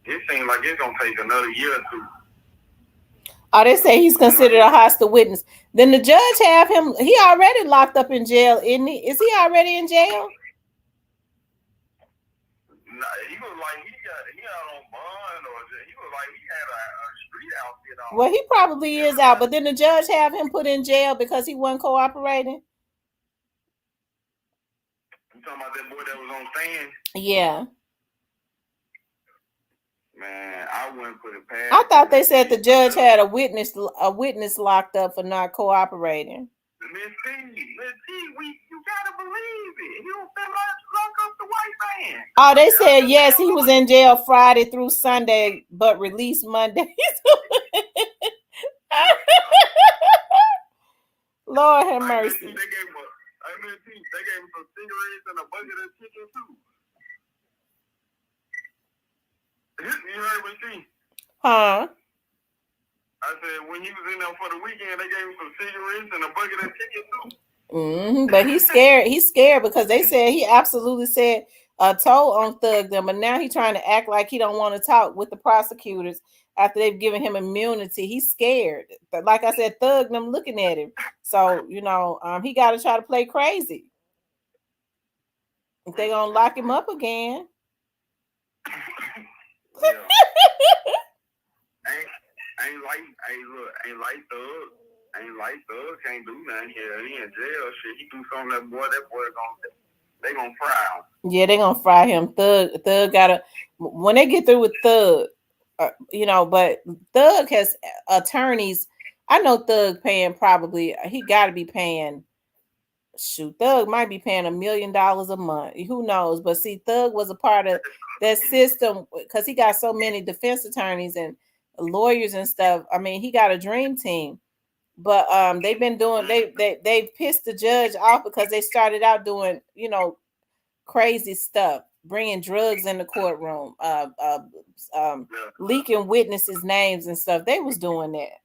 Speaker 7: it seems like it's gonna take another year or two.
Speaker 1: Oh, they say he's considered a hostile witness. Then the judge have him. He already locked up in jail, isn't he? Is he already in jail?
Speaker 7: Nah, he was like he out on bond, or he was like he had a street outfit on.
Speaker 1: Well, he probably is out, but then the judge have him put in jail because he wasn't cooperating.
Speaker 7: Talking about that boy that was on stand?
Speaker 1: Yeah.
Speaker 7: Man, I wouldn't put it past.
Speaker 1: I thought they said the judge had a witness locked up for not cooperating.
Speaker 7: Miss T, you gotta believe it. He was finna lock up the white man.
Speaker 1: Oh, they said yes, he was in jail Friday through Sunday, but released Monday. Lord have mercy.
Speaker 7: They gave him some cigarettes and a bucket of chicken too. You heard me, T?
Speaker 1: Huh?
Speaker 7: I said when he was in there for the weekend, they gave him some cigarettes and a bucket of chicken too.
Speaker 1: But he's scared. He's scared because they said he absolutely said told on Thug them, but now he's trying to act like he don't want to talk with the prosecutors after they've given him immunity. He's scared. But like I said, Thug them looking at him. So he got to try to play crazy. If they gonna lock him up again.
Speaker 7: Yeah. ain't like Thug. Ain't like Thug. Can't do nothing here. He in jail. Shit, he do something that boy they gonna fry him.
Speaker 1: Yeah, they gonna fry him. Thug gotta when they get through with Thug, but Thug has attorneys. I know Thug paying he got to be paying. Shoot, Thug might be paying $1 million a month. Who knows? But see, Thug was a part of that system because he got so many defense attorneys and lawyers and stuff. I mean, he got a dream team. But they've been doing they pissed the judge off because they started out doing crazy stuff, bringing drugs in the courtroom, leaking witnesses' names and stuff. They was doing that.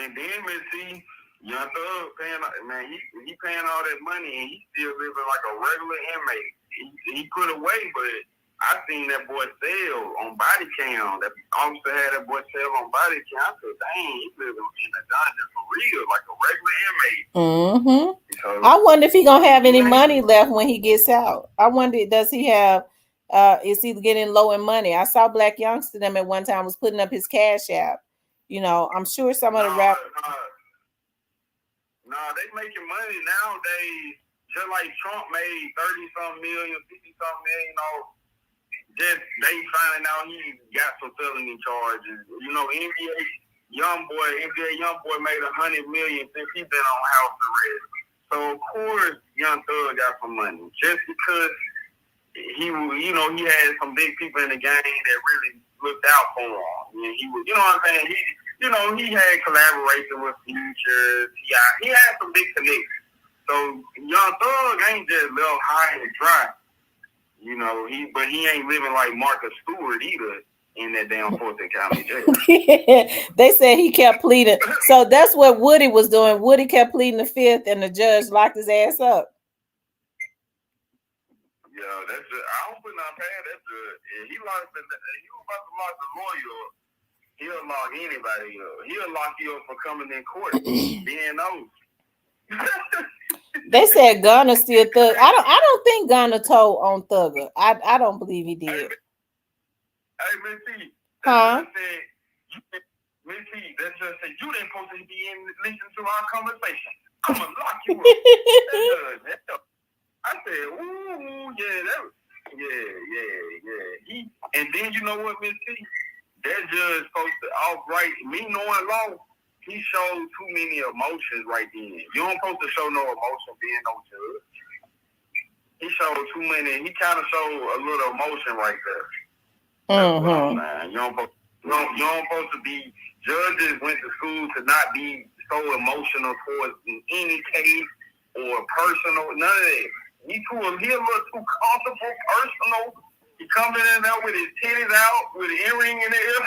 Speaker 7: And then see, Young Thug paying, man, he paying all that money and he still living like a regular inmate. He put away, but I seen that boy sell on body cam. That officer had that boy sell on body cam. I said, dang, he's living in a dungeon for real, like a regular inmate. So,
Speaker 1: I wonder if he gonna have any money left when he gets out. I wonder, does he have? Is he getting low in money? I saw Black Youngster them at one time was putting up his Cash App. I'm sure some of the rap.
Speaker 7: Nah, they making money nowadays. Just like Trump made 30-something million, 50-something million off. Just they finding out he got some felony charges. NBA YoungBoy made $100 million since he been on house arrest. So of course, Young Thug got some money just because he had some big people in the game that really looked out for him. And he was, what I'm saying? He had collaboration with Future. He had some big connections. So Young Thug ain't just left high and dry. But he ain't living like Marcus Stewart either in that damn Fulton County jail.
Speaker 1: They said he kept pleading. So that's what Woody was doing. Woody kept pleading the fifth, and the judge locked his ass up.
Speaker 7: Yeah, that's good. I don't put nothing past that good. He was about to lock the lawyer up. He'll lock anybody up. He'll lock you up for coming in court, being old.
Speaker 1: They said Gunna still Thug. I don't think Gunna told on Thugger. I don't believe he did.
Speaker 7: Hey, Miss T.
Speaker 1: Huh?
Speaker 7: Miss T, that's just said you didn't supposed to be in listening to our conversation. I'm gonna lock you up. I said, ooh, yeah. And then you know what, Miss T? That judge supposed to outright me knowing law. He showed too many emotions right then. You don't supposed to show no emotion being no judge. He showed too many. He kind of showed a little emotion right there. You don't supposed to be. Judges went to school to not be so emotional towards any case or personal. None of that. He a little too comfortable, personal. He coming in there with his titties out, with an earring in the ear.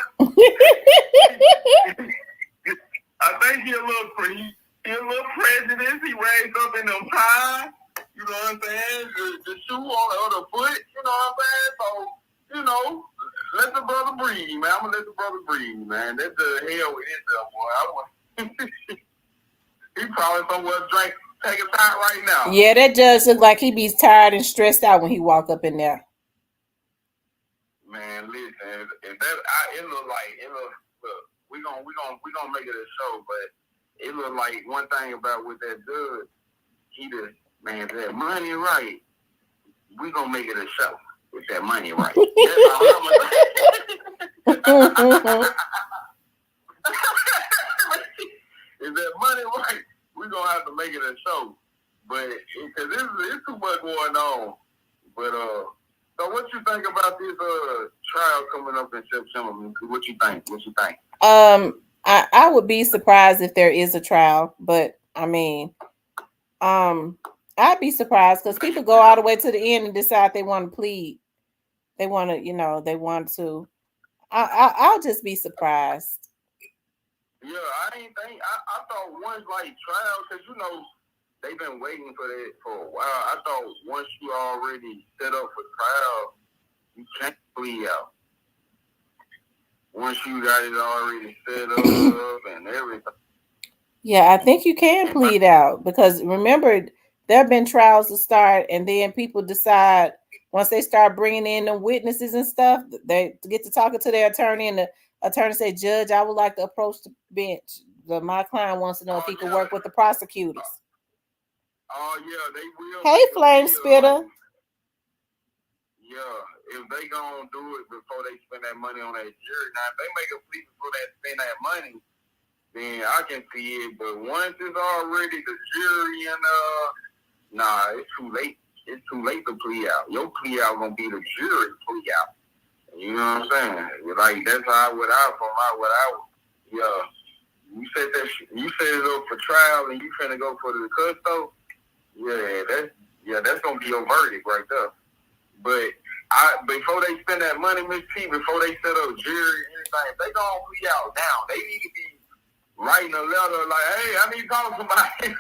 Speaker 7: I think he a little prejudiced. He raised up in them ties. You know what I'm saying? The shoe on the other foot. You know what I'm saying? So, let the brother breathe, man. I'm gonna let the brother breathe, man. That's the hell with himself, boy. He probably somewhere take a time right now.
Speaker 1: Yeah, that judge look like he be tired and stressed out when he walk up in there.
Speaker 7: Man, listen, it look we gonna make it a show, but it look like one thing about with that judge, he just, man, that money right, we gonna make it a show with that money right. If that money right, we gonna have to make it a show. But because it's too much going on. But so what you think about this trial coming up in September? What you think?
Speaker 1: I would be surprised if there is a trial, but I mean, I'd be surprised because people go all the way to the end and decide they want to plead. They want to, they want to. I'll just be surprised.
Speaker 7: Yeah, I thought once like trial, because you know they've been waiting for that for a while. I thought once you already set up for trial, you can't plea out. Once you got it already set up and everything.
Speaker 1: Yeah, I think you can plead out because remember there have been trials to start, and then people decide once they start bringing in the witnesses and stuff, they get to talking to their attorney, and the attorney say, "Judge, I would like to approach the bench. My client wants to know if he can work with the prosecutors."
Speaker 7: Oh yeah, they will.
Speaker 1: Hey, Flame Spitter.
Speaker 7: Yeah, if they gonna do it before they spend that money on that jury, now if they make a plea before they spend that money, then I can see it. But once it's already the jury and nah, it's too late. It's too late to plea out. Your plea out gonna be the jury plea out. You know what I'm saying? Like that's how yeah. You set it up for trial and you finna go for the custody. Yeah, that's gonna be your verdict right there. But before they spend that money, Miss P, before they set up jury and anything, if they gonna plea out now, they need to be writing a letter like, "Hey, I need to call somebody."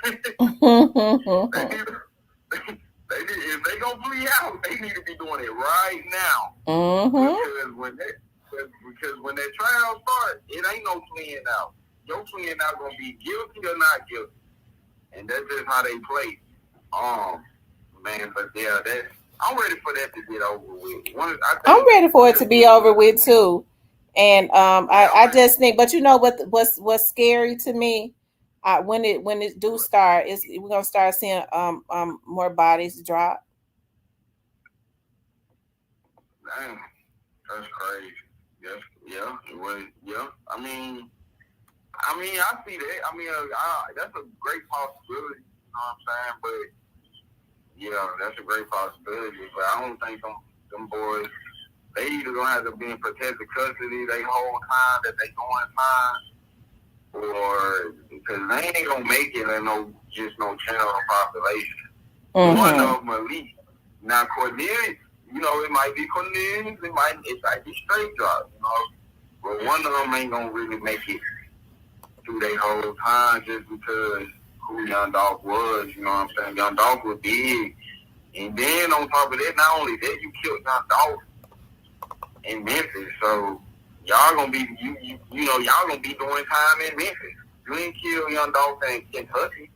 Speaker 7: If they gonna plea out, they need to be doing it right now. Because when that trial starts, it ain't no pleading out. Your pleading out gonna be guilty or not guilty, and that's just how they play. Man, but yeah, I'm ready for that to get over with.
Speaker 1: I'm ready for it to be over with too. And I just think, but you know what's scary to me, when it do start is we're gonna start seeing more bodies drop.
Speaker 7: Damn, that's crazy. Yes, yeah, yeah. I mean, I see that. I mean, that's a great possibility. You know what I'm saying? But yeah, that's a great possibility. But I don't think them boys, they either gonna have to be in protected custody they whole time that they going time, or because they ain't gonna make it in no general population. One of them at least. Now Cornelius, you know, it might be Cornelius, it might be straight drop, you know. But one of them ain't gonna really make it through their whole time just because who Young Dolph was, you know what I'm saying? Young Dolph was big. And then on top of that, not only that, you killed Young Dolph in Memphis. So y'all gonna be y'all gonna be doing time in Memphis. You ain't kill Young Dolph in Kentucky.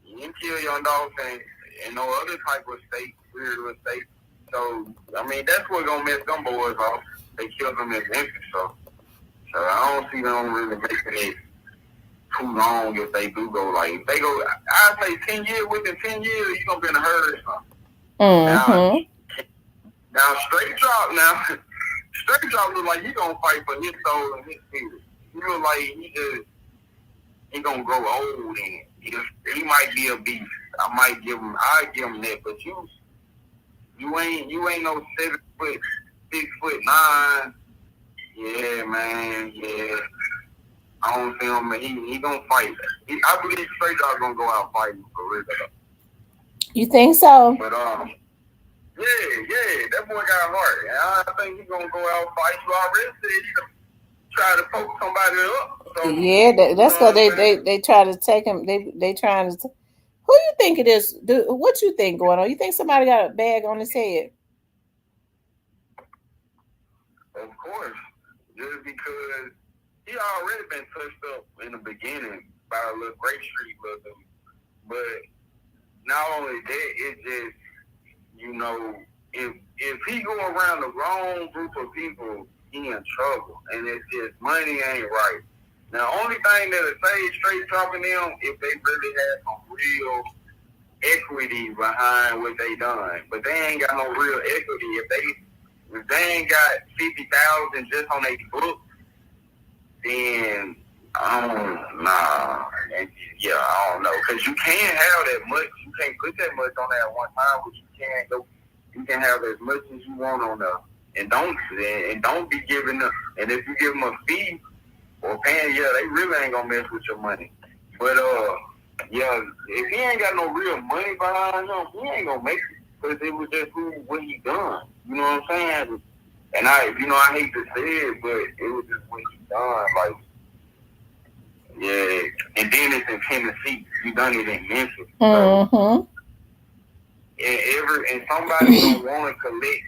Speaker 7: You didn't kill Young Dolph in no other type of state, weird state. So I mean that's what gonna mess them boys off. They killed them in Memphis, so I don't see them really making it too long if they do go like they go. I say 10 years. Within 10 years, you gonna be in a hurry or something. Now straight drop look like he gonna fight for his soul and his spirit. He look like he gonna grow old and he might be a beast. I give him that, but you ain't no 7 foot, 6'9". Yeah, man. Yeah. I don't see him. He gonna fight. I believe straight drop gonna go out fighting for real.
Speaker 1: You think so?
Speaker 7: But yeah, that boy got heart. I think he's gonna go out fight. You already said he gonna try to poke somebody up. So,
Speaker 1: yeah, that's what they try to take him. They trying to. Who you think it is? What you think going on? You think somebody got a bag on his head?
Speaker 7: Of course, just because he already been touched up in the beginning by a little Grape Street little. But not only that, it's just, you know, if he go around the wrong group of people, he in trouble. And it's just money ain't right. Now, only thing that'll save straight dropping them if they really had some real equity behind what they done. But they ain't got no real equity. If they ain't got 50,000 just on their book, then I don't know. Because you can't have that much. You can't put that much on there at one time, but you can have as much as you want on there. And don't be giving them. And if you give them a fee or paying, they really ain't gonna mess with your money. But if he ain't got no real money behind him, he ain't gonna make it. Because it was just what he done. You know what I'm saying? And I hate to say it, but it was just what he done. Like, Yeah, and then it's in Tennessee. You done it in Memphis.
Speaker 1: Mm-hmm.
Speaker 7: And somebody gonna want to collect.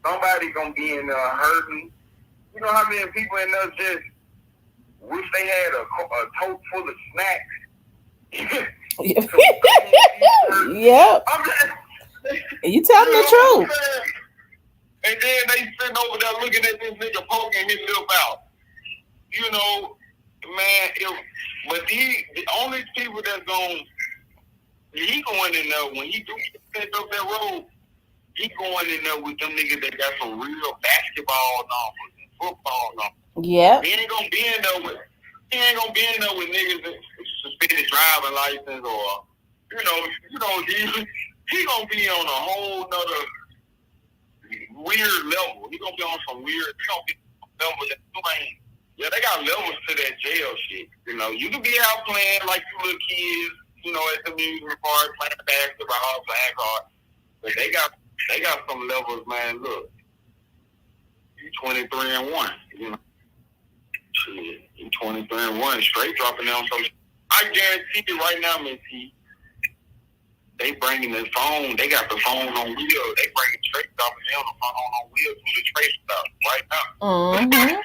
Speaker 7: Somebody gonna be in there hurting. You know how many people in there just wish they had a tote full of snacks.
Speaker 1: Yep. You telling the truth.
Speaker 7: And then they sitting over there looking at this nigga poking himself out. You know, man, but the only people that's he going in there when he do set up that road, he going in there with them niggas that got some real basketball numbers and football numbers.
Speaker 1: Yeah.
Speaker 7: He ain't gonna be in there with niggas that suspended driving license or he gonna be on a whole nother weird level. He gonna be on some weird. He gonna be on a level that you ain't. Yeah, they got levels to that jail shit. You know, you can be out playing like you little kids. You know, at the amusement park playing basketball, playing cards. But they got some levels, man. Look, you 23-1. You know, shit, you 23-1, straight dropping down. So I guarantee you right now, Miss T, they bringing the phone. They got the phone on wheels. They bringing straight dropping down the phone on wheels to the trace stuff right now.
Speaker 1: Mm-hmm.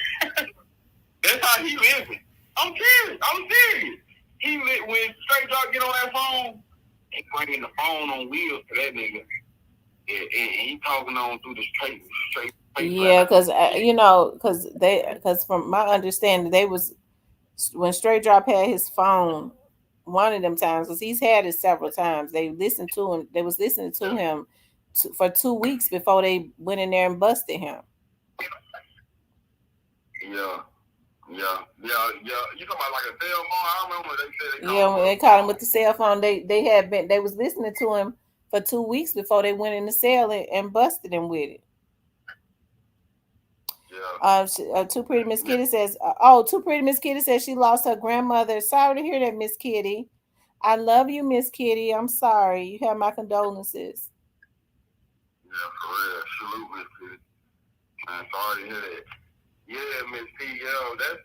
Speaker 7: That's how he living. I'm serious. He when straight drop get on that phone, they bringing the phone on wheels to that nigga, and he talking on through the straight.
Speaker 1: Yeah, because from my understanding, when Straight Drop had his phone one of them times, because he's had it several times. They listened to him. They was listening to him for 2 weeks before they went in there and busted him.
Speaker 7: Yeah. You talking about like a cell phone? I remember they said
Speaker 1: when they caught him with the cell phone, they was listening to him for 2 weeks before they went in the cell and busted him with it.
Speaker 7: Yeah.
Speaker 1: Too Pretty Miss Kitty says, Too Pretty Miss Kitty says she lost her grandmother. Sorry to hear that, Miss Kitty. I love you, Miss Kitty. I'm sorry. You have my condolences.
Speaker 7: Yeah, for real. Salute, Miss Kitty. I'm sorry to hear that. Yeah, Miss T, that's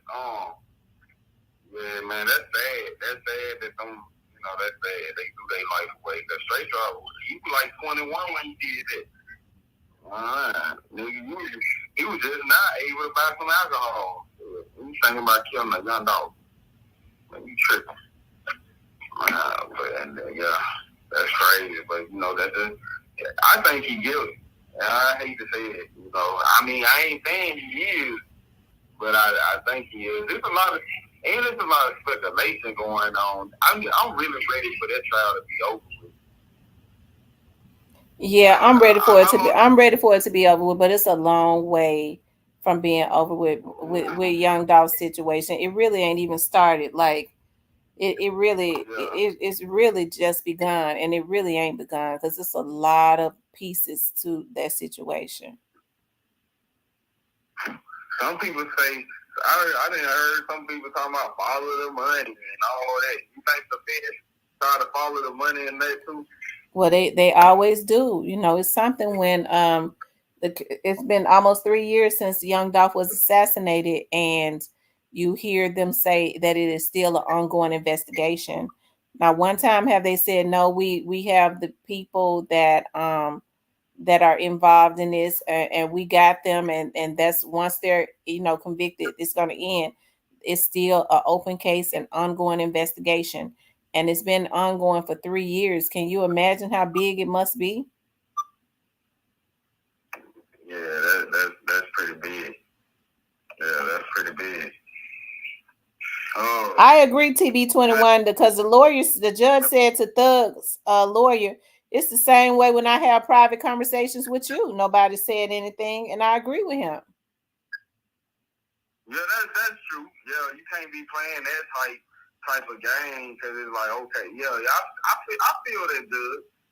Speaker 7: yeah, man, that's sad. That's sad that that's sad. They threw their life away. The Straight Drop, he was like 21 when he did that. Nigga, he was just not able to buy some alcohol. He was thinking about killing a young dog. Man, you tripping. That's crazy. But I think he guilty. I hate to say it. I mean, I ain't saying he is, but I think he is. There's a lot of speculation going on. I'm really ready for that trial to be over with.
Speaker 1: Yeah, I'm ready for it to be over with, but it's a long way from being over with Young Dolph's situation. It really ain't even started. Like it's really just begun, and it really ain't begun because it's a lot of pieces to that situation.
Speaker 7: Some people say, I didn't heard some people talking about follow the money and all that. You think the Fed try to follow the money in that too?
Speaker 1: Well, they always do. It's something when it's been almost 3 years since Young Dolph was assassinated, and you hear them say that it is still an ongoing investigation. Now, one time have they said, no, we have the people that are involved in this, and we got them, and that's once they're convicted, it's going to end. It's still an open case and ongoing investigation, and it's been ongoing for 3 years. Can you imagine how big it must be?
Speaker 7: Yeah, that's pretty big. Yeah, that's pretty big.
Speaker 1: I agree, TB21, because the judge said to Thug's lawyer, it's the same way when I have private conversations with you. Nobody said anything, and I agree with him.
Speaker 7: Yeah, that's true. Yeah, you can't be playing that type of game because it's like, okay, yeah, I feel that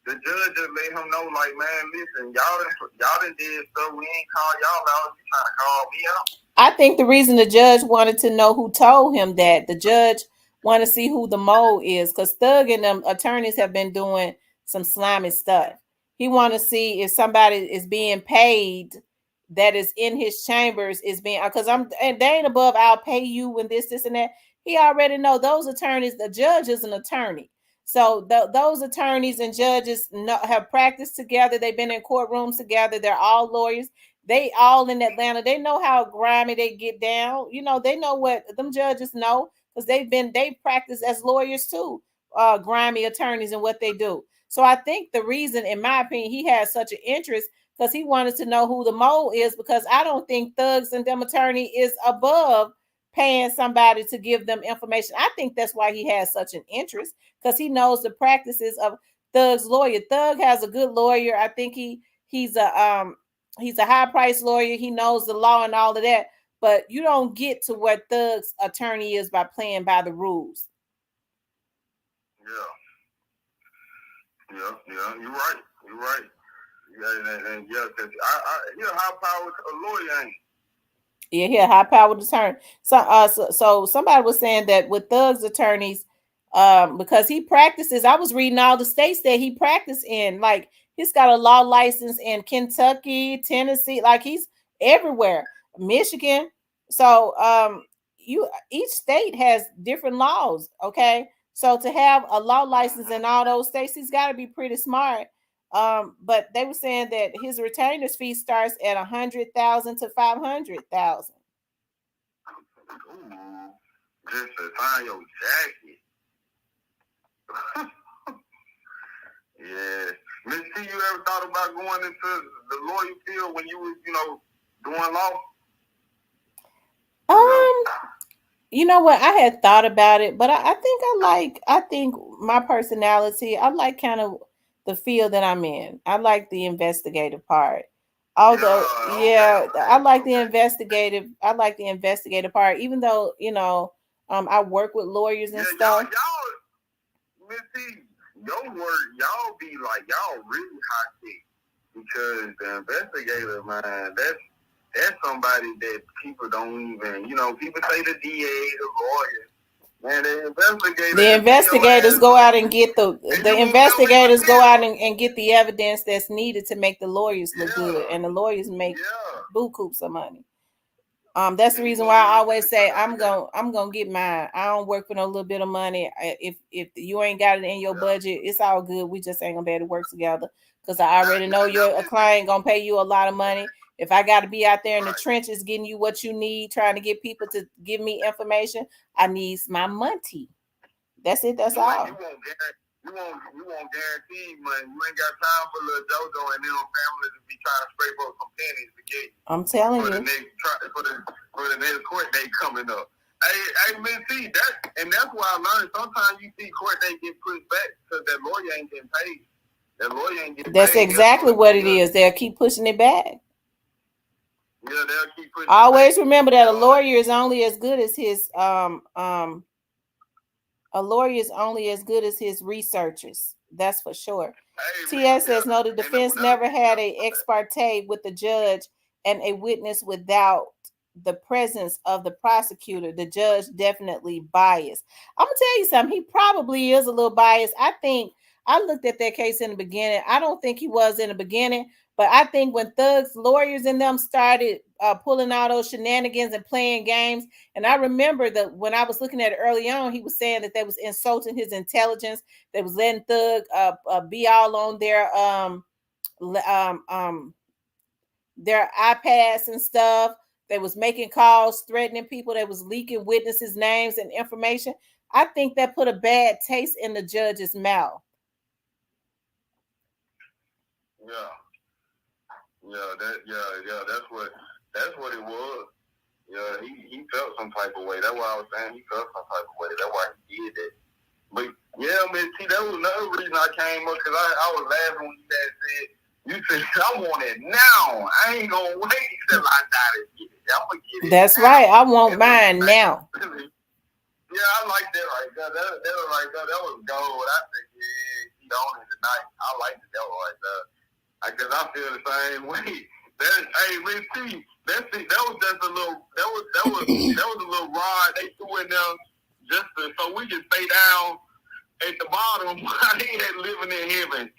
Speaker 7: the judge just let him know, like, man, listen, y'all done did stuff we ain't call y'all out. You trying to call me out?
Speaker 1: I think the reason the judge wanted to know who told him that, the judge wanted to see who the mole is, because Thug and them attorneys have been doing some slimy stuff. He want to see if somebody is being paid that is in his chambers is being, because they ain't above, I'll pay you when this and that. He already know those attorneys. The judge is an attorney. So those attorneys and judges have practiced together. They've been in courtrooms together. They're all lawyers. They all in Atlanta. They know how grimy they get down. You know, they know what them judges know because they practice as lawyers too, grimy attorneys and what they do. So I think the reason, in my opinion, he has such an interest because he wanted to know who the mole is, because I don't think Thugs and them attorney is above paying somebody to give them information. I think that's why he has such an interest, because he knows the practices of Thug's lawyer. Thug has a good lawyer. I think he's a high price lawyer. He knows the law and all of that. But you don't get to where Thug's attorney is by playing by the rules.
Speaker 7: Yeah, you're right. Yeah, and because I high powered a lawyer ain't.
Speaker 1: Yeah, he a high powered attorney. So somebody was saying that with Thug's attorneys, because he practices, I was reading all the states that he practiced in. Like, he's got a law license in Kentucky, Tennessee, like he's everywhere, Michigan. So each state has different laws. Okay. So to have a law license in all those states, he's got to be pretty smart. But they were saying that his retainer's fee starts at $100,000 to $500,000.
Speaker 7: Just to find your jacket. Yeah. Miss T, you ever thought about going into the lawyer field when you was, doing law?
Speaker 1: You know what? I had thought about it, but I think my personality, I like kind of the field that I'm in. I like the investigative part. Although, I like the investigative part, even though, I work with lawyers and stuff.
Speaker 7: Y'all, Miss T, your work, y'all be like, y'all really hot tech, because the investigator, man, that's somebody that people don't even, people say the DA, the lawyer. Man, the investigators
Speaker 1: go out and get the investigators go out and get the evidence that's needed to make the lawyers look good, and the lawyers make bukus of money. That's the reason why I always say I'm gonna get mine. I don't work for no little bit of money. If you ain't got it in your budget, it's all good. We just ain't gonna be able to work together, because I already know a client gonna pay you a lot of money. If I got to be out there in the trenches getting you what you need, trying to get people to give me information, I need my money. That's it. That's all.
Speaker 7: You won't guarantee money. You ain't got time for little JoJo and them families to be trying to scrape up some pennies to get you.
Speaker 1: I'm telling you.
Speaker 7: For the next court date coming up. Hey, Miss T, that's why I learned sometimes you see court date get pushed back because that lawyer ain't getting paid. That lawyer ain't getting paid.
Speaker 1: That's exactly what it is. They'll keep pushing it back.
Speaker 7: Yeah, they'll keep pushing.
Speaker 1: Always remember that a lawyer is only as good as his researchers. That's for sure. TS says no, the defense never had a ex parte with the judge and a witness without the presence of the prosecutor. The judge definitely biased. I'm gonna tell you something. He probably is a little biased. I think I looked at that case in the beginning. I don't think he was in the beginning. But I think when Thug's lawyers and them started pulling all those shenanigans and playing games, and I remember that when I was looking at it early on, he was saying that they was insulting his intelligence. They was letting Thug be all on their iPads and stuff. They was making calls, threatening people. They was leaking witnesses' names and information. I think that put a bad taste in the judge's mouth.
Speaker 7: That's what it was. Yeah, he felt some type of way. That's why I was saying he felt some type of way. That's why he did that. But yeah, man, see, that was another reason I came up, because I was laughing when you said I want it now. I ain't gonna wait till I die to get it. I'm gonna get it.
Speaker 1: That's
Speaker 7: now.
Speaker 1: Right. I want mine now.
Speaker 7: Yeah, I like that right there. That was right there. That was gold. I said, yeah, he on it tonight. I like that one right there. Because I feel the same way. Hey, Miss T, that was just a little. That was a little rod they threw in them just so we can stay down at the bottom while they had living in heaven.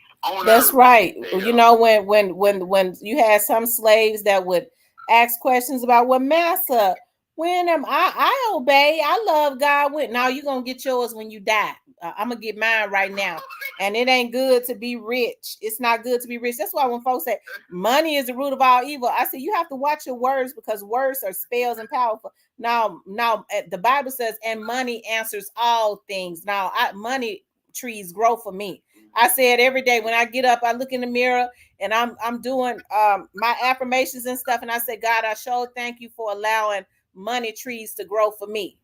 Speaker 1: That's right. You know, when you had some slaves that would ask questions about, well, master, When I obey, I love God. Now you're gonna get yours when you die. I'm gonna get mine right now, and it ain't good to be rich. It's not good to be rich. That's why when folks say money is the root of all evil, I say you have to watch your words because words are spells and powerful. Now, the Bible says, and money answers all things. Now, money trees grow for me. I say it every day when I get up. I look in the mirror and I'm doing my affirmations and stuff, and I say, God, I sure thank you for allowing money trees to grow for me.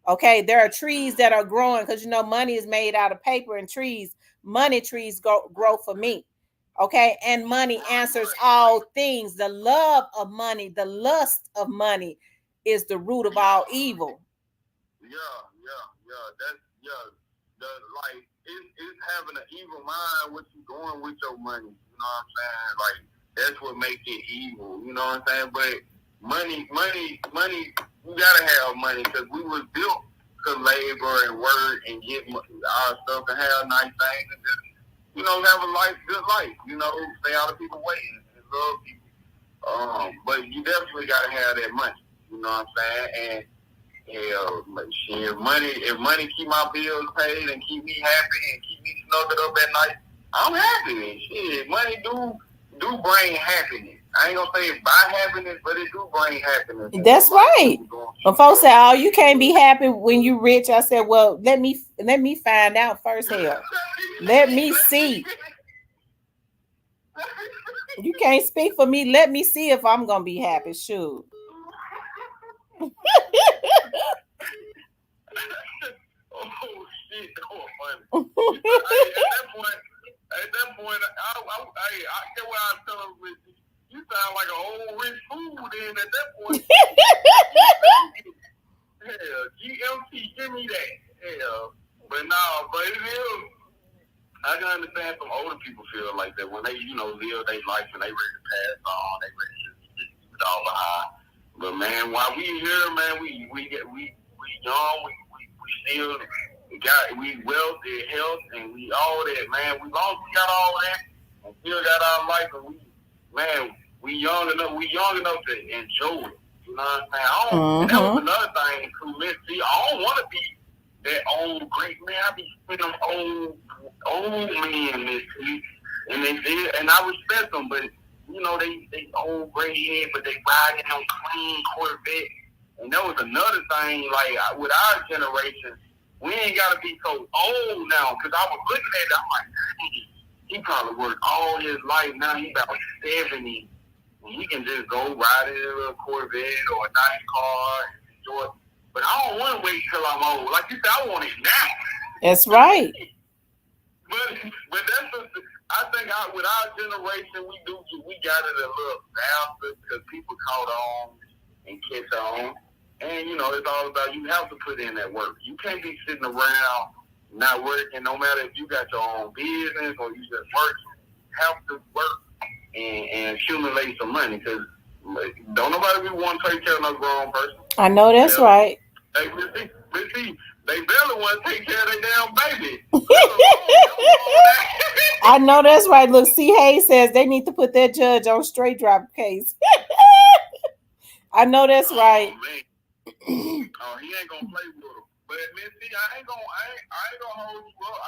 Speaker 1: Okay, there are trees that are growing because money is made out of paper and trees. Money trees grow for me. Okay, and money answers all things. The love of money, the lust of money is the root of all evil.
Speaker 7: Like it's having an evil mind. What you doing with your money? You know what I'm saying? Like that's what makes it evil. You know what I'm saying? But money. We gotta have money because we was built to labor and work and get our stuff and have nice things and just have a good life. Stay out of people's way and love people. But you definitely gotta have that money. You know what I'm saying? And if money keep my bills paid and keep me happy and keep me snuggled up at night, I'm happy. Shit, money do bring happiness. I ain't gonna say it buy happiness, but it do bring happiness.
Speaker 1: That's right. When folks say, "Oh, you can't be happy when you rich," I said, "Well, let me find out first. Hell, let me see. You can't speak for me. Let me see if I'm gonna be happy. Shoot."
Speaker 7: Oh shit! Oh, funny. At that point, I get what I'm telling you. You sound like an old rich fool then. At that point, hell, GMT, give me that. Hell, but it is. I can understand some older people feel like that when they, live their life and they ready to pass on, they ready to get it all behind. But man, while we here, man, we young, we still we wealthy, health, and we all that, man. We got all that and still got our life, and we young enough to enjoy it. You know what I'm saying? That was another thing too. See, I don't want to be that old great man. I be seeing them old men, and they did, and I respect them, but they old gray head, but they riding on clean Corvette. And that was another thing, like with our generation, we ain't gotta be so old now. Cause I was looking at it, I'm like, he probably worked all his life. Now he about 70. And he can just go ride in a little Corvette or a nice car and enjoy it. But I don't want to wait till I'm old. Like you said, I want it now.
Speaker 1: That's right.
Speaker 7: But I think with our generation, we got it a little faster because people caught on and catch on. And, it's all about you have to put in that work. You can't be sitting around not working, no matter if you got your own business or you just working. You have to work and accumulate some money because don't nobody want to take care of no grown person.
Speaker 1: I know that's right.
Speaker 7: Hey, let's see. They barely want to take care of their damn baby.
Speaker 1: I know that's right. Look, C. Hayes says they need to put that judge on straight drop case. I know that's right.
Speaker 7: He ain't gonna play with him. But Missy, I ain't gonna hold you up.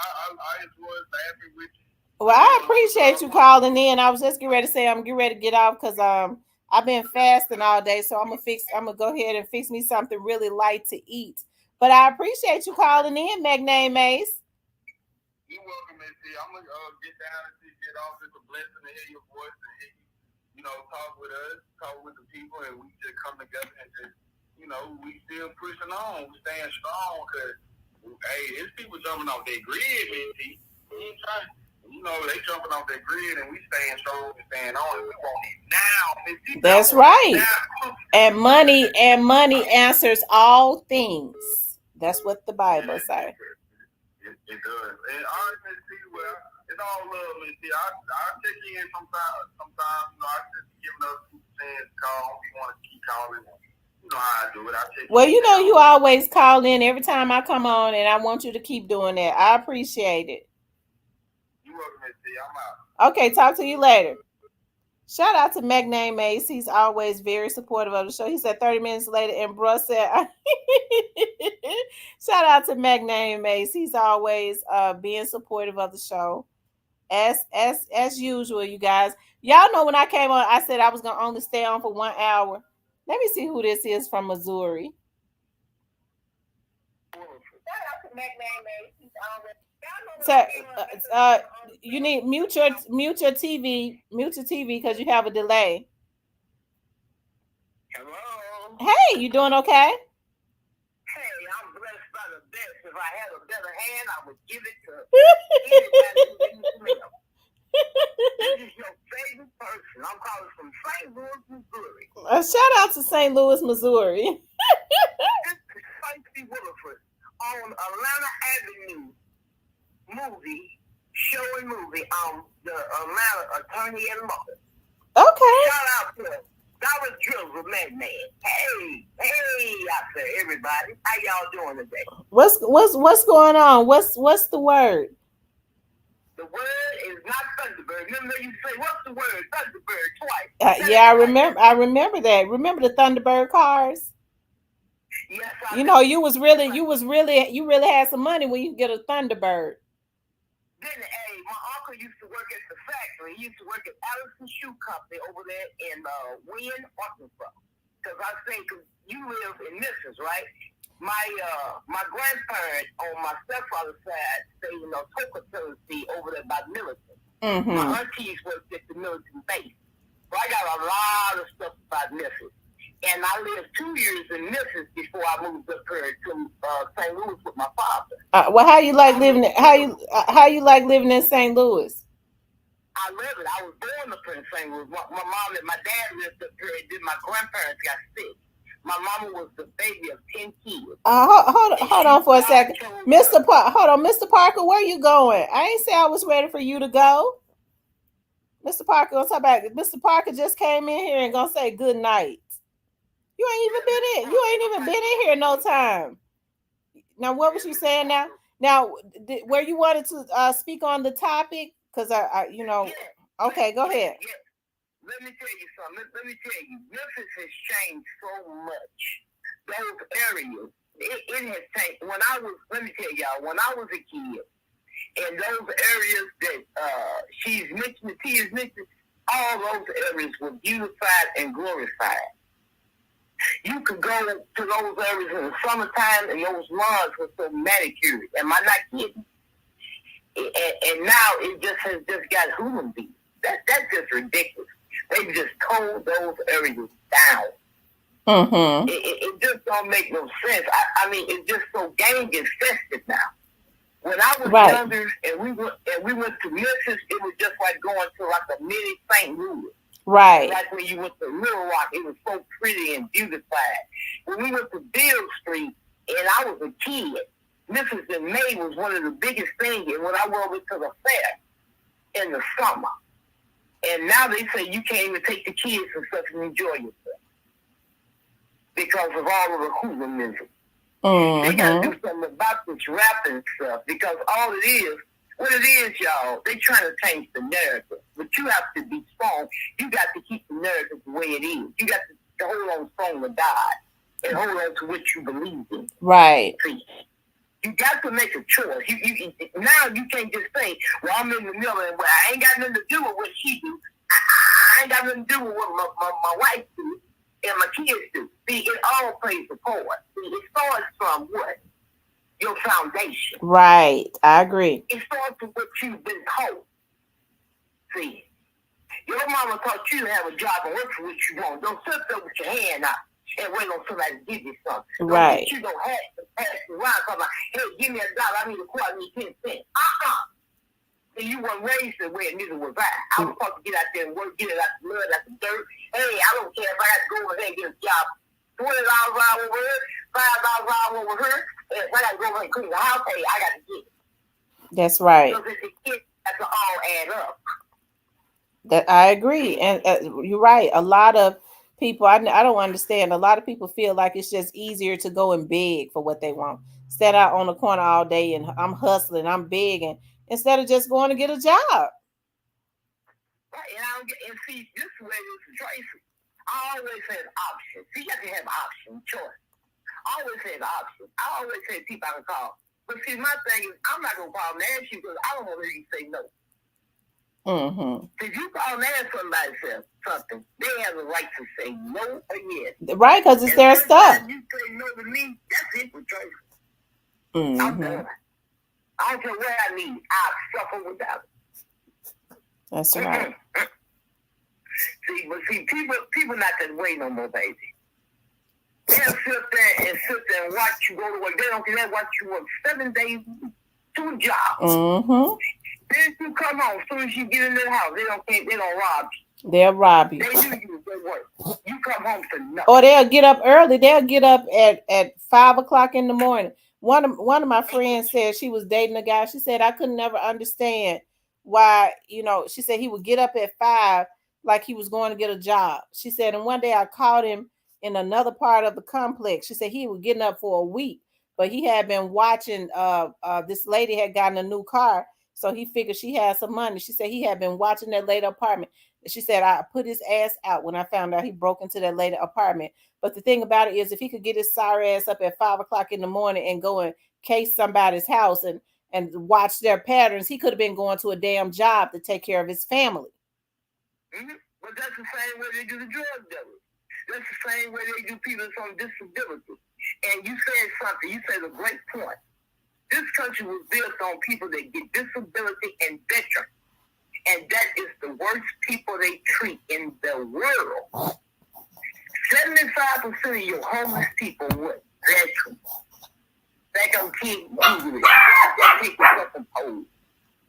Speaker 7: I enjoy laughing with you.
Speaker 1: Well, I appreciate you calling in. I was just getting ready to say I'm getting ready to get off because I've been fasting all day, so I'm gonna go ahead and fix me something really light to eat. But I appreciate you calling in, Magnay Mace.
Speaker 7: You're welcome, Missy. I'm gonna get down and get off. It's a blessing to hear your voice and hear you, talk with us, talk with the people, and we just come together and just, we still pushing on. We staying strong because, hey, it's people jumping off their grid, Missy. We ain't trying. They jumping off their grid and we staying strong and staying on. And we want it now, Missy.
Speaker 1: That's right. And money answers all things. That's what the Bible says.
Speaker 7: It does. And all right, Missy, well, it's all love, Missy. I'll check in sometimes. I just give another 2 cents call. If you want to keep calling, you know how I do it.
Speaker 1: Well, you always call in every time I come on, and I want you to keep doing that. I appreciate it.
Speaker 7: You're welcome, Missy. I'm out.
Speaker 1: Okay, talk to you later. Shout out to Magname Mace. He's always very supportive of the show. He said 30 minutes later, and Bruh said, shout out to Magname Mace. He's always being supportive of the show. As usual, you guys. Y'all know when I came on, I said I was gonna only stay on for 1 hour. Let me see who this is from Missouri. So, you need mute your TV because you have a delay.
Speaker 8: Hello.
Speaker 1: Hey, you doing okay?
Speaker 8: Hey, I'm blessed by the best. If I had a better hand, I would give it to anybody who needs help. This is your favorite person. I'm calling from St. Louis, Missouri.
Speaker 1: Shout out to St. Louis, Missouri.
Speaker 8: This is Spicy Williford on Atlanta Avenue movie, the Atlanta Attorney at Law.
Speaker 1: Okay.
Speaker 8: Shout out to Dollar Drills with Madman. Hey, out there, everybody. How y'all doing today?
Speaker 1: What's going on? What's the word?
Speaker 8: The word is not Thunderbird. Remember you say, what's the word? Thunderbird twice.
Speaker 1: Yeah, I remember that. Remember the Thunderbird cars?
Speaker 8: Yes,
Speaker 1: you really had some money when you get a Thunderbird.
Speaker 8: Then, hey, my uncle used to work at the factory. He used to work at Allison Shoe Company over there in Wynn, Arkansas. Because I think you live in Memphis, right? My grandparents on my stepfather's side stayed in Toka, Tennessee, over there by Milton.
Speaker 1: Mm-hmm.
Speaker 8: My aunties worked at the Milton base. So I got a lot of stuff about Memphis. And I lived 2 years in Memphis before I moved up here to St. Louis with my father.
Speaker 1: Well, how you like living? How you like living in St. Louis?
Speaker 8: I love it. I was born up in St. Louis. My mom and my dad lived up here. Then my grandparents got sick. My mama was the baby of 10 kids.
Speaker 1: Hold on for a second, Mr. Parker, where you going? I ain't say I was ready for you to go. Mr. Parker, I'm talking about Mr. Parker just came in here and gonna say good night. You ain't even been in here no time. Now, what was you saying now? Now, where you wanted to speak on the topic? Because okay, go ahead.
Speaker 8: Yeah. Let me tell you something. Let me tell you, Memphis has changed so much. Those areas, it has changed. Let me tell y'all, when I was a kid, and those areas that she's mentioned, T is mentioned, all those areas were beautified and glorified. You could go to those areas in the summertime, and those lawns were so manicured. Am I not kidding? And now it has got human beings. That's just ridiculous. They just tore those areas down.
Speaker 1: Mm-hmm.
Speaker 8: It just don't make no sense. I mean, it's just so gang infested now. When I was younger and we went to Memphis, it was just like going to like a mini St. Louis.
Speaker 1: Right.
Speaker 8: Like when you went to Little Rock, it was so pretty and beautified. When we went to Bill Street, and I was a kid, Memphis in May was one of the biggest things. And when I went over to the fair in the summer, and now they say you can't even take the kids and stuff and enjoy yourself because of all of the hooliganism.
Speaker 1: Mm-hmm.
Speaker 8: They got to do something about this rapping stuff because all it is, what it is, y'all, they trying to change the narrative. But you have to be strong. You got to keep the narrative the way it is. You got to hold on strong to God and hold on to what you believe in.
Speaker 1: Right.
Speaker 8: See, you got to make a choice. Now you can't just say, well, I'm in the middle and I ain't got nothing to do with what she do. I ain't got nothing to do with what my wife do and my kids do. See, it all plays a part. See, it starts from what? Your foundation.
Speaker 1: Right. I agree.
Speaker 8: It starts with what you've been taught. See, your mama taught you to have a job and work for what you want. Don't sit there with your hand out and wait on somebody to give you something.
Speaker 1: Right.
Speaker 8: You don't have to pass around talking about, hey, give me $1. I need a quarter. I need 10 cents. And you weren't raised the way, neither was I. I was supposed to get out there and work, get it out the mud, out the dirt. Hey, I don't care if I got to go over there and get a job. $20 an hour over here, $5 an hour over here. And if I got to go over and clean the house, hey, I got to get it.
Speaker 1: That's right.
Speaker 8: Because if the kids have to all add up.
Speaker 1: That I agree, and you're right. A lot of people, I don't understand. A lot of people feel like it's just easier to go and beg for what they want. Stand out on the corner all day and I'm hustling, I'm begging, instead of just going to get a job.
Speaker 8: And I don't get, and see, this is where this is Tracy. I always have options. See, you have to have options, choice. I always have options. I always have people I can call. But see, my thing is, I'm not going to call them and ask you because I don't want to hear you say no.
Speaker 1: Mm-hmm.
Speaker 8: If you call and ask somebody something, they have the right to say no or yes.
Speaker 1: Right, because it's
Speaker 8: And
Speaker 1: their
Speaker 8: the first
Speaker 1: stuff.
Speaker 8: time you say no to me, that's it with Tracy. I'm
Speaker 1: Mm-hmm.
Speaker 8: done. I don't care what I need. I'll suffer without it.
Speaker 1: That's right.
Speaker 8: See, people not that way no more, baby. They'll sit there and watch you go to work. They don't care. They watch you work 7 days, 2 jobs.
Speaker 1: Mm-hmm.
Speaker 8: Then you come home. As soon as you get in the house, they don't rob you.
Speaker 1: They'll rob you.
Speaker 8: They do you good work. You come home for nothing.
Speaker 1: Or they'll get up early. They'll get up at 5 o'clock in the morning. One of my friends said she was dating a guy. She said I could never understand why, she said he would get up at 5 like he was going to get a job. She said, and one day I called him in another part of the complex. She said he was getting up for a week, but he had been watching this lady had gotten a new car. So he figured she had some money. She said he had been watching that lady apartment. She said, I put his ass out when I found out he broke into that lady apartment. But the thing about it is, if he could get his sorry ass up at 5 o'clock in the morning and go and case somebody's house and watch their patterns, he could have been going to a damn job to take care of his family.
Speaker 8: Mm-hmm. But that's the same way they do the drug dealers. That's the same way they do people on disability. And you said something. You said a great point. This country was built on people that get disability and veterans. And that is the worst people they treat in the world. 75% of your homeless people were veterans. Back on kids, Google it. Take yourself a poll.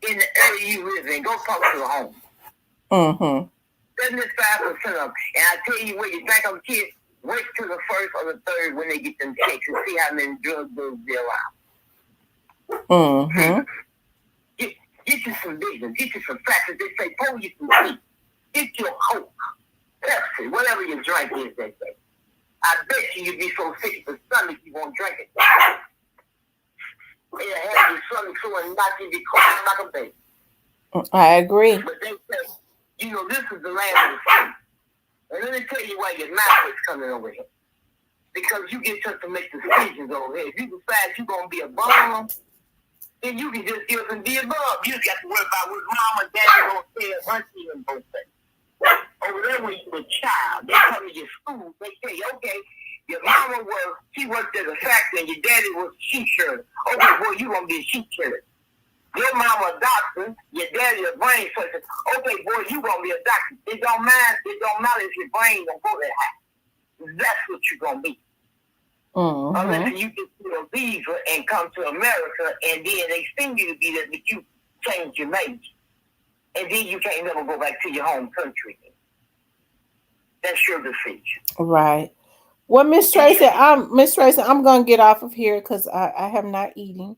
Speaker 8: In the area you live in, go talk to the home.
Speaker 1: Mm-hmm.
Speaker 8: 75% of them. And I tell you what, you back on kids, wait till the first or the third when they get them checks and see how many drug dealers they're out.
Speaker 1: Mm-hmm.
Speaker 8: Get you some vision. Get you some facts. They say, pull you some tea. Get your Coke, Pepsi, whatever your drink is that day. I bet you'd be so sick to the stomach you won't drink it. It'll have your stomach so and knock you be crying like a baby.
Speaker 1: I agree.
Speaker 8: But they say, this is the land of the free. And let me tell you why your mouth is coming over here. Because you get to make decisions over here. If you decide you're going to be a bum, then you can just get up and be a bum. You just got to worry about what mama, daddy, going to say, auntie, and both things. Over there when you were a child, they come to your school, they say, okay, your mama she worked at a factory and your daddy was a sheep shirt. Okay, boy, you going to be a sheep shirt. Your mama a doctor, your daddy a brain surgeon. Okay, boy, you going to be a doctor. It don't matter if your brain don't go that high. That's what you're going to be.
Speaker 1: Mm-hmm.
Speaker 8: Unless you get to a visa and come to America and then they send you to be there, but you change your major. And then you can't never go back to your home country. That's your decision.
Speaker 1: Right. Well, Miss Tracy, I'm gonna get off of here because I have not eaten.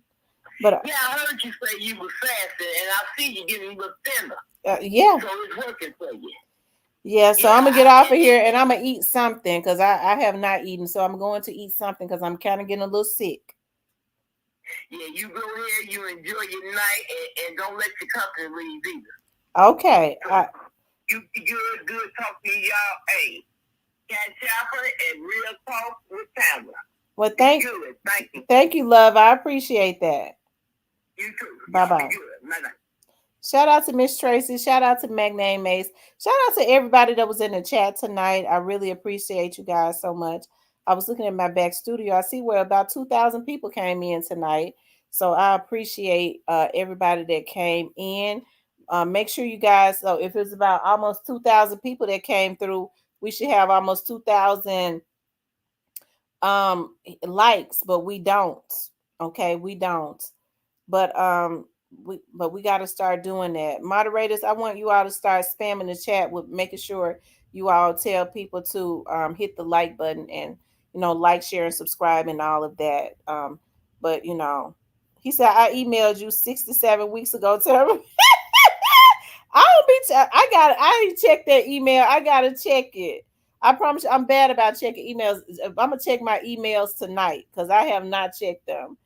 Speaker 1: But
Speaker 8: yeah, I heard you say you were fasting, and I see you getting a little thinner.
Speaker 1: Yeah.
Speaker 8: So it's working for you.
Speaker 1: Yeah, so I'm gonna get off of here and I'm gonna eat something because I have not eaten. So I'm going to eat something because I'm kind of getting a little sick.
Speaker 8: Yeah, you go ahead, you enjoy your night, and don't let your company leave either.
Speaker 1: Okay.
Speaker 8: So, you good talking to y'all. Hey, Cat Chopper and Real Talk with Pamela.
Speaker 1: Well, thank you. Thank you, love. I appreciate that.
Speaker 8: You too.
Speaker 1: Bye-bye.
Speaker 8: Bye-bye.
Speaker 1: Shout out to Miss Tracy. Shout out to Magnane Mace. Shout out to everybody that was in the chat tonight. I really appreciate you guys so much. I was looking at my back studio. I see where about 2,000 people came in tonight. So I appreciate everybody that came in. Make sure you guys, so if it's about almost 2,000 people that came through, we should have almost 2,000 likes, but we don't. Okay, we don't. But we got to start doing that. Moderators, I want you all to start spamming the chat with making sure you all tell people to hit the like button and like, share, and subscribe and all of that. But he said I emailed you 67 weeks ago. I didn't check that email. I gotta check it. I promise you, I'm bad about checking emails. I'm gonna check my emails tonight because I have not checked them.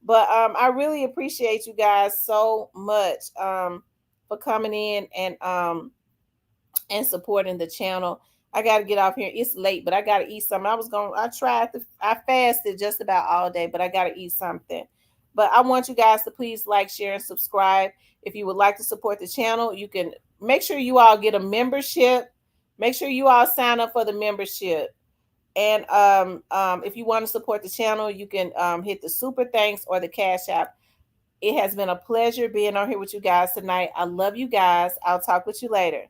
Speaker 1: But I really appreciate you guys so much for coming in and and supporting the channel. I got to get off here. It's late, but I got to eat something. I fasted just about all day, but I got to eat something. But I want you guys to please like, share, and subscribe. If you would like to support the channel, you can make sure you all get a membership. Make sure you all sign up for the membership. And if you want to support the channel, you can hit the super thanks or the cash app. It has been a pleasure being on here with you guys tonight. I love you guys. I'll talk with you later.